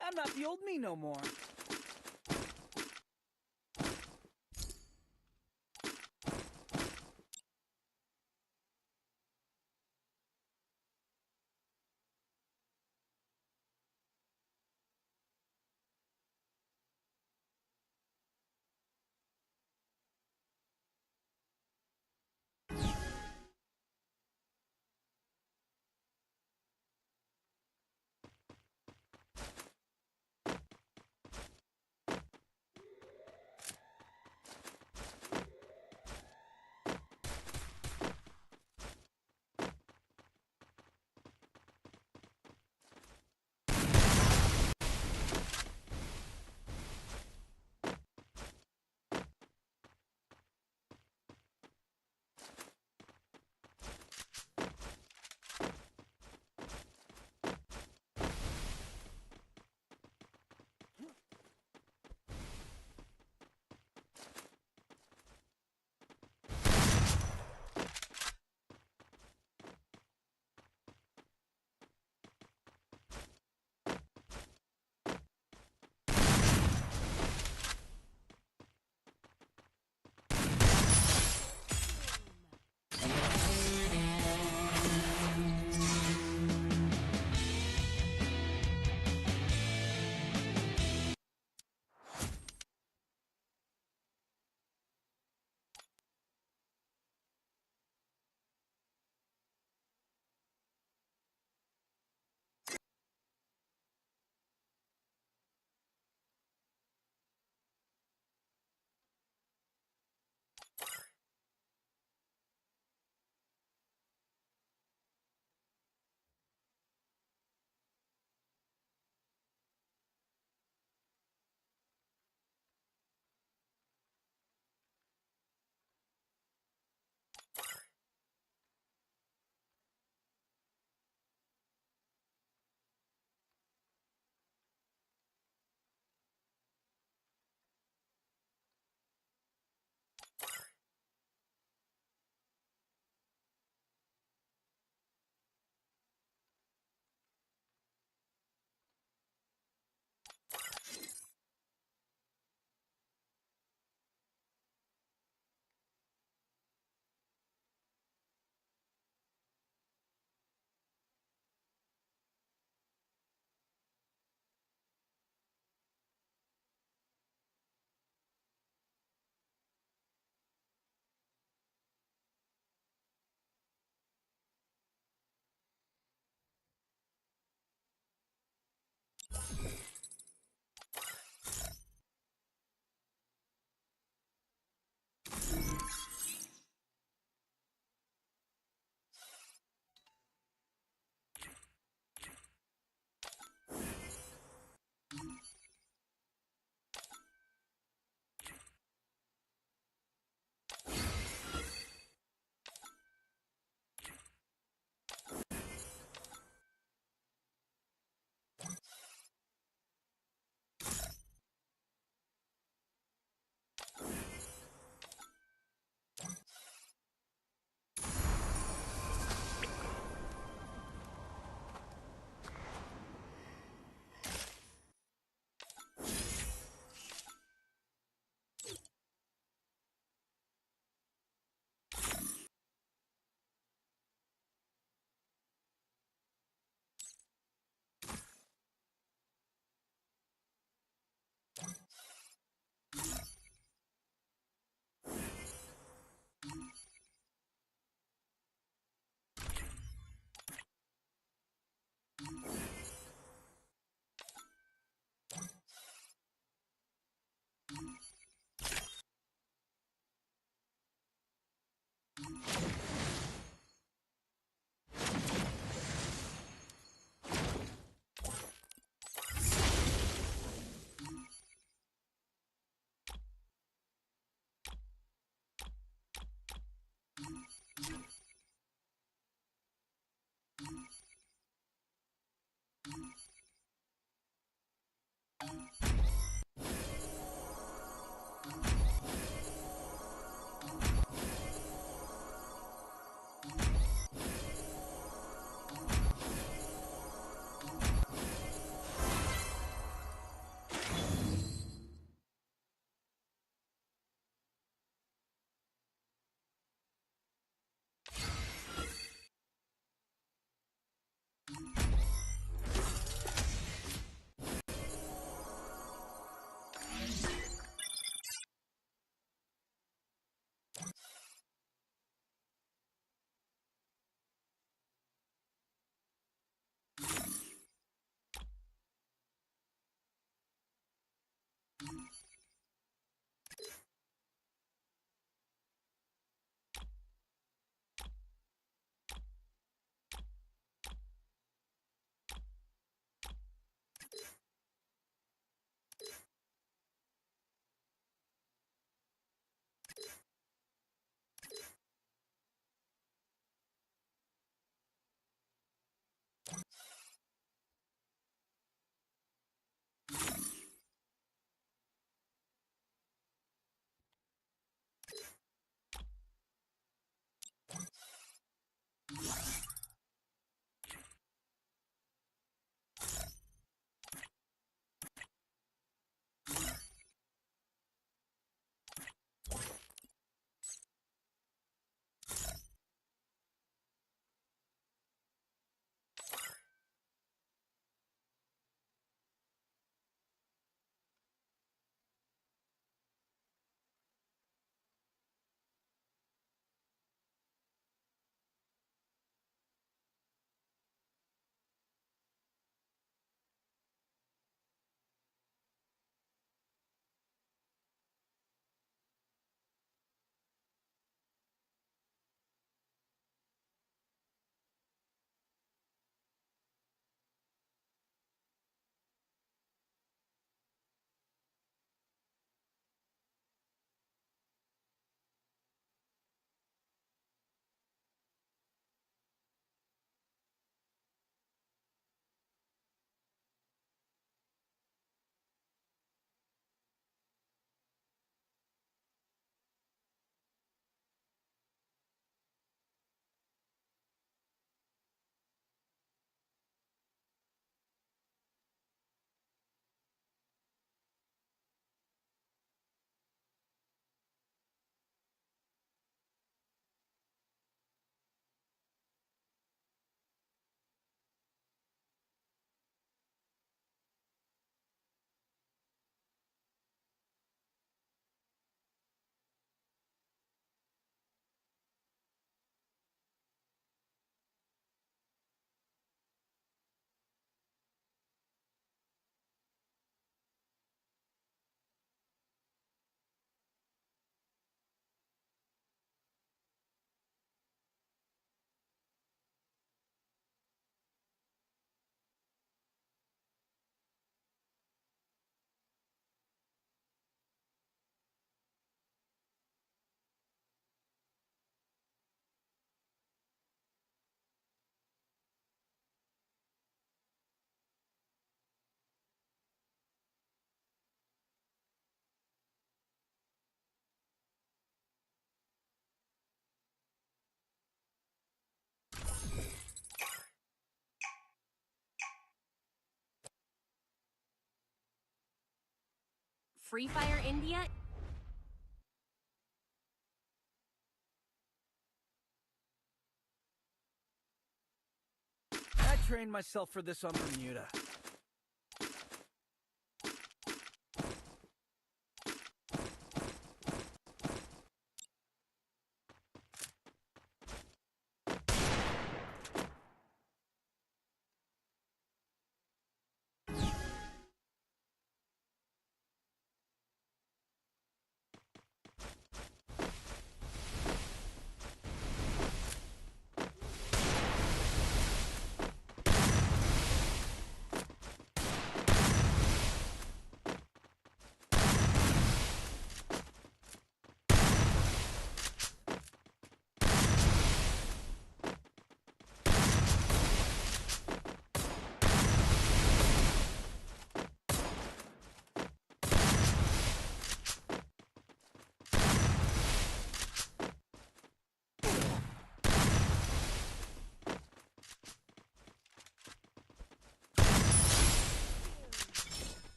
I'm not the old me no more. Free Fire India. I trained myself for this on Bermuda.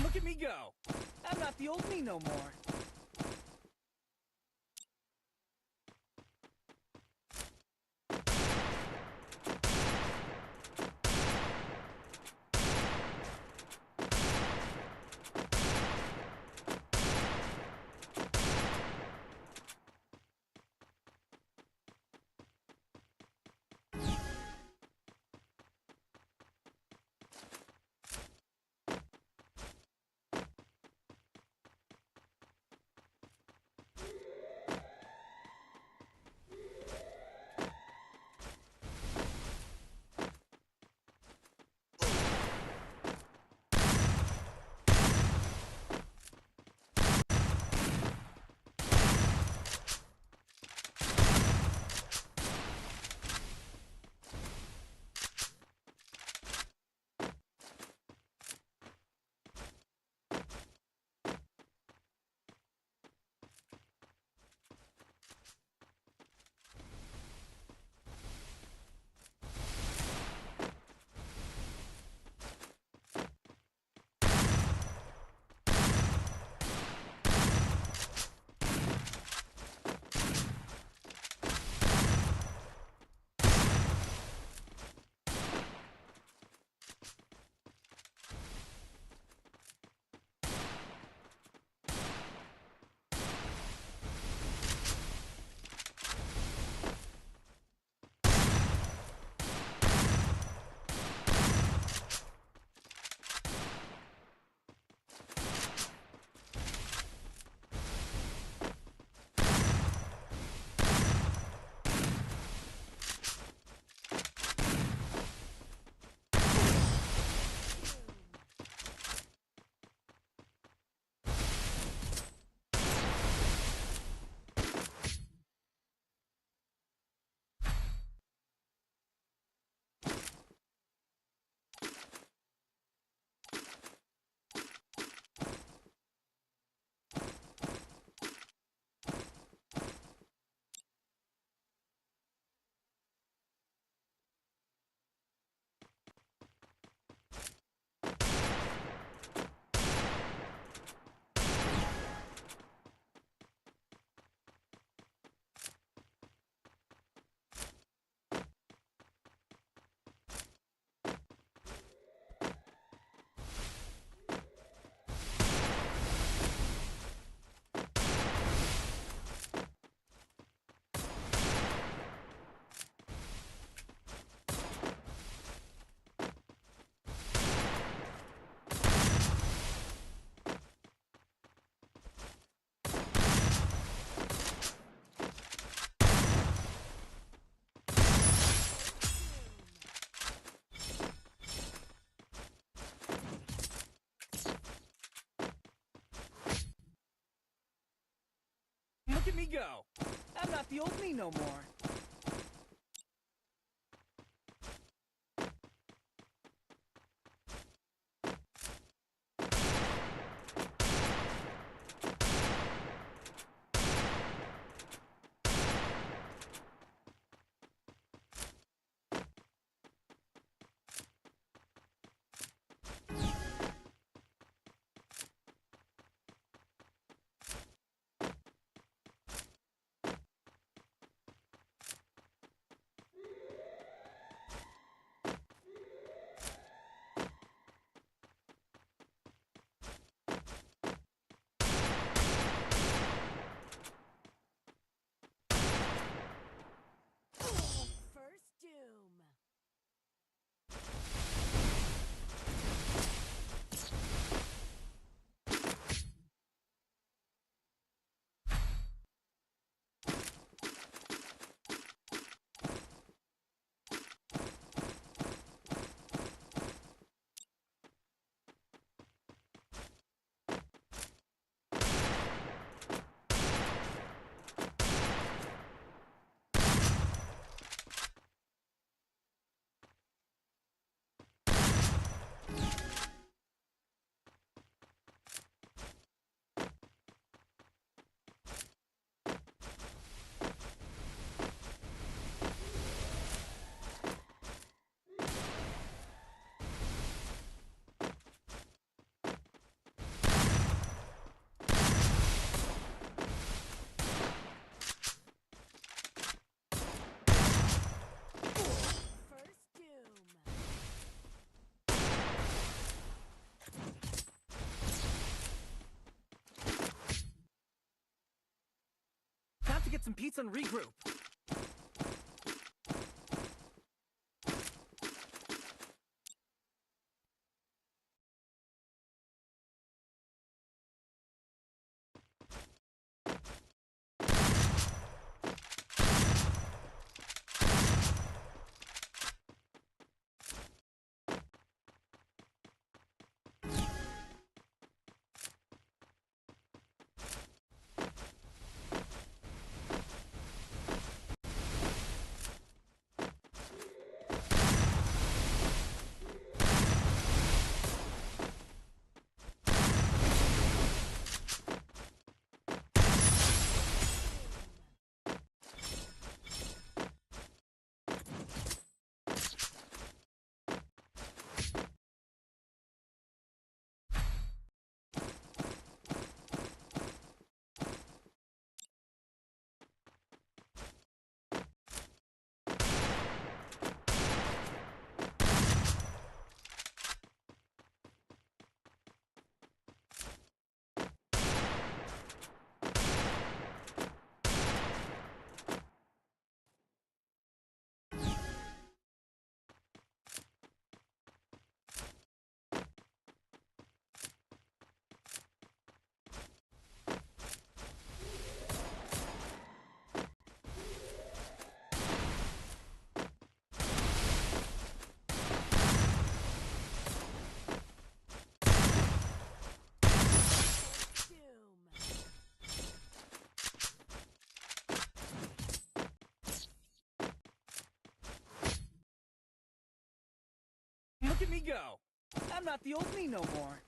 Look at me go. I'm not the old me no more. Look at me go. I'm not the old me no more. some pizza and regroup. Look at me go. I'm not the old me no more.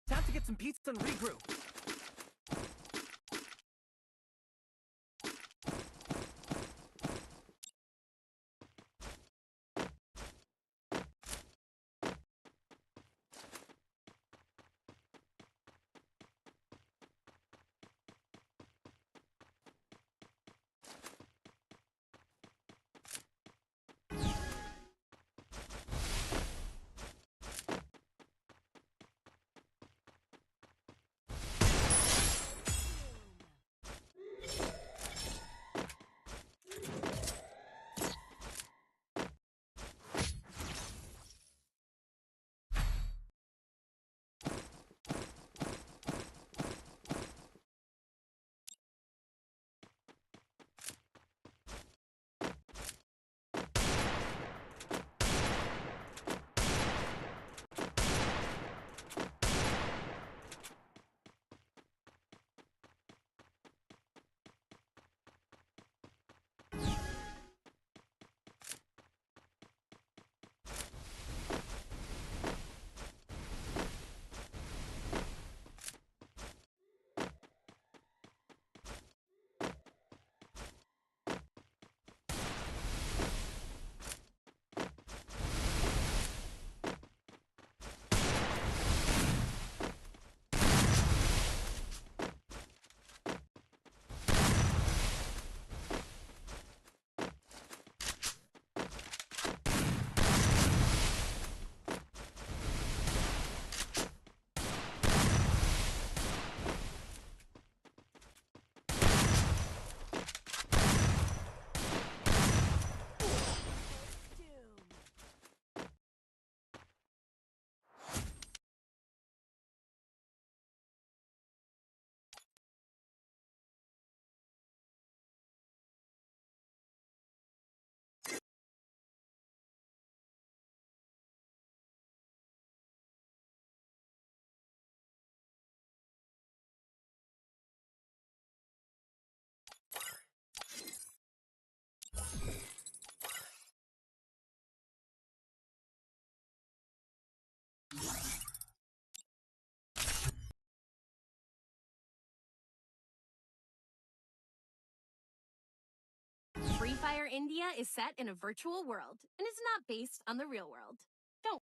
Time to get some pizza and regroup. Free Fire India is set in a virtual world and is not based on the real world. Don't.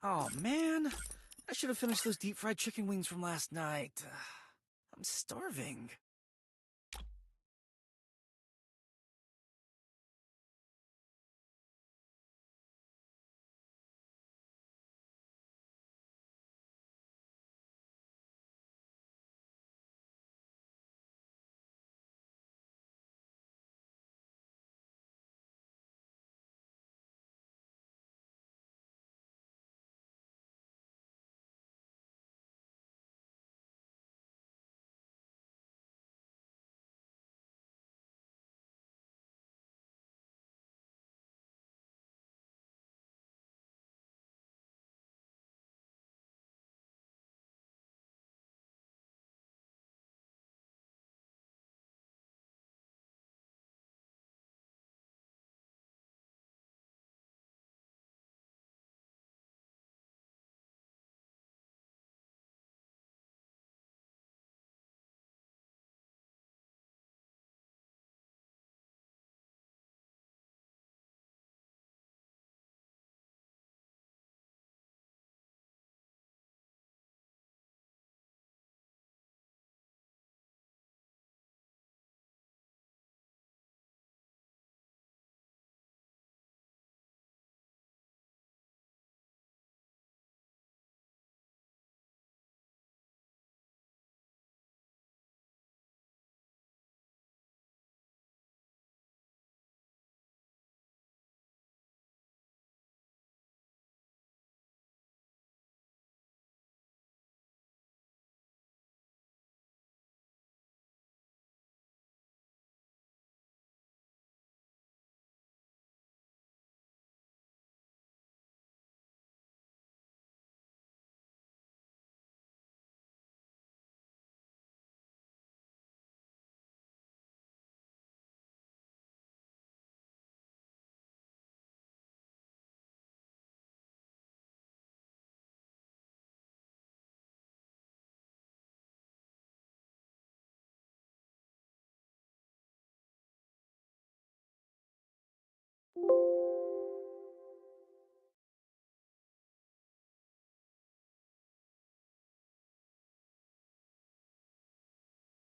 Oh, man. I should have finished those deep fried chicken wings from last night. I'm starving.